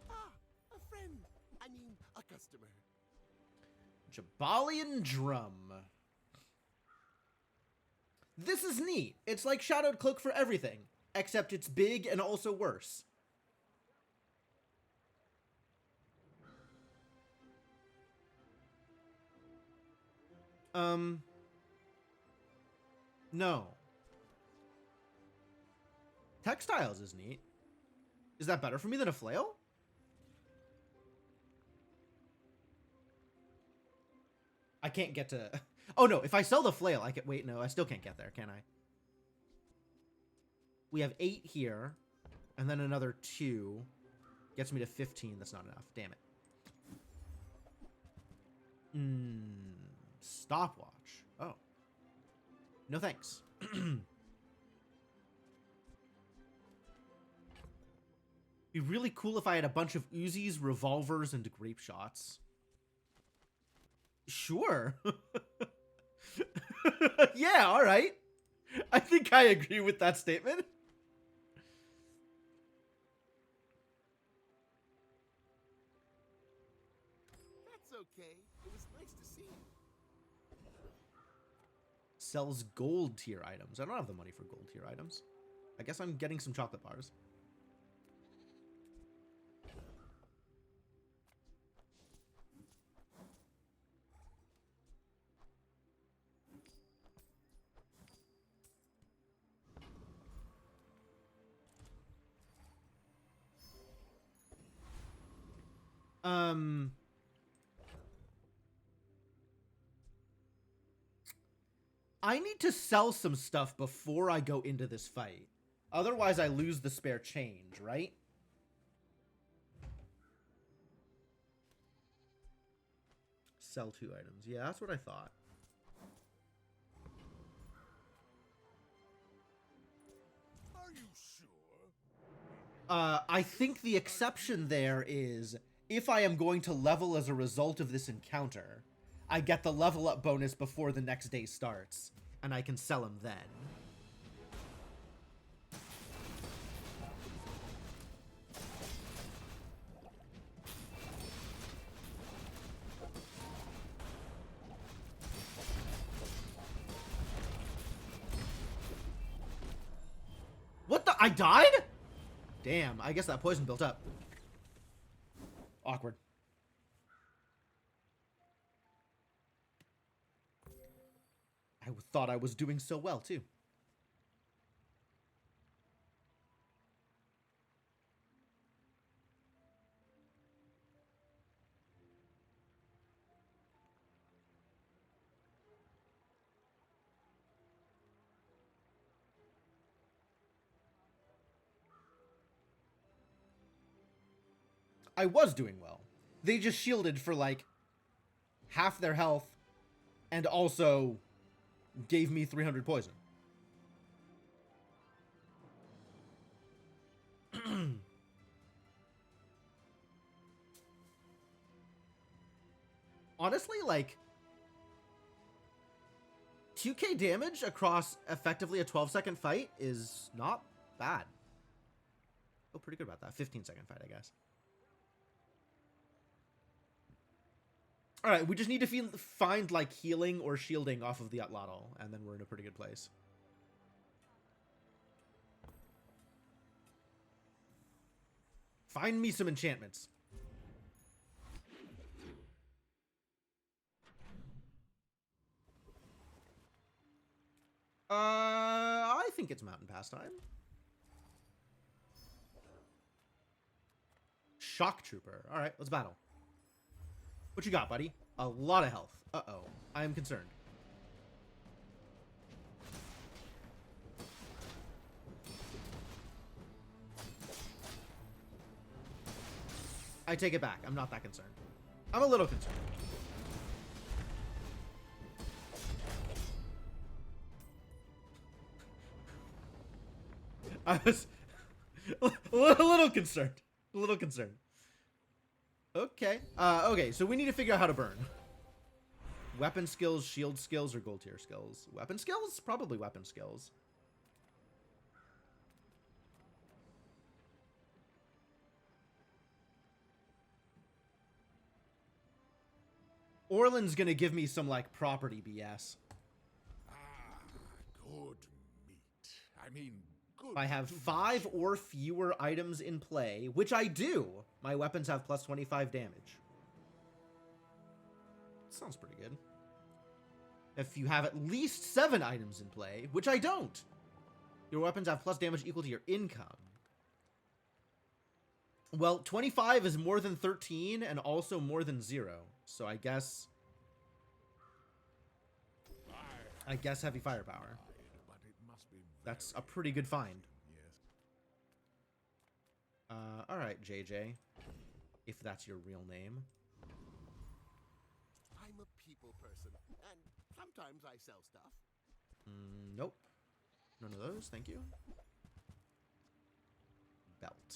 Ah, a friend. I mean, a customer. Jabalian Drum. This is neat. It's like Shadowed Cloak for everything, except it's big and also worse. No. Textiles is neat. Is that better for me than a flail? I can't get to... Oh, no. If I sell the flail, I can... Wait, no. I still can't get there, can I? We have 8 here. And then another 2. Gets me to 15. That's not enough. Damn it. Stopwatch. Oh. No thanks. Be really cool if I had a bunch of Uzis, revolvers, and grape shots. Sure. Yeah, all right. I think I agree with that statement. That's okay. It was nice to see you. Sells gold tier items. I don't have the money for gold tier items. I guess I'm getting some chocolate bars. I need to sell some stuff before I go into this fight. Otherwise, I lose the spare change, right? Sell 2 items. Yeah, that's what I thought. Are you sure? I think the exception there is if I am going to level as a result of this encounter, I get the level up bonus before the next day starts, and I can sell them then. What the? I died? Damn, I guess that poison built up. Awkward. I thought I was doing so well, too. I was doing well. They just shielded for like half their health and also gave me 300 poison. Honestly, like 2k damage across effectively a 12-second fight is not bad. Feel pretty good about that. 15-second fight, I guess. All right, we just need to find like healing or shielding off of the Atlatl, and then we're in a pretty good place. Find me some enchantments. I think it's mountain pastime. Shock Trooper. All right, let's battle. What you got, buddy? A lot of health. Uh-oh. I am concerned. I take it back. I'm not that concerned. I'm a little concerned. I was a little concerned. A little concerned. Okay. Okay, so we need to figure out how to burn. Weapon skills, shield skills, or gold tier skills? Weapon skills? Probably weapon skills. Orland's gonna give me some, like, property BS. Ah, good meat. I mean, good. If I have 5 or fewer items in play, which I do, my weapons have plus 25 damage. Sounds pretty good. If you have at least 7 items in play, which I don't, your weapons have plus damage equal to your income. Well, 25 is more than 13 and also more than 0. So I guess heavy firepower. That's a pretty good find. All right, JJ, if that's your real name. I'm a people person, and sometimes I sell stuff. Nope. None of those, thank you. Belt.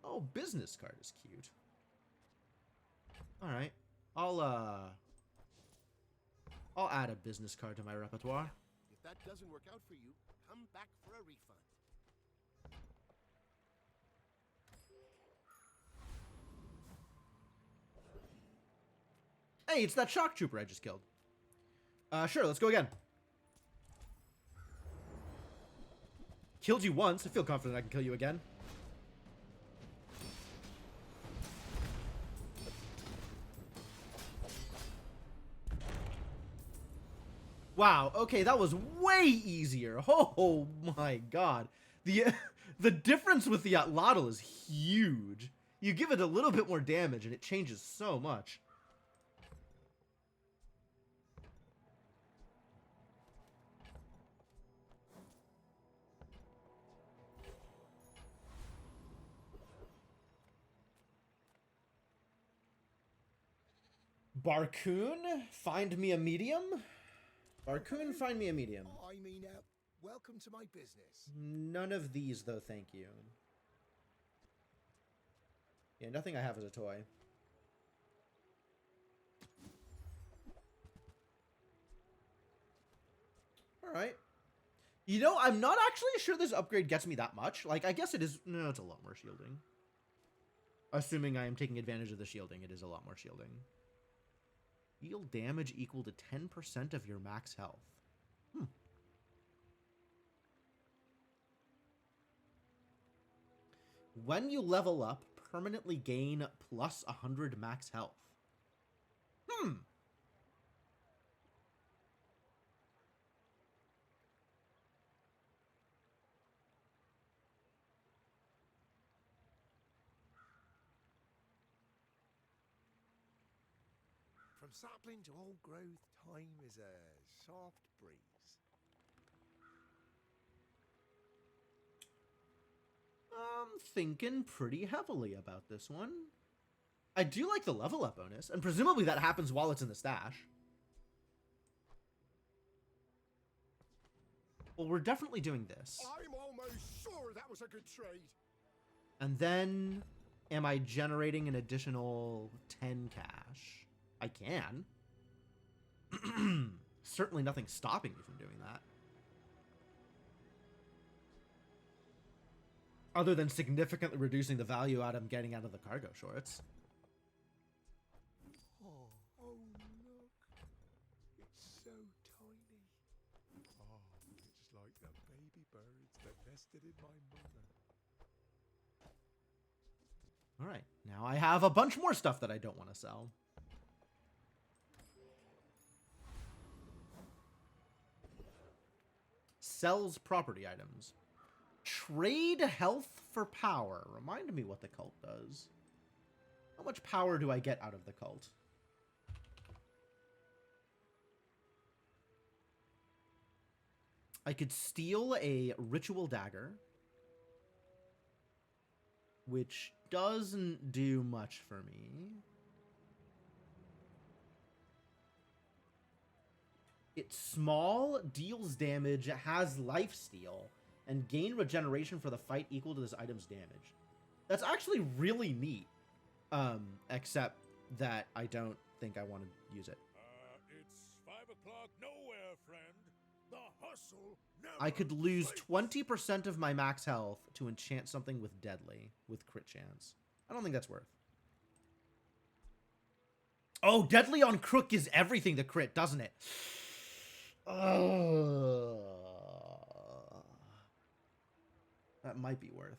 Oh, business card is cute. All right. I'll add a business card to my repertoire. If that doesn't work out for you, come back for a refund. Hey, it's that shock trooper I just killed. Sure, let's go again. Killed you once. I feel confident I can kill you again. Wow, okay, that was way easier. Oh my god. The difference with the Atlatl is huge. You give it a little bit more damage and it changes so much. Barcoon, find me a medium? Barcoon, find me a medium. I mean, welcome to my business. None of these, though, thank you. Yeah, nothing I have is a toy. Alright. You know, I'm not actually sure this upgrade gets me that much. Like, I guess it is... No, it's a lot more shielding. Assuming I am taking advantage of the shielding, it is a lot more shielding. Deal damage equal to 10% of your max health. When you level up, permanently gain plus 100 max health. From sapling to old growth, time is a soft breeze. I'm thinking pretty heavily about this one. I do like the level up bonus, and presumably that happens while it's in the stash. Well, we're definitely doing this. I'm almost sure that was a good trade. And then, am I generating an additional 10 cash? I can. Certainly nothing stopping me from doing that. Other than significantly reducing the value I'm getting out of the cargo shorts. Oh, look. It's so tiny. Oh, it's like the baby birds that nested in my mother. Alright, now I have a bunch more stuff that I don't want to sell. Sells property items. Trade health for power. Remind me what the cult does. How much power do I get out of the cult? I could steal a ritual dagger, which doesn't do much for me. It's small, deals damage, has lifesteal, and gain regeneration for the fight equal to this item's damage. That's actually really neat. Except that I don't think I want to use it. It's 5 o'clock nowhere, friend. The hustle never I could lose sleeps. 20% of my max health to enchant something with deadly, with crit chance. I don't think that's worth. Oh, deadly on crook is everything to crit, doesn't it? That might be worth.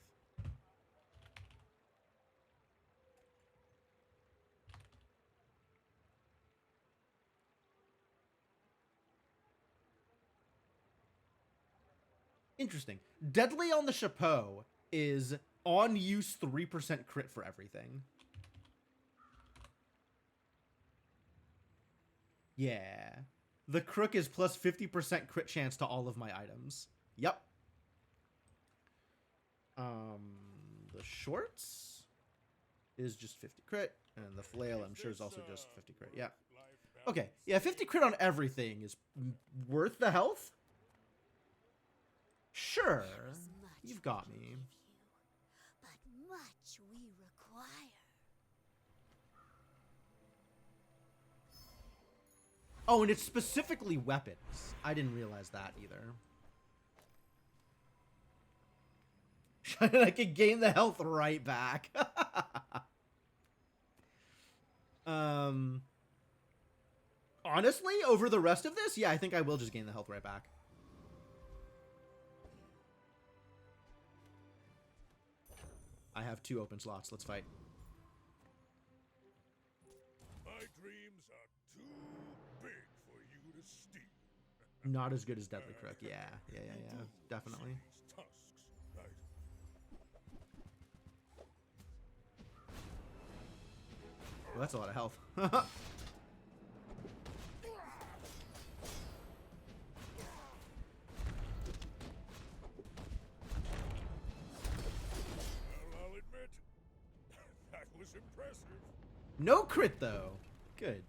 Interesting. Deadly on the chapeau is on use 3% crit for everything. Yeah. The crook is plus 50% crit chance to all of my items. Yep. The shorts is just 50 crit, and the flail I'm sure is also just 50 crit. Yeah. Okay. Yeah, 50 crit on everything is worth the health? Sure. You've got me. But much we require. Oh, and it's specifically weapons. I didn't realize that either. I could gain the health right back. Honestly, over the rest of this, yeah, I think I will just gain the health right back. I have 2 open slots. Let's fight. My dreams are too big for you to steal. Not as good as Deadly Crook. Yeah. Definitely. These tusks, right? Well, that's a lot of health. I'll admit, that was impressive. No crit, though. Good.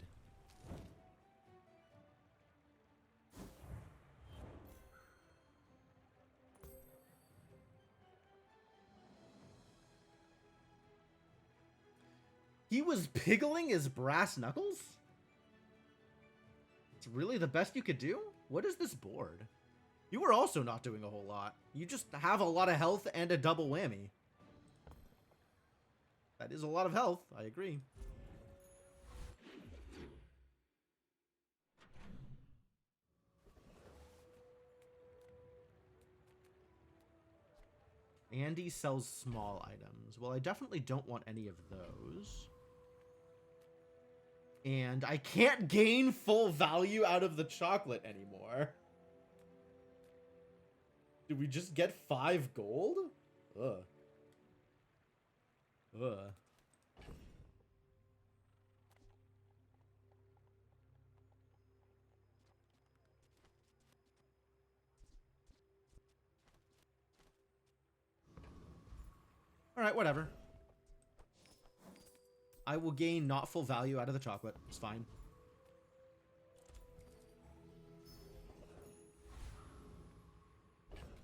He was piggling his brass knuckles? It's really the best you could do? What is this board? You were also not doing a whole lot. You just have a lot of health and a double whammy. That is a lot of health, I agree. Andy sells small items. Well, I definitely don't want any of those. And I can't gain full value out of the chocolate anymore. Did we just get 5 gold? Ugh. Ugh. Alright, whatever. I will gain not full value out of the chocolate. It's fine.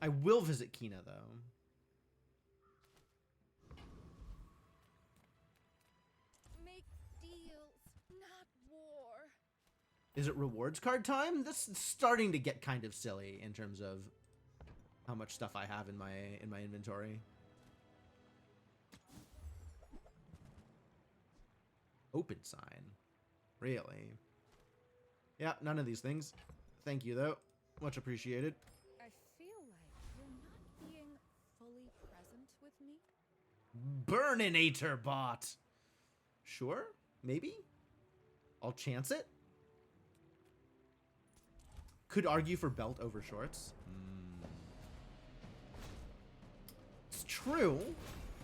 I will visit Kina, though. Make deals, not war. Is it rewards card time? This is starting to get kind of silly in terms of how much stuff I have in my inventory. Open sign. Really? Yeah, none of these things. Thank you, though. Much appreciated. I feel like you're not being fully present with me. Burninator bot. Sure, maybe. I'll chance it. Could argue for belt over shorts. It's true.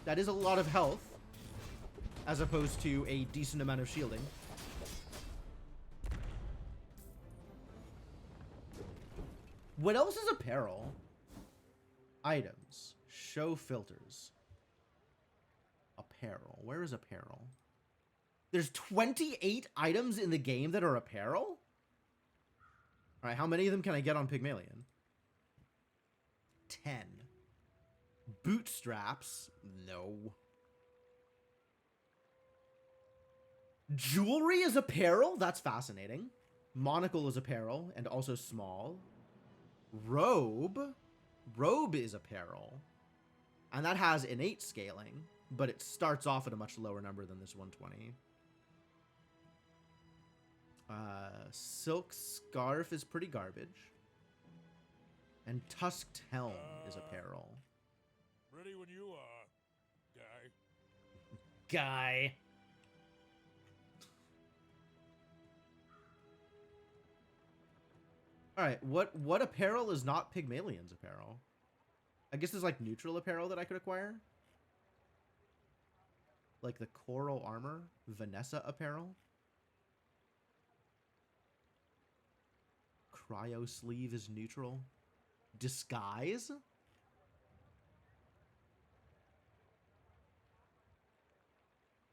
That is a lot of health, as opposed to a decent amount of shielding. What else is apparel? Items. Show filters. Apparel. Where is apparel? There's 28 items in the game that are apparel? Alright, how many of them can I get on Pygmalion? 10. Bootstraps? No. Jewelry is apparel? That's fascinating. Monocle is apparel, and also small. Robe? Robe is apparel. And that has innate scaling, but it starts off at a much lower number than this 120. Silk scarf is pretty garbage. And tusked helm is apparel. Ready when you are, guy. Guy. Alright, what apparel is not Pygmalion's apparel? I guess there's like neutral apparel that I could acquire. Like the coral armor, Vanessa apparel. Cryo sleeve is neutral. Disguise?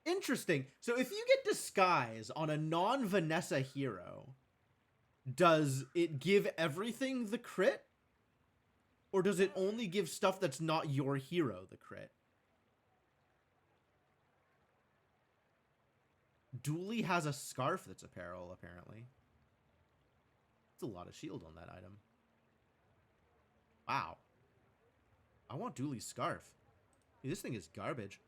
Interesting. So if you get disguise on a non-Vanessa hero, does it give everything the crit? Or does it only give stuff that's not your hero the crit? Dooley has a scarf that's apparel, apparently. That's a lot of shield on that item. Wow. I want Dooley's scarf. Dude, this thing is garbage.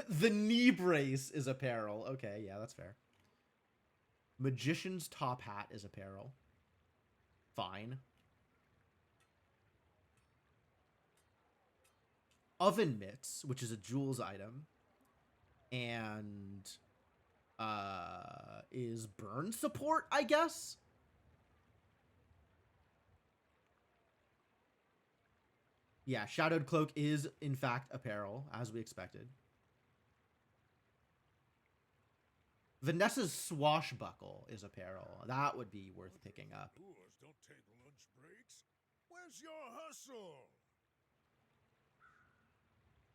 The knee brace is apparel. Okay, yeah, that's fair. Magician's top hat is apparel. Fine. Oven mitts, which is a Jules item, and is burn support, I guess. Yeah, Shadowed Cloak is in fact apparel, as we expected. Vanessa's swashbuckle is apparel. That would be worth picking up. Boors don't take lunch breaks. Where's your hustle?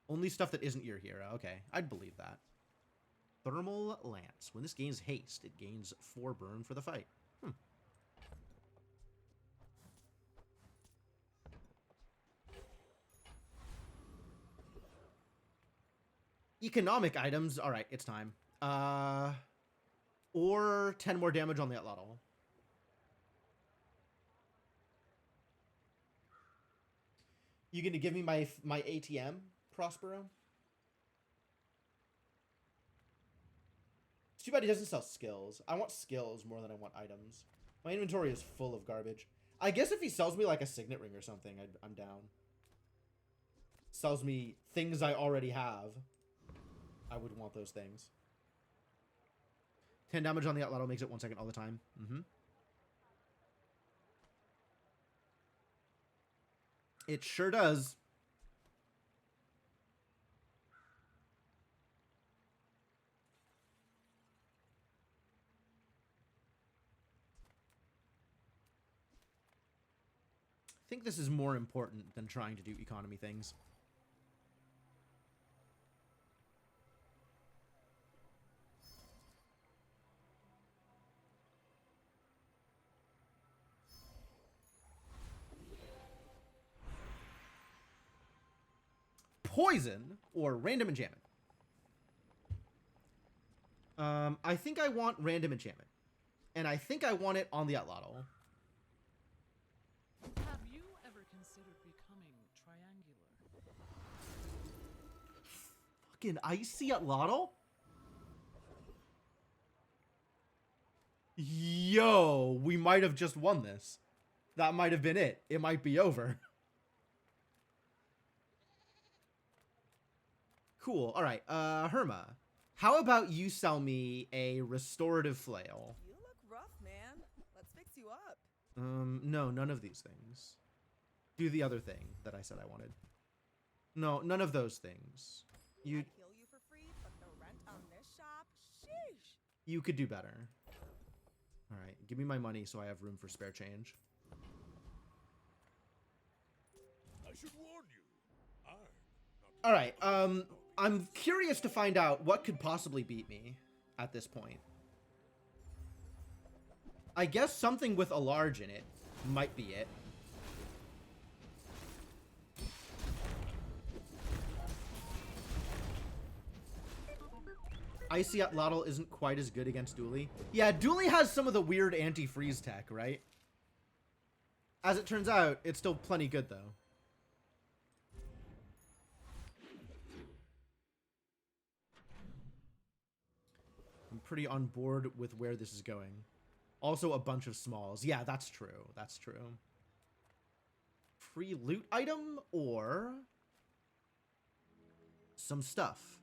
Only stuff that isn't your hero. Okay, I'd believe that. Thermal Lance. When this gains haste, it gains 4 burn for the fight. Economic items. All right, it's time. Or 10 more damage on the Atlatl. You gonna give me my ATM, Prospero? It's too bad he doesn't sell skills. I want skills more than I want items. My inventory is full of garbage. I guess if he sells me like a signet ring or something, I'm down. Sells me things I already have. I would want those things. 10 damage on the Outlotto makes it 1 second all the time. It sure does. I think this is more important than trying to do economy things. Poison or random enchantment. I think I want random enchantment. And I think I want it on the Outlotto. Have you ever considered becoming triangular? Fucking icy Outlotto? Yo, we might have just won this. That might have been it. It might be over. Cool. All right. Herma, how about you sell me a restorative flail? You look rough, man. Let's fix you up. No, none of these things. Do the other thing that I said I wanted. No, none of those things. I'd heal you for free, but the rent on this shop, sheesh. You could do better. All right, give me my money so I have room for spare change. I should warn you. All right, I'm curious to find out what could possibly beat me at this point. I guess something with a large in it might be it. Icy Outlotto isn't quite as good against Dooley. Yeah, Dooley has some of the weird anti-freeze tech, right? As it turns out, it's still plenty good, though. I'm pretty on board with where this is going. Also, a bunch of smalls. Yeah, that's true. That's true. Free loot item or some stuff.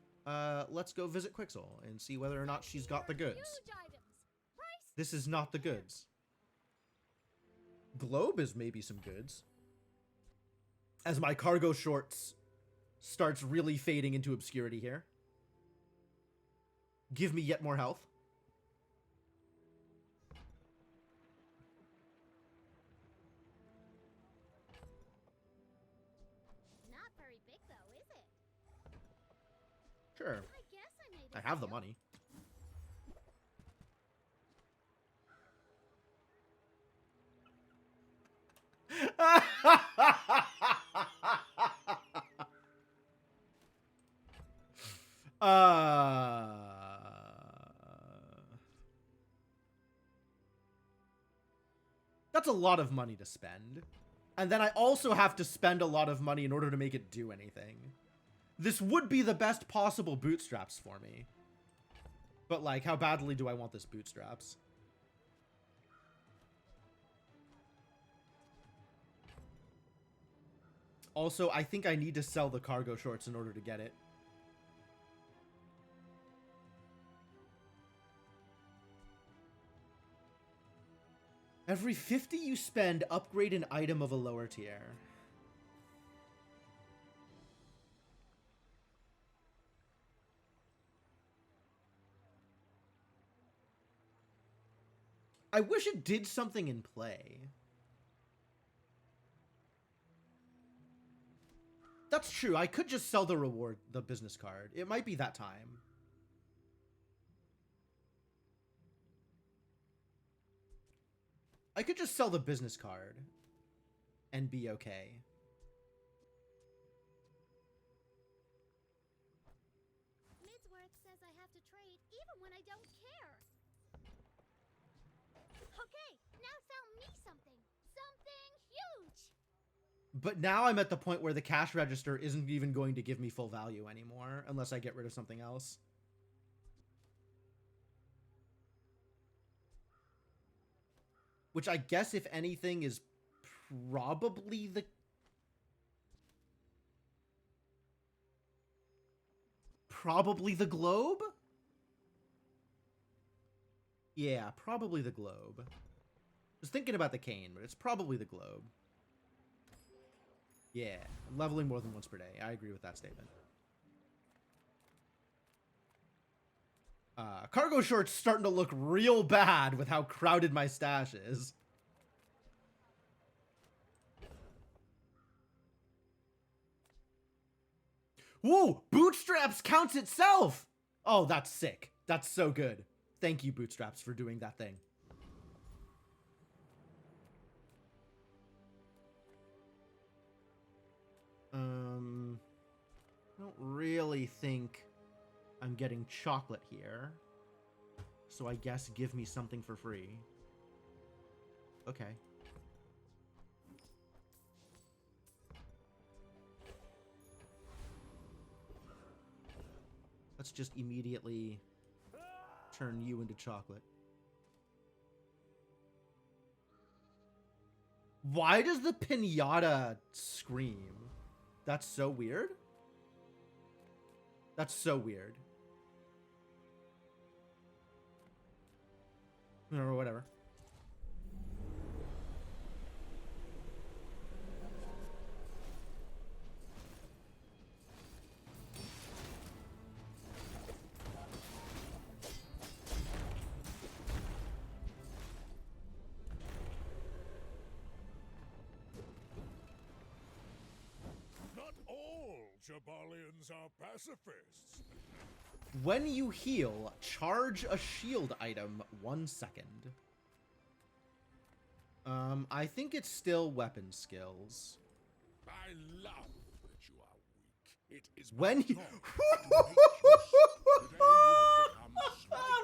Let's go visit Quixel and see whether or not she's got the goods. This is not the goods. Globe is maybe some goods. As my cargo shorts starts really fading into obscurity here. Give me yet more health. Not very big though, is it? Sure. I guess I made I have the money. That's a lot of money to spend. And then I also have to spend a lot of money in order to make it do anything. This would be the best possible bootstraps for me. But, like, how badly do I want this bootstraps? Also, I think I need to sell the cargo shorts in order to get it. Every 50 you spend, upgrade an item of a lower tier. I wish it did something in play. That's true. I could just sell the reward, the business card. It might be that time. I could just sell the business card and be okay. Midsworth says I have to trade even when I don't care. Okay, now sell me something. Something huge. But now I'm at the point where the cash register isn't even going to give me full value anymore unless I get rid of something else. which I guess, if anything, is probably the... Probably the globe? Yeah, probably the globe. I was thinking about the cane, but it's probably the globe. Yeah, leveling more than once per day. I agree with that statement. Cargo shorts starting to look real bad with how crowded my stash is. Whoa! Bootstraps counts itself! Oh, that's sick. That's so good. Thank you, Bootstraps, for doing that thing. I don't really think I'm getting chocolate here. So I guess give me something for free. Okay. Let's just immediately turn you into chocolate. Why does the pinata scream? That's so weird. That's so weird. Or whatever. Not all Jabalians are pacifists. When you heal, charge a shield item 1 second. I think it's still weapon skills. I love that you are weak. It is When you...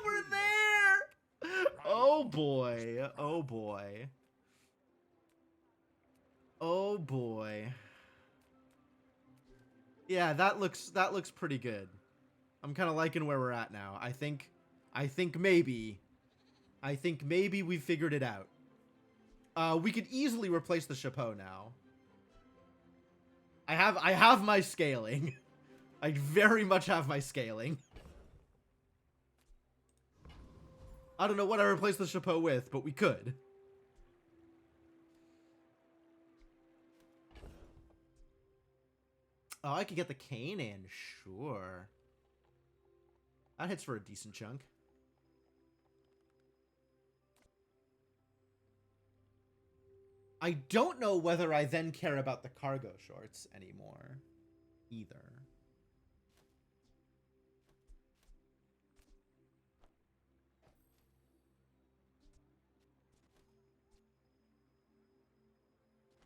We're there! Oh boy. Oh boy. Oh boy. Yeah, that looks pretty good. I'm kind of liking where we're at now. I think maybe we figured it out. We could easily replace the chapeau now. I have my scaling. I very much have my scaling. I don't know what I replaced the chapeau with, but we could. Oh, I could get the cane in, sure. That hits for a decent chunk. I don't know whether I then care about the cargo shorts anymore, either.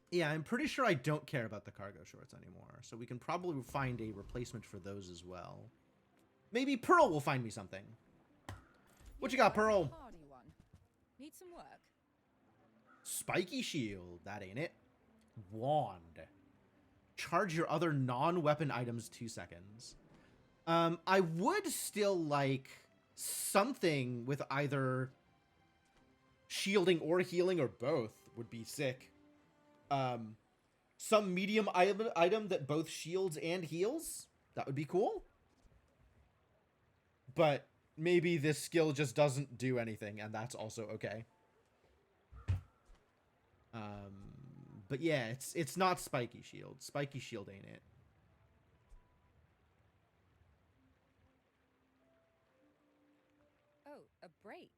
Yeah, I'm pretty sure I don't care about the cargo shorts anymore, so we can probably find a replacement for those as well. Maybe Pearl will find me something. What you got, Pearl? Hardy one. Need some work. Spiky shield, that ain't it. Wand. Charge your other non-weapon items 2 seconds. I would still like something with either shielding or healing, or both would be sick. Some medium item that both shields and heals. That would be cool. But maybe this skill just doesn't do anything, and that's also okay. But yeah, it's not Spiky Shield. Spiky Shield ain't it. Oh, a break.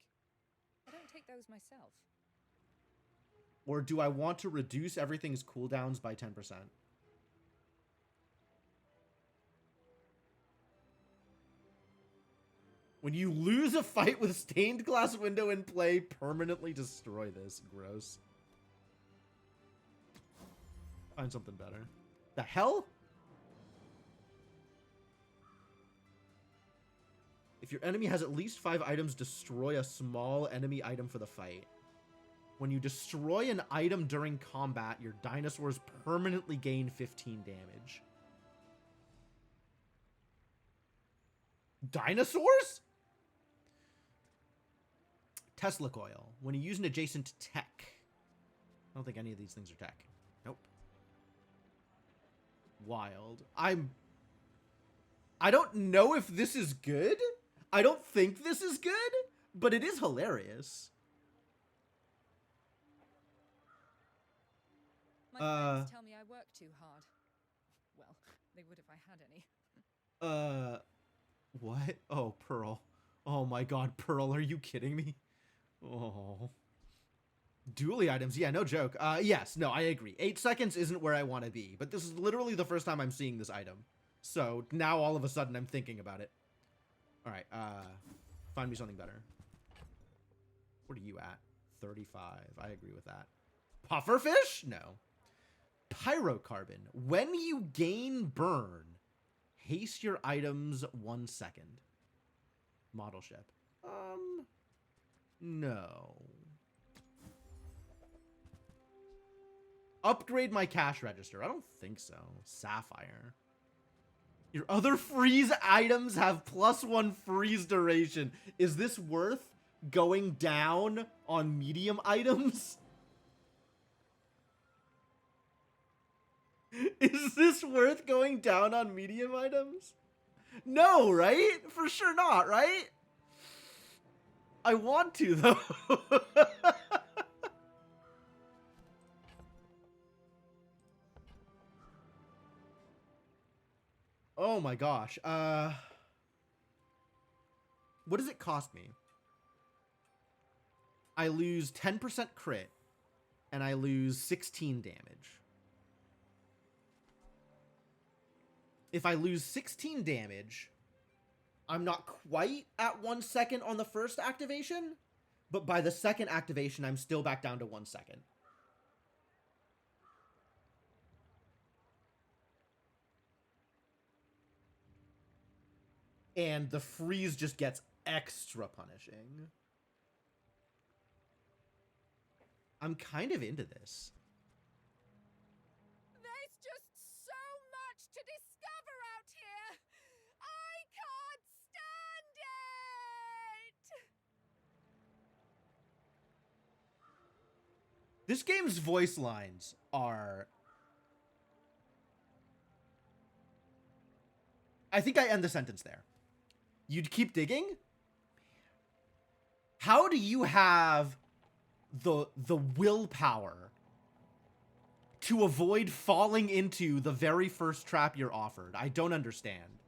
I don't take those myself. Or do I want to reduce everything's cooldowns by 10%? When you lose a fight with stained glass window in play, permanently destroy this. Gross. Find something better. The hell? If your enemy has at least 5 items, destroy a small enemy item for the fight. When you destroy an item during combat, your dinosaurs permanently gain 15 damage. Dinosaurs? Tesla coil. When you use an adjacent tech. I don't think any of these things are tech. Nope. Wild. I don't know if this is good. I don't think this is good, but it is hilarious. My friends tell me I work too hard. Well, they would if I had any. What? Oh, Pearl. Oh my god, Pearl, are you kidding me? Oh. Dually items, yeah, no joke. Yes, no, I agree. 8 seconds isn't where I want to be, but this is literally the first time I'm seeing this item. So, now all of a sudden I'm thinking about it. Alright, find me something better. What are you at? 35. I agree with that. Pufferfish? No. Pyrocarbon. When you gain burn, haste your items 1 second. Model ship. No. Upgrade my cash register. I don't think so. Sapphire. Your other freeze items have +1 freeze duration. Is this worth going down on medium items? Is this worth going down on medium items? No, right? For sure not, right? I want to, though. Oh my gosh. What does it cost me? I lose 10% crit, and I lose 16 damage. If I lose 16 damage, I'm not quite at 1 second on the first activation, but by the second activation, I'm still back down to 1 second. And the freeze just gets extra punishing. I'm kind of into this. There's just so much to discover out here. I can't stand it. This game's voice lines are... I think I end the sentence there. You'd keep digging? How do you have the willpower to avoid falling into the very first trap you're offered? I don't understand.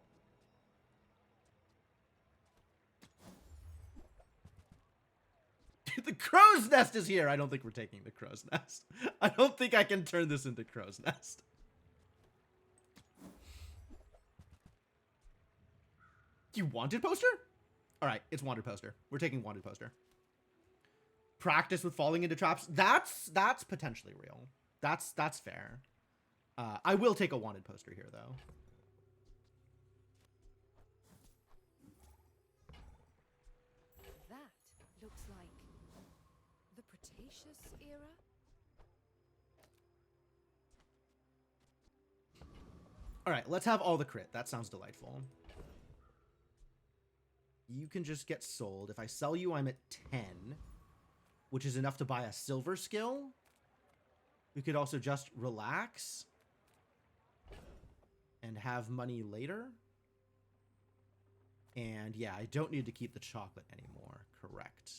The crow's nest is here. I don't think we're taking the crow's nest. I don't think I can turn this into crow's nest. You wanted poster? All right, it's wanted poster. We're taking wanted poster. Practice with falling into traps. That's potentially real. That's fair. I will take a wanted poster here, though. That looks like the Cretaceous era. All right, let's have all the crit. That sounds delightful. You can just get sold. If I sell you, I'm at 10, which is enough to buy a silver skill. We could also just relax and have money later. And yeah, I don't need to keep the chocolate anymore. Correct.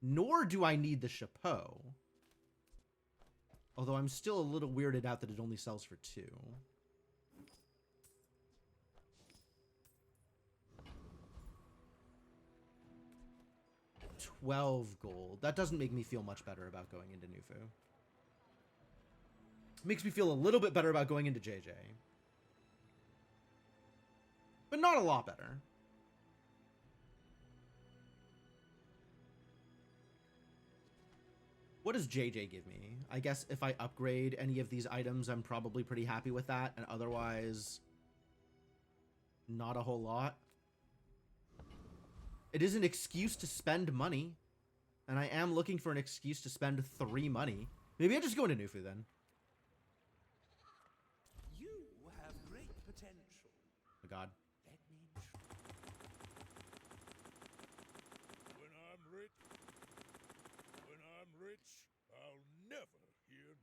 Nor do I need the chapeau. Although I'm still a little weirded out that it only sells for 2. 12 gold. That doesn't make me feel much better about going into Nufu. Makes me feel a little bit better about going into JJ. But not a lot better. What does JJ give me? I guess if I upgrade any of these items, I'm probably pretty happy with that. And otherwise, not a whole lot. It is an excuse to spend money. And I am looking for an excuse to spend 3 money. Maybe I just go into Nufu then. You have great potential. Oh god. Let me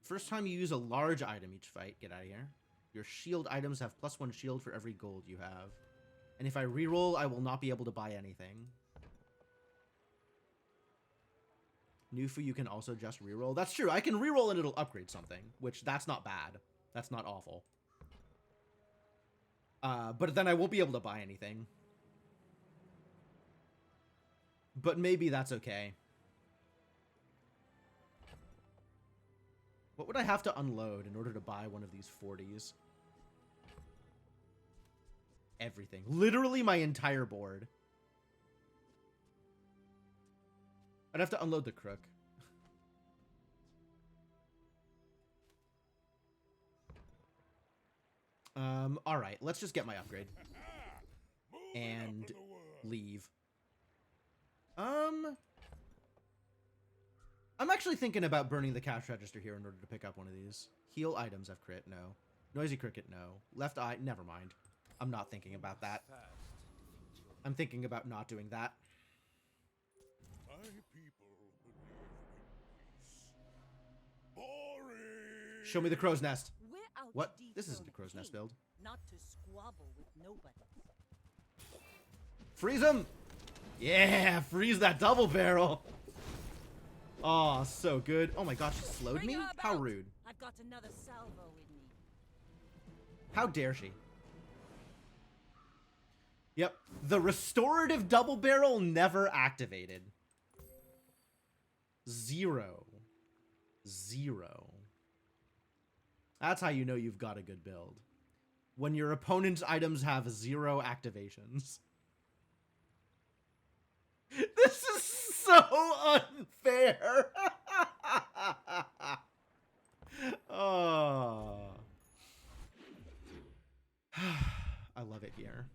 First time you use a large item each fight, get out of here. Your shield items have +1 shield for every gold you have. And if I reroll, I will not be able to buy anything. Nufu, you can also just reroll. That's true. I can reroll and it'll upgrade something, which that's not bad. That's not awful. But then I won't be able to buy anything. But maybe that's okay. What would I have to unload in order to buy one of these 40s? Everything. Literally my entire board. I'd have to unload the crook. Alright, let's just get my upgrade. And leave. I'm actually thinking about burning the cash register here in order to pick up one of these. Heal items have crit, no. Noisy cricket, no. Left eye, never mind. I'm not thinking about that. I'm thinking about not doing that. My people believe in peace. Boring. Show me the crow's nest. We're out What? to This isn't dethrone the crow's king, nest build. not to squabble with nobody. Freeze him! Yeah, freeze that double barrel. Oh, so good. Oh my gosh, she slowed Bring me? her How about. rude. I've got another salvo in me. How dare she? Yep, the restorative double barrel never activated. 0. 0. That's how you know you've got a good build. When your opponent's items have 0 activations. This is so unfair. Oh. I love it here.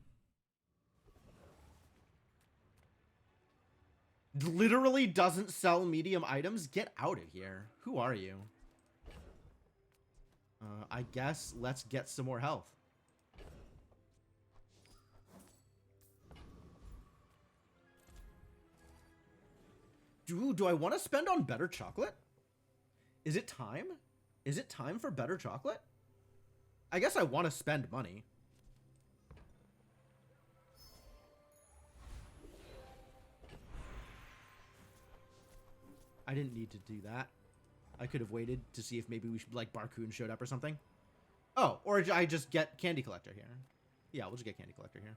Literally doesn't sell medium items? Get out of here. Who are you? I guess let's get some more health. Do I want to spend on better chocolate? Is it time? Is it time for better chocolate? I guess I want to spend money. I didn't need to do that. I could have waited to see if maybe we should, like, Barcoon showed up or something. Oh, or I just get Candy Collector here. Yeah, we'll just get Candy Collector here.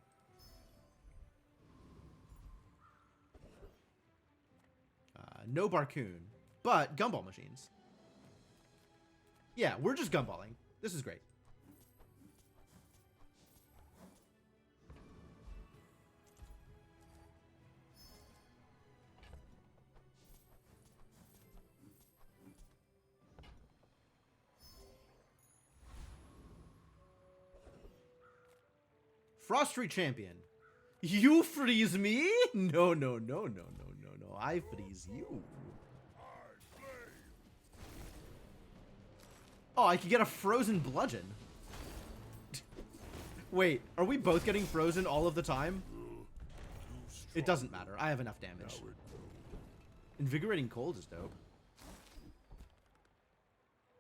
No Barcoon, but Gumball machines. Yeah, we're just gumballing. This is great. Frostry Champion. You freeze me? No, no, no, no, no, no, no. I freeze you. Oh, I could get a frozen bludgeon. Wait, are we both getting frozen all of the time? It doesn't matter. I have enough damage. Invigorating Cold is dope.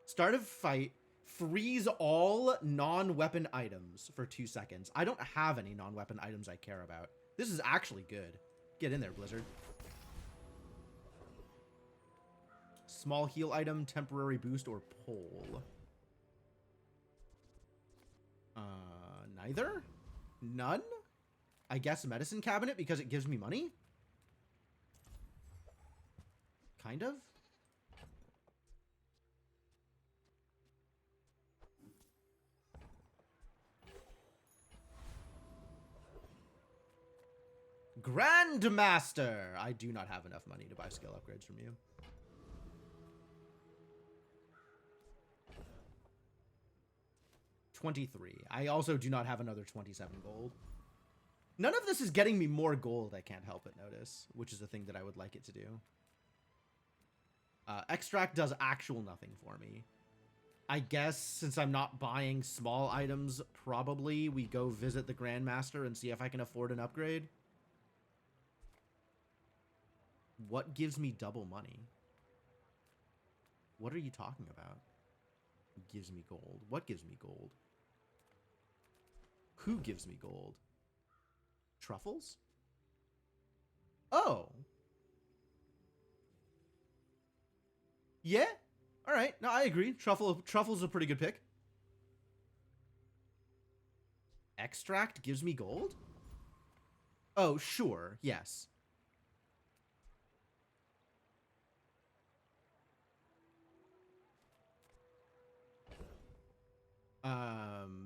Start of fight. Freeze all non-weapon items for 2 seconds. I don't have any non-weapon items I care about. This is actually good. Get in there, Blizzard. Small heal item, temporary boost, or pole. Neither? None? I guess medicine cabinet because it gives me money? Kind of? Grandmaster! I do not have enough money to buy skill upgrades from you. $23. I also do not have another 27 gold. None of this is getting me more gold, I can't help but notice, which is a thing that I would like it to do. Extract does actual nothing for me. I guess since I'm not buying small items, probably we go visit the Grandmaster and see if I can afford an upgrade. What gives me double money? What are you talking about? gives me gold. What gives me gold? Who gives me gold? Truffles? Oh. Yeah? Alright. No, I agree. Truffle's a pretty good pick. Extract gives me gold? Oh, sure. Yes.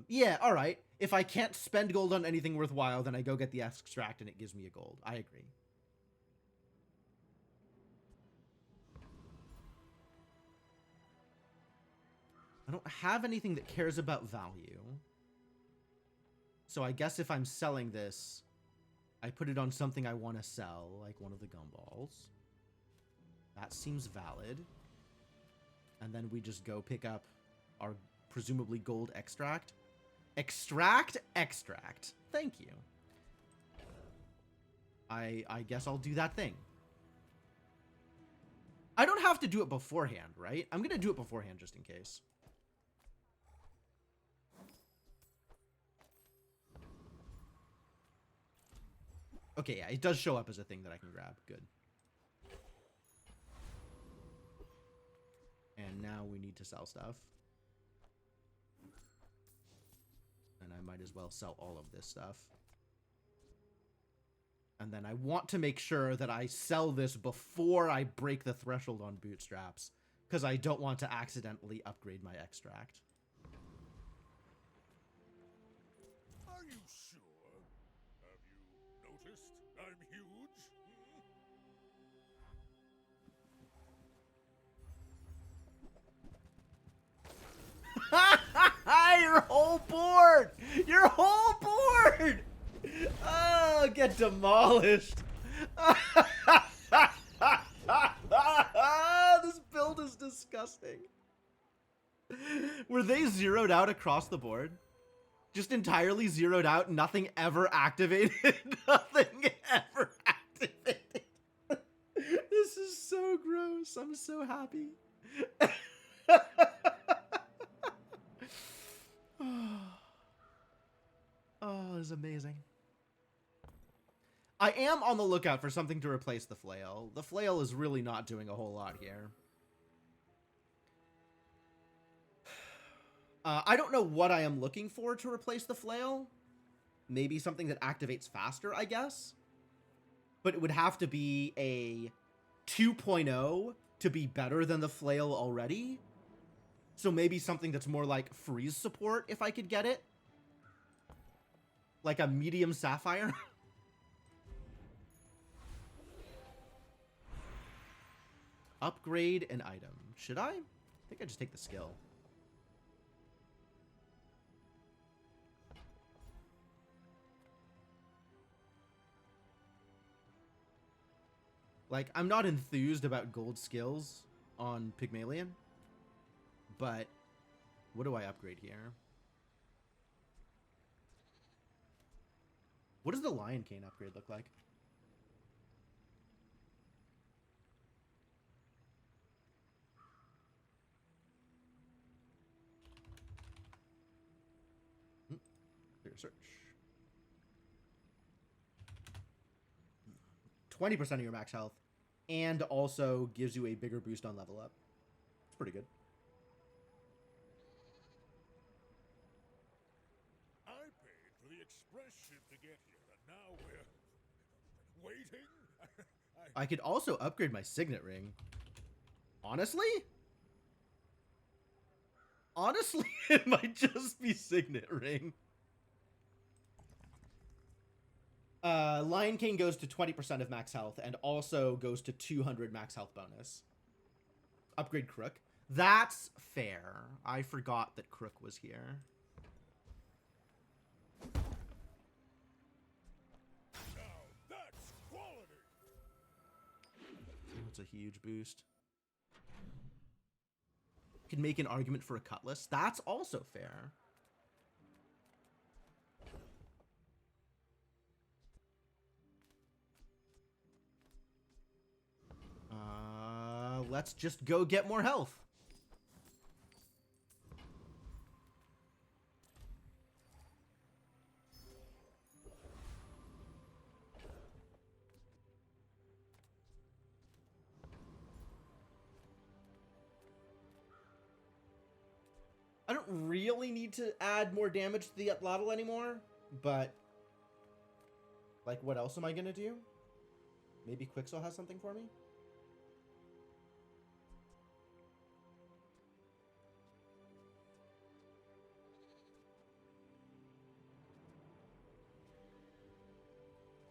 Yeah, alright. If I can't spend gold on anything worthwhile, then I go get the extract and it gives me a gold. I agree. I don't have anything that cares about value. So I guess if I'm selling this, I put it on something I want to sell, like one of the gumballs. That seems valid. And then we just go pick up our presumably gold extract. Extract? Extract. Thank you. I guess I'll do that thing. I don't have to do it beforehand, right? I'm going to do it beforehand just in case. Okay, yeah, it does show up as a thing that I can grab. Good. And now we need to sell stuff. And I might as well sell all of this stuff. And then I want to make sure that I sell this before I break the threshold on bootstraps, because I don't want to accidentally upgrade my extract. Are you sure? Have you noticed I'm huge? Your whole board! Your whole board! Oh, get demolished. This build is disgusting. Were they zeroed out across the board? Just entirely zeroed out, nothing ever activated? Nothing ever activated. This is so gross. I'm so happy. Oh, this is amazing. I am on the lookout for something to replace the flail. The flail is really not doing a whole lot here. I don't know what I am looking for to replace the flail. Maybe something that activates faster, I guess. But it would have to be a 2.0 to be better than the flail already. So maybe something that's more like freeze support if I could get it. Like a medium sapphire. Upgrade an item. Should I? I think I just take the skill. Like, I'm not enthused about gold skills on Pygmalion. But what do I upgrade here? What does the Lion Cane upgrade look like? Clear search. 20% of your max health. And also gives you a bigger boost on level up. It's pretty good. I paid for the express ship to get here, and now we're waiting. I could also upgrade my signet ring. Honestly? Honestly, it might just be signet ring. Lion King goes to 20% of max health and also goes to 200 max health bonus. Upgrade Crook. That's fair. I forgot that Crook was here. Now that's quality. That's a huge boost. Could make an argument for a cutlass. That's also fair. Let's just go get more health. really need to add more damage to the Atlatl anymore, but like, what else am I gonna do? Maybe Quixel has something for me?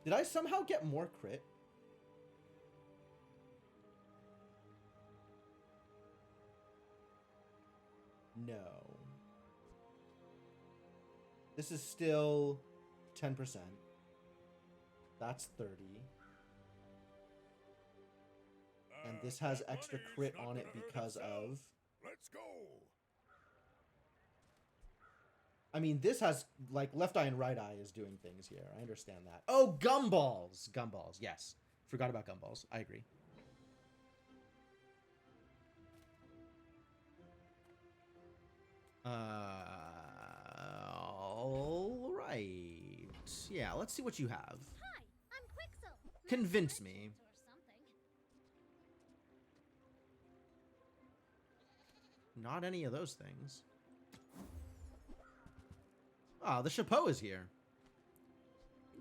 Did I somehow get more crit? No. This is still 10%. That's 30. And this has extra crit on it because of... Let's go. I mean, this has, like, left eye and right eye is doing things here. I understand that. Oh, gumballs! Gumballs, yes. Forgot about gumballs. I agree. All right. Yeah, let's see what you have. Hi, I'm Quixel. Convince me. Or something. Not any of those things. Ah, the chapeau is here.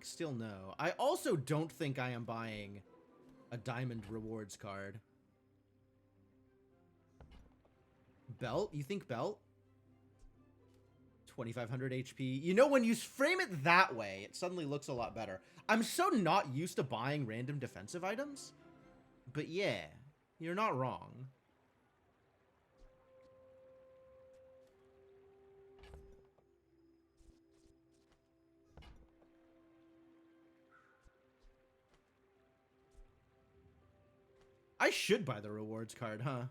Still no. I also don't think I am buying a diamond rewards card. Belt? You think belt? 2,500 HP. You know, when you frame it that way, it suddenly looks a lot better. I'm so not used to buying random defensive items. But yeah, you're not wrong. I should buy the rewards card, huh?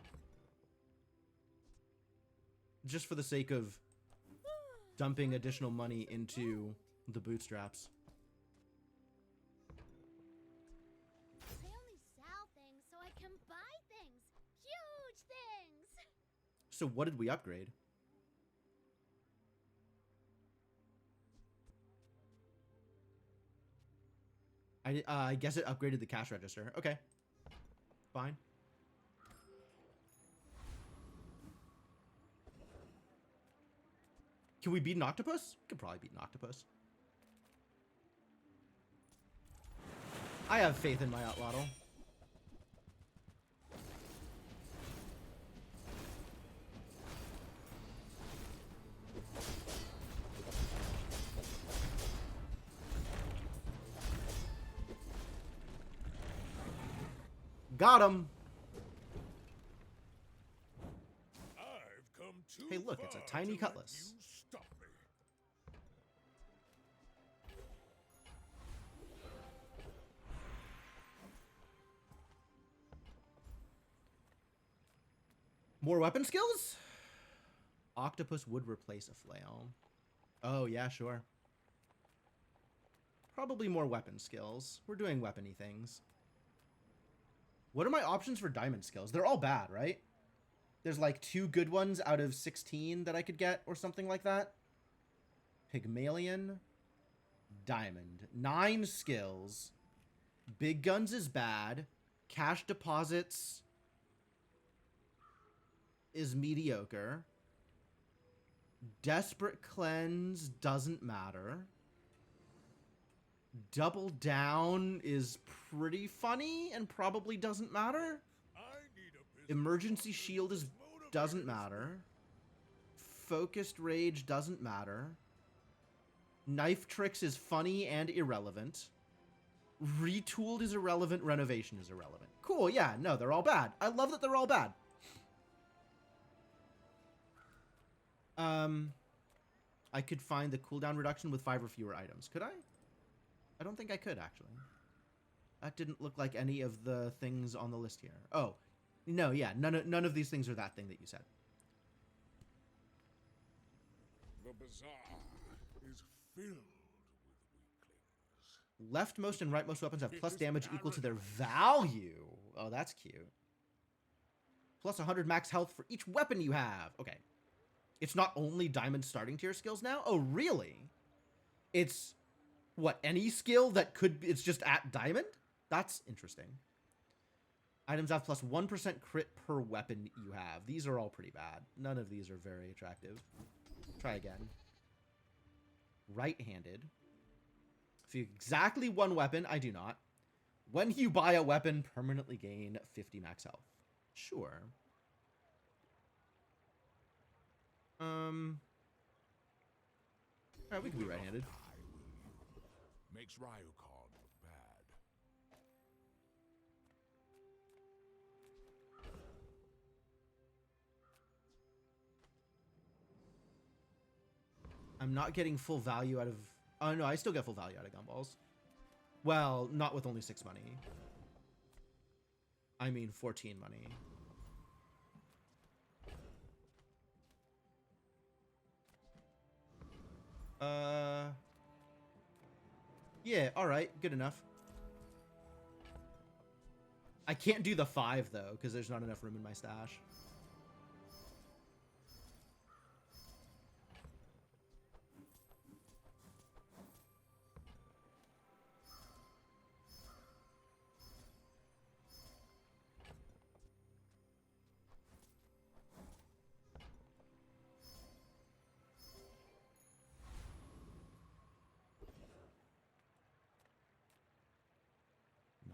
Just for the sake of dumping additional money into the bootstraps. They only sell things so I can buy things. Huge things. So what did we upgrade? I guess it upgraded the cash register. Okay. Fine. Can we beat an octopus? We could probably beat an octopus. I have faith in my Atlatl. Got him. I've come too Hey, look, it's a far tiny to let cutlass. you stop me. More weapon skills? Octopus would replace a flail. Oh, yeah, sure. Probably more weapon skills. We're doing weapony things. What are my options for diamond skills? They're all bad, right? There's like 2 good ones out of 16 that I could get or something like that. Pygmalion. Diamond. 9 skills. Big guns is bad. Cash deposits is mediocre. Desperate cleanse doesn't matter. Double down is pretty funny and probably doesn't matter. Emergency shield doesn't matter. Focused rage doesn't matter. Knife tricks is funny and irrelevant. Retooled is irrelevant. Renovation is irrelevant. Cool, yeah, no, they're all bad. I love that they're all bad. I could find the cooldown reduction with 5 or fewer items. Could I? I don't think I could, actually. That didn't look like any of the things on the list here. Oh, no, yeah, none of these things are that thing that you said. The bazaar is filled with Leftmost and rightmost weapons have plus damage equal to their value. Oh, that's cute. Plus 100 max health for each weapon you have. Okay. It's not only diamond starting tier skills now? Oh, really? It's, what, any skill that could be, it's just at diamond? That's interesting. Items have plus 1% crit per weapon you have. These are all pretty bad. None of these are very attractive. Try again. Right-handed. If you exactly one weapon, I do not. When you buy a weapon, permanently gain 50 max health. Sure. Alright, we can be right-handed. Makes Ryukon look bad. I'm not getting full value out of... Oh, no, I still get full value out of gumballs. Well, not with only 6 money. I mean 14 money. Yeah, alright, good enough. I can't do the 5, though, because there's not enough room in my stash.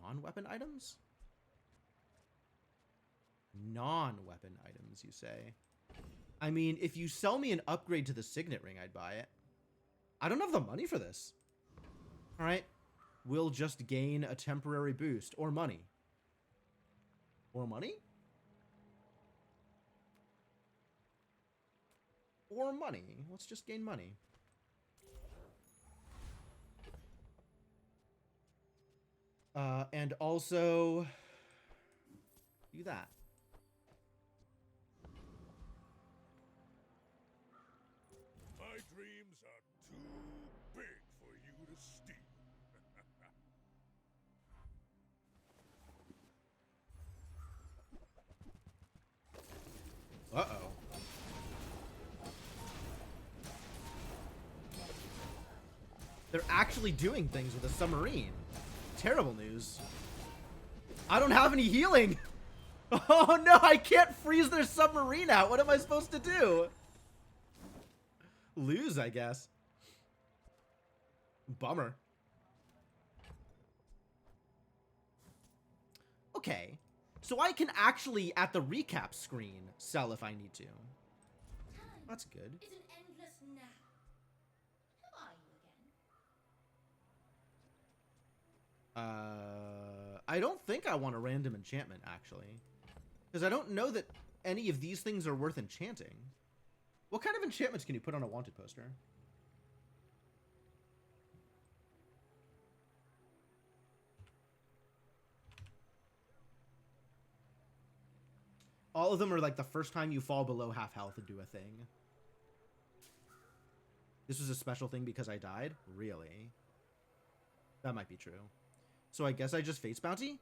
Non-weapon items? Non-weapon items, you say? I mean, if you sell me an upgrade to the signet ring, I'd buy it. I don't have the money for this. Alright. We'll just gain a temporary boost. Or money. Or money? Or money. Let's just gain money. And also do that. My dreams are too big for you to steal. Uh-oh. They're actually doing things with a submarine. Terrible news. I don't have any healing. Oh no, I can't freeze their submarine out. What am I supposed to do? Lose, I guess. Bummer. Okay. So I can actually, at the recap screen, sell if I need to. That's good. Is an endless nap. Who are you again? I don't think I want a random enchantment, actually. Because I don't know that any of these things are worth enchanting. What kind of enchantments can you put on a wanted poster? All of them are like the first time you fall below half health and do a thing. This was a special thing because I died? Really? That might be true. So I guess I just face bounty?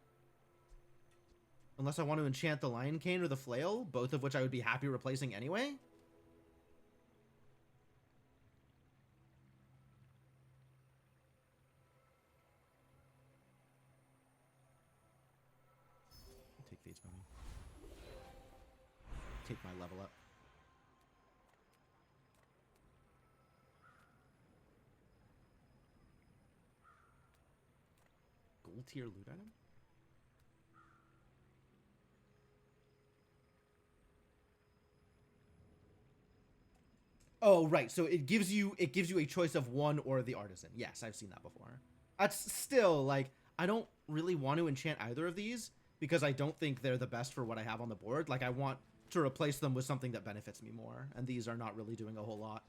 Unless I want to enchant the Lion Cane or the Flail, both of which I would be happy replacing anyway? Take Fate's Bounty. Take my level up. Gold tier loot item? Oh, right. So it gives you a choice of one or the artisan. Yes, I've seen that before. That's still like I don't really want to enchant either of these because I don't think they're the best for what I have on the board. Like I want to replace them with something that benefits me more, and these are not really doing a whole lot.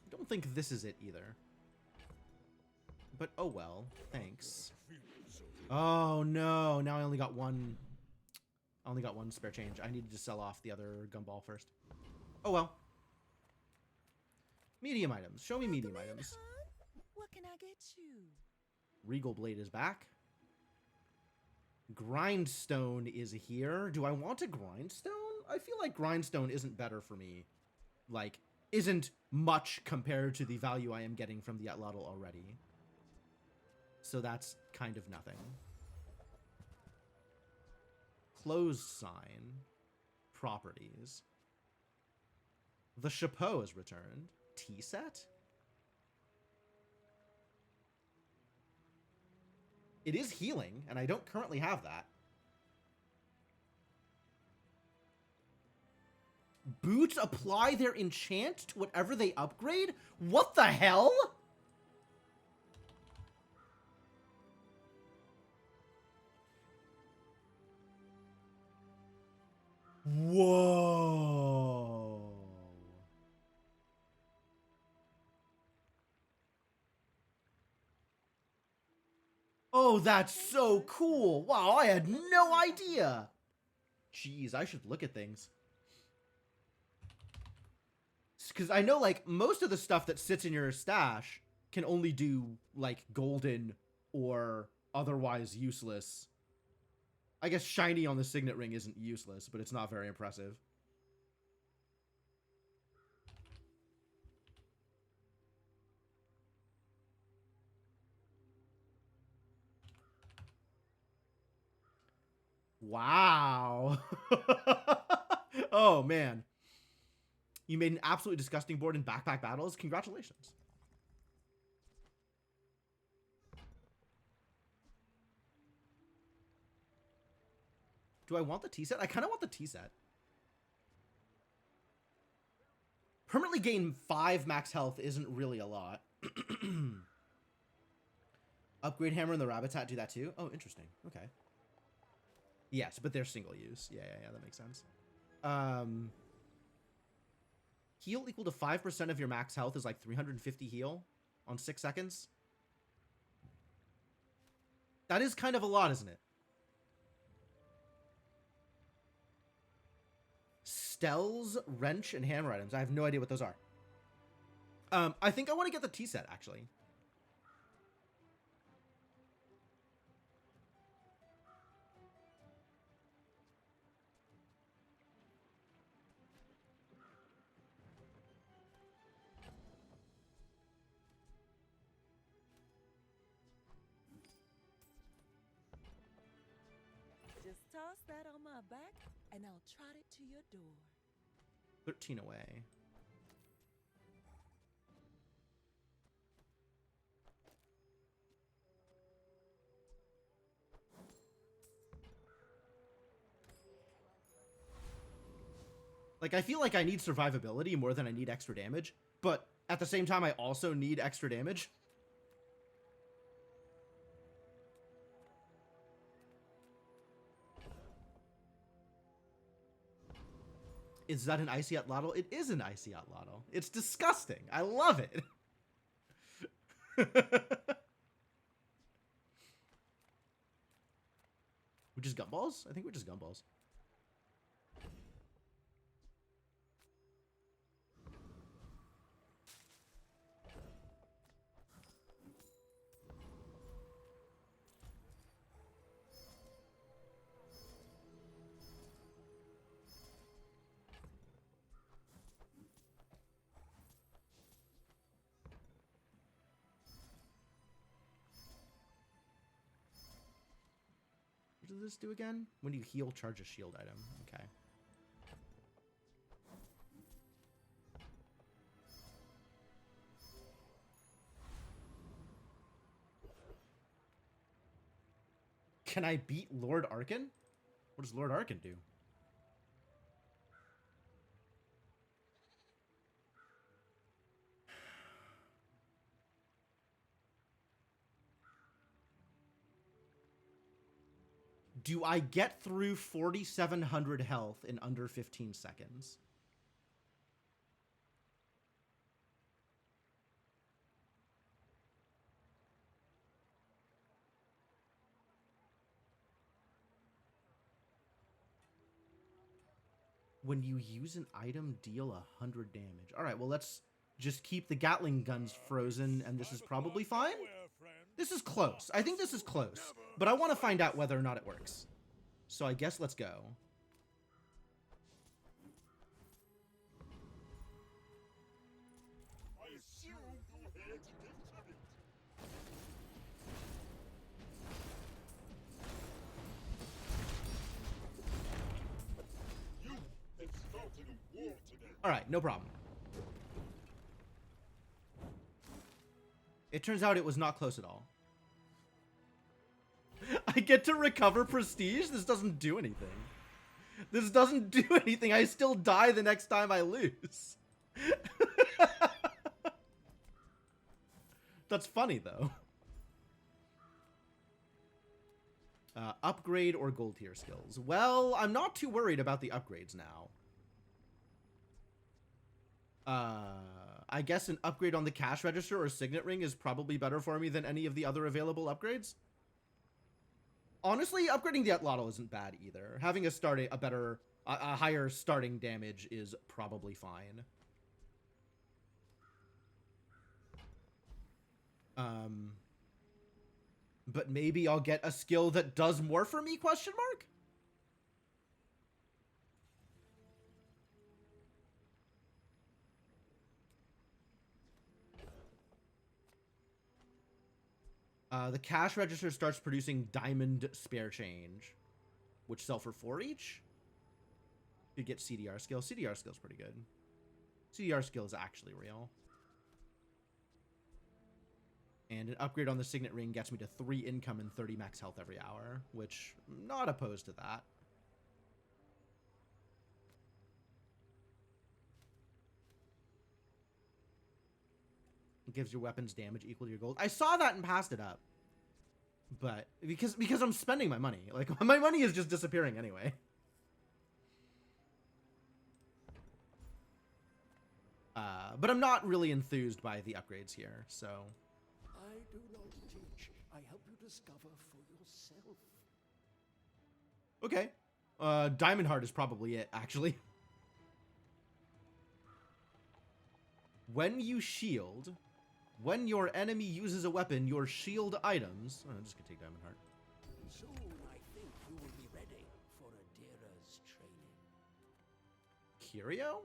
I don't think this is it either. But oh well, thanks. Oh no, now I only got one. I only got one spare change. I needed to sell off the other gumball first. Oh well. Medium items. Show me medium items. What can I get you? Regal Blade is back. Grindstone is here. Do I want a Grindstone? I feel like Grindstone isn't better for me like, isn't much compared to the value I am getting from the Atlatl already. So that's kind of nothing. Closed sign. Properties. The chapeau is returned. Tea set? It is healing, and I don't currently have that. Boots apply their enchant to whatever they upgrade? What the hell? Whoa. Oh, that's so cool. Wow, I had no idea. Jeez, I should look at things. Because I know, like, most of the stuff that sits in your stash can only do, like, golden or otherwise useless. I guess shiny on the signet ring isn't useless, but it's not very impressive. Wow. Oh, man. You made an absolutely disgusting board in backpack battles. Congratulations. Do I want the tea set? I kind of want the tea set. Permanently gain 5 max health isn't really a lot. Upgrade hammer and the rabbit's hat do that too? Oh, interesting. Okay. Yes, but they're single use. Yeah, that makes sense. Heal equal to 5% of your max health is like 350 heal on 6 seconds. That is kind of a lot, isn't it? Stells, wrench, and hammer items. I have no idea what those are. I think I want to get the tea set, actually. Just toss that on my back, and I'll trot it to your door. 13 away. Like, I feel like I need survivability more than I need extra damage, but at the same time, I also need extra damage. Is that an icy Atlatl? It is an icy Atlatl. It's disgusting. I love it. We're just gumballs? I think we're just gumballs. What does this do again? When you heal, charge a shield item. Okay. Can I beat Lord Arkan? What does Lord Arkan do? Do I get through 4,700 health in under 15 seconds? When you use an item, deal 100 damage. All right, well, let's just keep the Gatling guns frozen, and this is probably fine. This is close. I think this is close, but I want to find out whether or not it works. So I guess let's go. Alright, no problem. It turns out it was not close at all. I get to recover prestige? This doesn't do anything. This doesn't do anything. I still die the next time I lose. That's funny, though. Upgrade or gold tier skills. Well, I'm not too worried about the upgrades now. I guess an upgrade on the cash register or signet ring is probably better for me than any of the other available upgrades. Honestly, upgrading the Atlatl isn't bad either. Having a higher starting damage is probably fine. But maybe I'll get a skill that does more for me, question mark? The cash register starts producing diamond spare change, which sell for 4 each. You get CDR skill. CDR skill is pretty good. CDR skill is actually real. And an upgrade on the signet ring gets me to 3 income and 30 max health every hour, which I'm not opposed to that. It gives your weapons damage equal to your gold. I saw that and passed it up. But because I'm spending my money. Like, my money is just disappearing anyway. But I'm not really enthused by the upgrades here, so... I do not teach. I help you discover for yourself. Okay. Diamond Heart is probably it, actually. When you shield, when your enemy uses a weapon, your shield items... Oh, I'm just gonna take Diamond Heart. Soon I think you will be ready for Adira's training. Curio?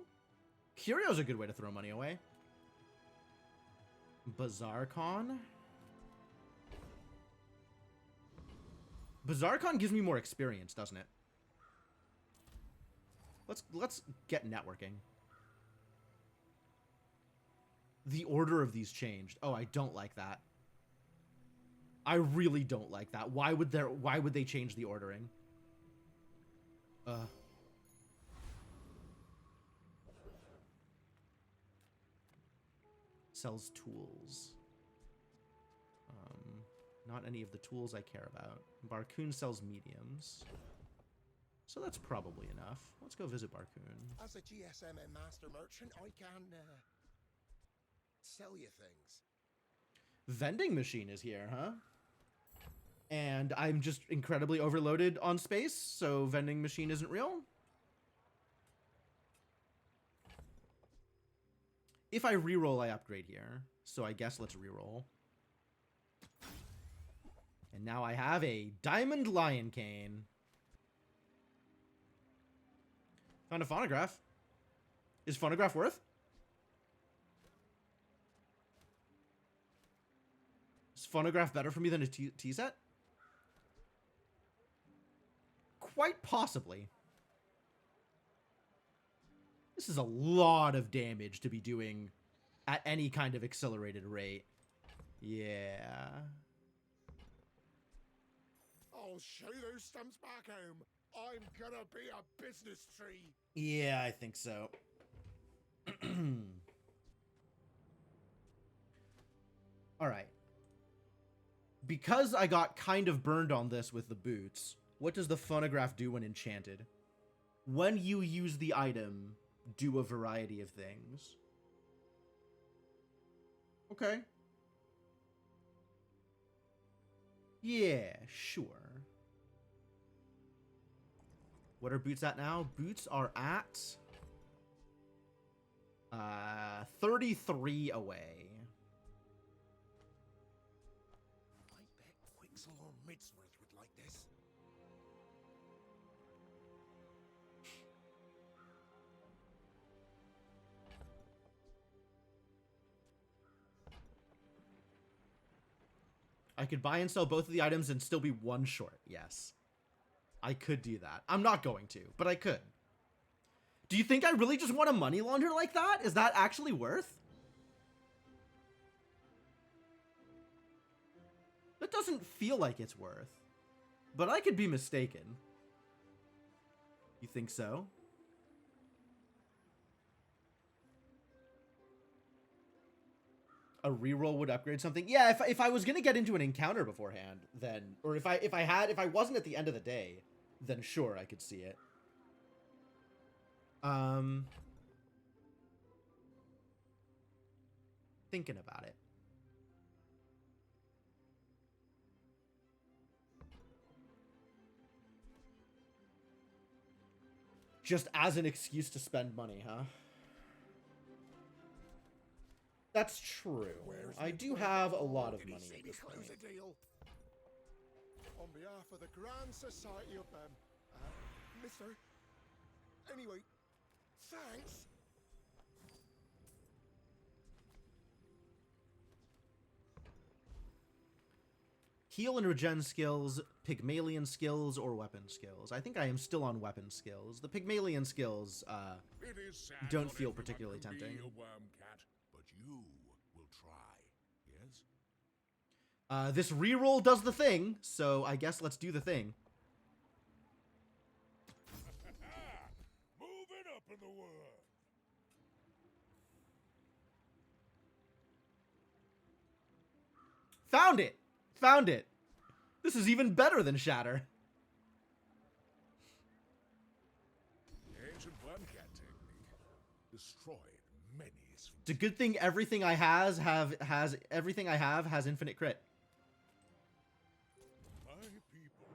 Curio's a good way to throw money away. Bazaar Con? Bazaar Con gives me more experience, doesn't it? Let's get networking. The order of these changed. Oh, I don't like that. I really don't like that. Why would they change the ordering? Sells tools. Not any of the tools I care about. Barcoon sells mediums. So that's probably enough. Let's go visit Barcoon. As a GSM and master merchant, I can sell you things. Vending machine is here, huh? And I'm just incredibly overloaded on space, so vending machine isn't real? If I reroll, I upgrade here. So I guess let's reroll. And now I have a Diamond Lion Cane. Found a phonograph. Is phonograph worth? Is phonograph better for me than a tea set? Quite possibly. This is a lot of damage to be doing at any kind of accelerated rate. Yeah. I'll show those stumps back home. I'm gonna be a business tree. Yeah, I think so. Alright. Because I got kind of burned on this with the boots, what does the phonograph do when enchanted? When you use the item, do a variety of things. Okay. Yeah, sure. What are boots at now? Boots are at 33 away. I bet Quixel or Midsworth would like this. I could buy and sell both of the items and still be 1 short. Yes. I could do that. I'm not going to, but I could. Do you think I really just want to money launder like that? Is that actually worth? It doesn't feel like it's worth. But I could be mistaken. You think so? A reroll would upgrade something. Yeah, if I was gonna get into an encounter beforehand, then, or if I wasn't at the end of the day, then sure, I could see it. Thinking about it. Just as an excuse to spend money, huh? That's true. I do have a lot of money at this point. On behalf of the Grand Society of Mister. Anyway, thanks. Heal and regen skills, Pygmalion skills, or weapon skills. I think I am still on weapon skills. The Pygmalion skills don't feel particularly tempting. But you will try, yes? This reroll does the thing, so I guess let's do the thing. Moving up in the world. Found it! Found it! This is even better than Shatter. The ancient Wormcat technique destroyed many spheres. It's a good thing everything I have has infinite crit. My people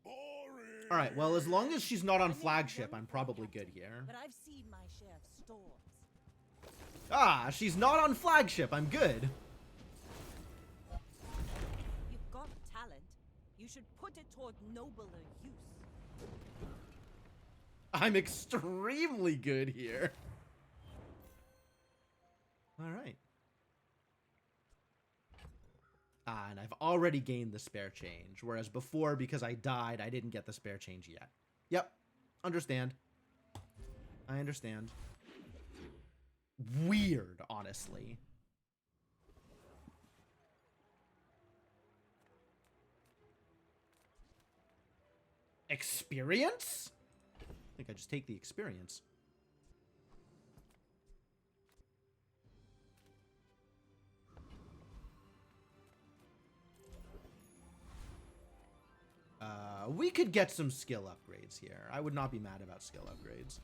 boring. All right, well, as long as she's not on flagship, I'm probably good here. But I've seen my share of storms. Ah, she's not on flagship. I'm good. You've got talent. You should put it toward nobler use. I'm extremely good here. All right. Ah, and I've already gained the spare change, whereas before, because I died, I didn't get the spare change yet. Yep. Understand. I understand. Weird, honestly. Experience? I think I just take the experience. We could get some skill upgrades here. I would not be mad about skill upgrades.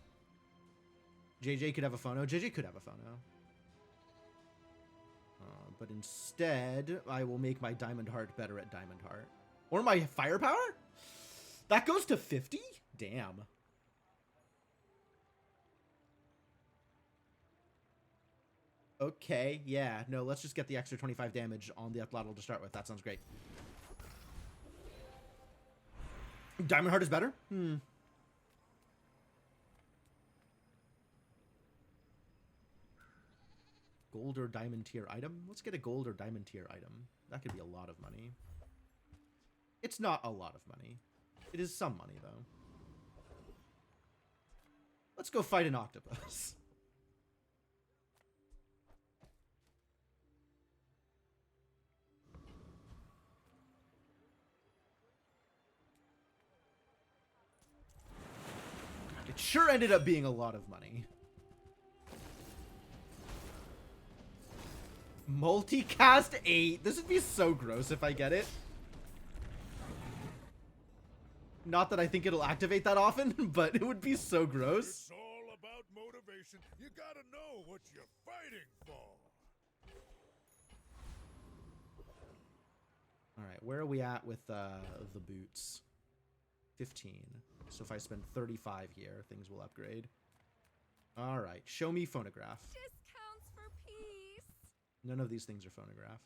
JJ could have a phono. JJ could have a phono. But instead, I will make my Diamond Heart better at Diamond Heart. Or my Firepower? That goes to 50? Damn. Okay, yeah. No, let's just get the extra 25 damage on the Atlatl to start with. That sounds great. Diamond Heart is better? Gold or diamond tier item? Let's get a gold or diamond tier item. That could be a lot of money. It's not a lot of money. It is some money, though. Let's go fight an octopus. It sure ended up being a lot of money. Multicast 8. This would be so gross if I get it. Not that I think it'll activate that often, but it would be so gross. It's all about motivation. You gotta know what you're fighting for. Alright, where are we at with the boots? 15. So if I spend 35 here, things will upgrade. Alright, show me phonograph. Discounts for peace. None of these things are phonograph.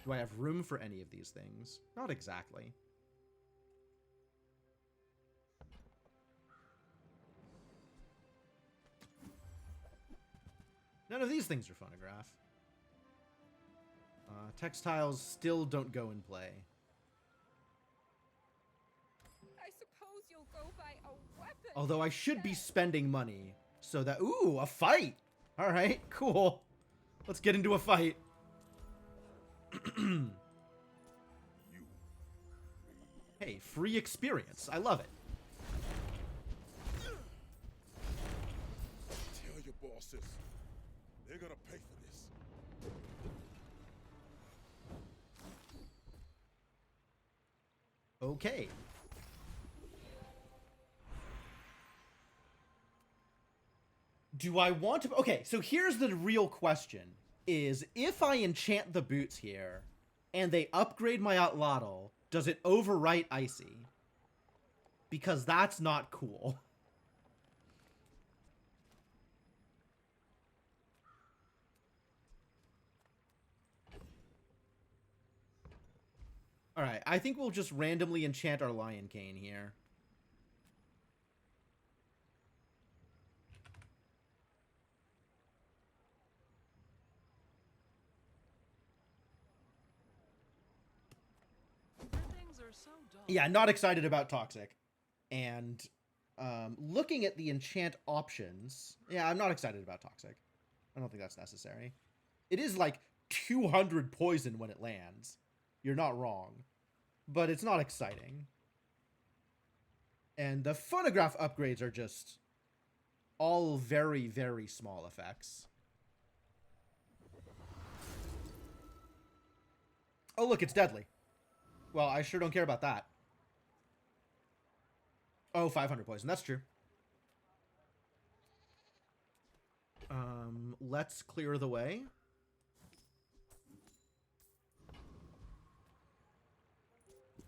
Do I have room for any of these things? Not exactly. None of these things are phonograph. Textiles still don't go in play. I suppose you'll go by Although I should be spending money so that... Ooh, a fight! Alright, cool. Let's get into a fight. Hey, free experience. I love it. Tell your bosses. They're gonna pay for this. Okay. Do I want to... Okay, so here's the real question. Is if I enchant the boots here, and they upgrade my Atlatl, does it overwrite Icy? Because that's not cool. Alright, I think we'll just randomly enchant our Lion Cane here. Yeah, not excited about Toxic. And looking at the enchant options, yeah, I'm not excited about Toxic. I don't think that's necessary. It is like 200 poison when it lands. You're not wrong. But it's not exciting. And the phonograph upgrades are just all very, very small effects. Oh, look, it's deadly. Well, I sure don't care about that. Oh, 500 poison. That's true. Let's clear the way.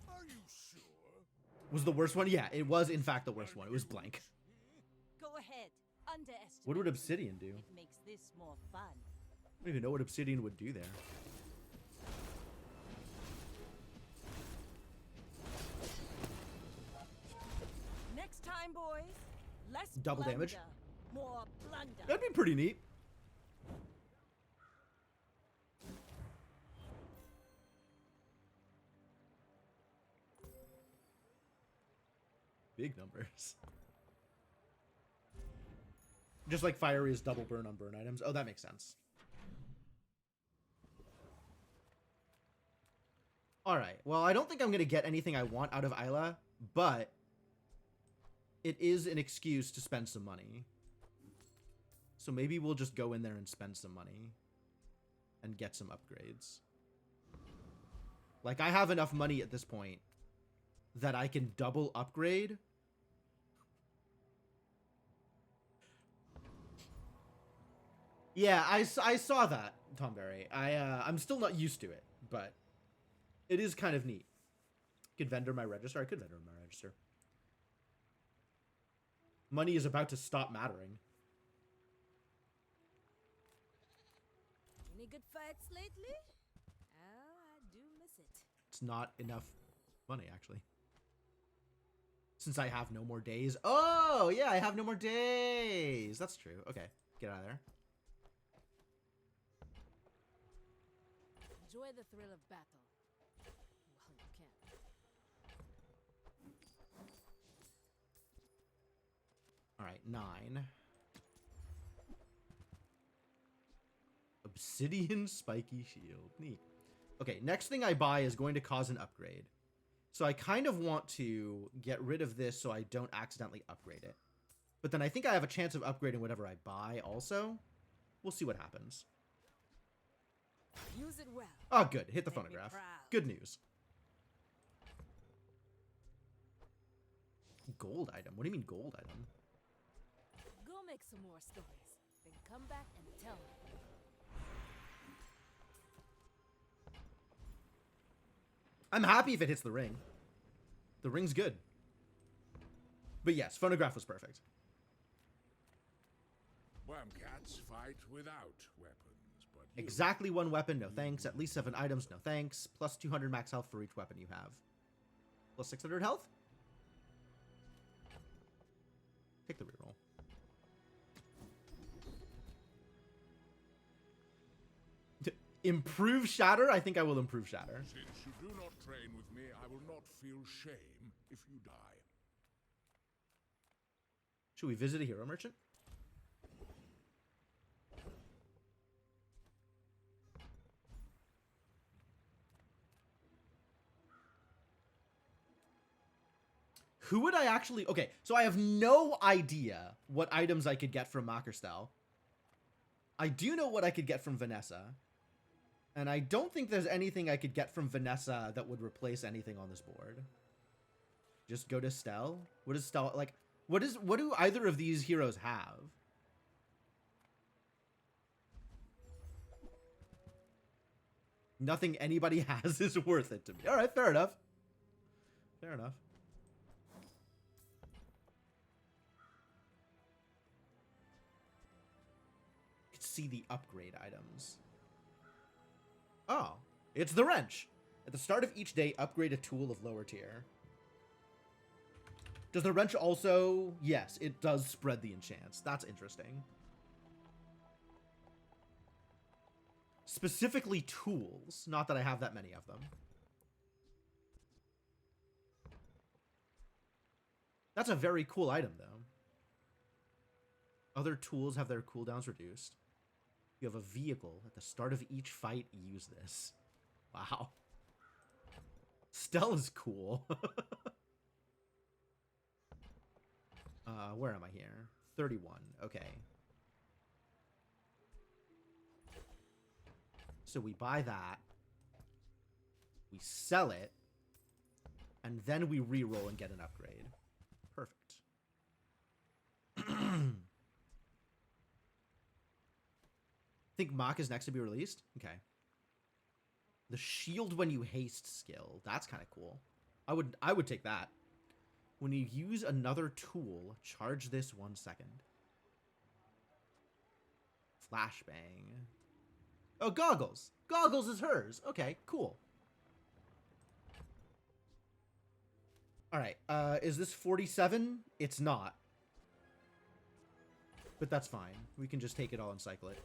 Are you sure? Was the worst one? Yeah, it was in fact the worst one. It was blank. Go ahead. Underestimate. What would Obsidian do? It makes this more fun. I don't even know what Obsidian would do there. Next time, boys, less Double blunder, damage? more blunder. That'd be pretty neat. Big numbers. Just like Fiery is double burn on burn items. Oh, that makes sense. Alright, well, I don't think I'm going to get anything I want out of Isla, but it is an excuse to spend some money. So maybe we'll just go in there and spend some money and get some upgrades. Like, I have enough money at this point that I can double upgrade. Yeah, I saw that, Tomberry. I'm still not used to it, but it is kind of neat. Could vendor my register? I could vendor my register. Money is about to stop mattering. Any good fights lately? Oh, I do miss it. It's not enough money, actually. Since I have no more days. Oh, yeah, I have no more days. That's true. Okay, get out of there. Enjoy the thrill of battle. Well, you can. All right, 9. Obsidian spiky shield. Neat. Okay, next thing I buy is going to cause an upgrade. So I kind of want to get rid of this so I don't accidentally upgrade it. But then I think I have a chance of upgrading whatever I buy also. We'll see what happens. Use it well. Oh, good. Hit the phonograph. Good news. Gold item? What do you mean gold item? Go make some more stories. Then come back and tell me. I'm happy if it hits the ring. The ring's good. But yes, phonograph was perfect. Wormcats fight without weapons, but you... Exactly 1 weapon, no thanks. At least 7 items, no thanks. Plus 200 max health for each weapon you have. Plus 600 health? Take the reroll. Improve Shatter? I think I will improve Shatter. Since you do not train with me, I will not feel shame if you die. Should we visit a hero merchant? Who would I actually... Okay, so I have no idea what items I could get from Mackerstel. I do know what I could get from Vanessa. And I don't think there's anything I could get from Vanessa that would replace anything on this board. Just go to Stel? What is Stel... Like, what do either of these heroes have? Nothing anybody has is worth it to me. Alright, fair enough. Fair enough. See the upgrade items. Oh, it's the wrench. At the start of each day, upgrade a tool of lower tier. Does the wrench also... Yes, it does spread the enchants. That's interesting. Specifically tools. Not that I have that many of them. That's a very cool item, though. Other tools have their cooldowns reduced. You have a vehicle. At the start of each fight, use this. Wow. Stella's cool. Where am I here? 31. Okay. So we buy that. We sell it. And then we re-roll and get an upgrade. Perfect. Think Mach is next to be released? Okay. The shield when you haste skill. That's kind of cool. I would take that. When you use another tool, charge this 1 second. Flashbang. Oh, Goggles. Goggles is hers. Okay, cool. Alright, is this 47? It's not. But that's fine. We can just take it all and cycle it.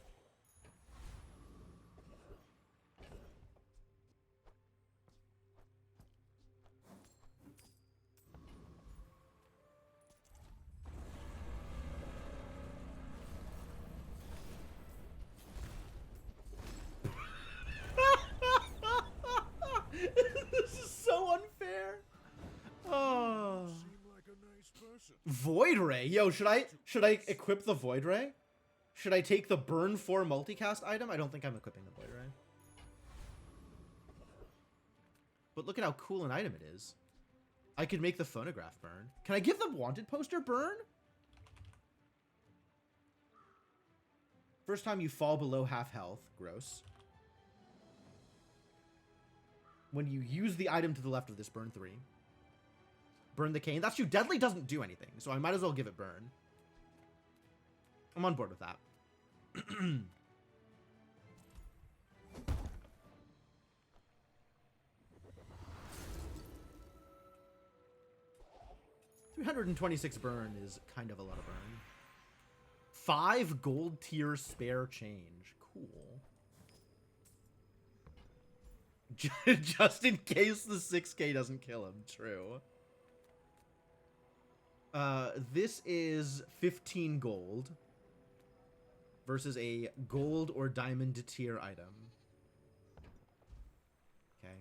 This is so unfair. Oh. Void Ray. Yo, should I equip the Void Ray? Should I take the Burn 4 multicast item? I don't think I'm equipping the Void Ray. But look at how cool an item it is. I could make the phonograph burn. Can I give the wanted poster burn? First time you fall below half health. Gross. When you use the item to the left of this, burn 3. Burn the cane. That's true. Deadly doesn't do anything, so I might as well give it burn. I'm on board with that. 326 burn is kind of a lot of burn. 5 gold tier spare change. Cool. Just in case the 6k doesn't kill him. True. This is 15 gold versus a gold or diamond tier item. Okay.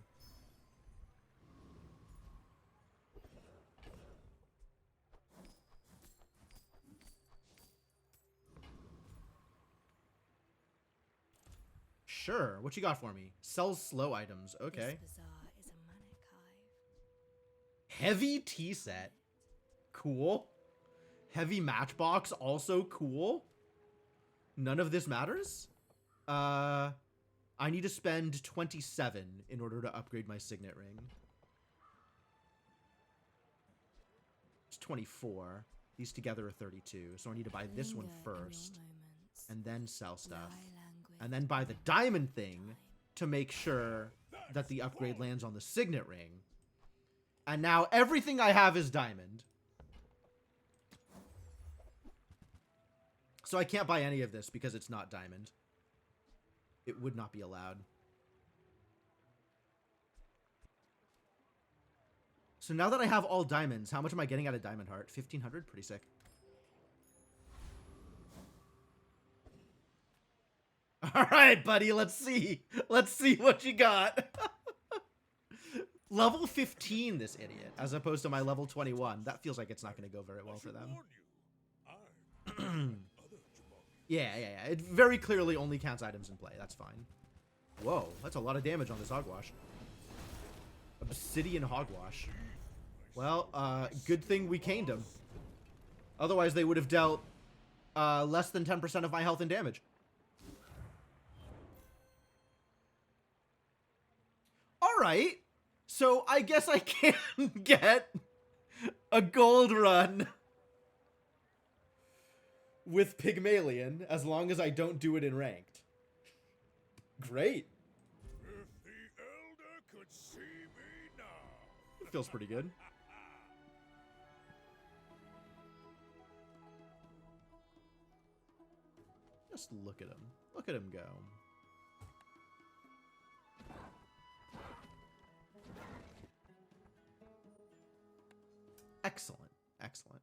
Sure. What you got for me? Sells slow items. Okay. This bazaar is a manic hive. Heavy tea set. Cool. Heavy matchbox. Also cool. None of this matters. I need to spend 27 in order to upgrade my signet ring. It's 24. These together are 32. So I need to buy this one first. And then sell stuff. And then buy the diamond thing to make sure that the upgrade lands on the signet ring. And now everything I have is diamond. So I can't buy any of this because it's not diamond. It would not be allowed. So now that I have all diamonds, how much am I getting out of Diamond Heart? 1,500? Pretty sick. All right, buddy, let's see. Let's see what you got. Level 15, this idiot, as opposed to my level 21. That feels like it's not going to go very well for them. Yeah. It very clearly only counts items in play. That's fine. Whoa, that's a lot of damage on this hogwash. Obsidian hogwash. Well, good thing we caned him. Otherwise, they would have dealt less than 10% of my health and damage. Alright. So, I guess I can get a gold run with Pygmalion, as long as I don't do it in ranked. Great. If the Elder could see me now. It feels pretty good. Just look at him. Look at him go. Excellent. Excellent.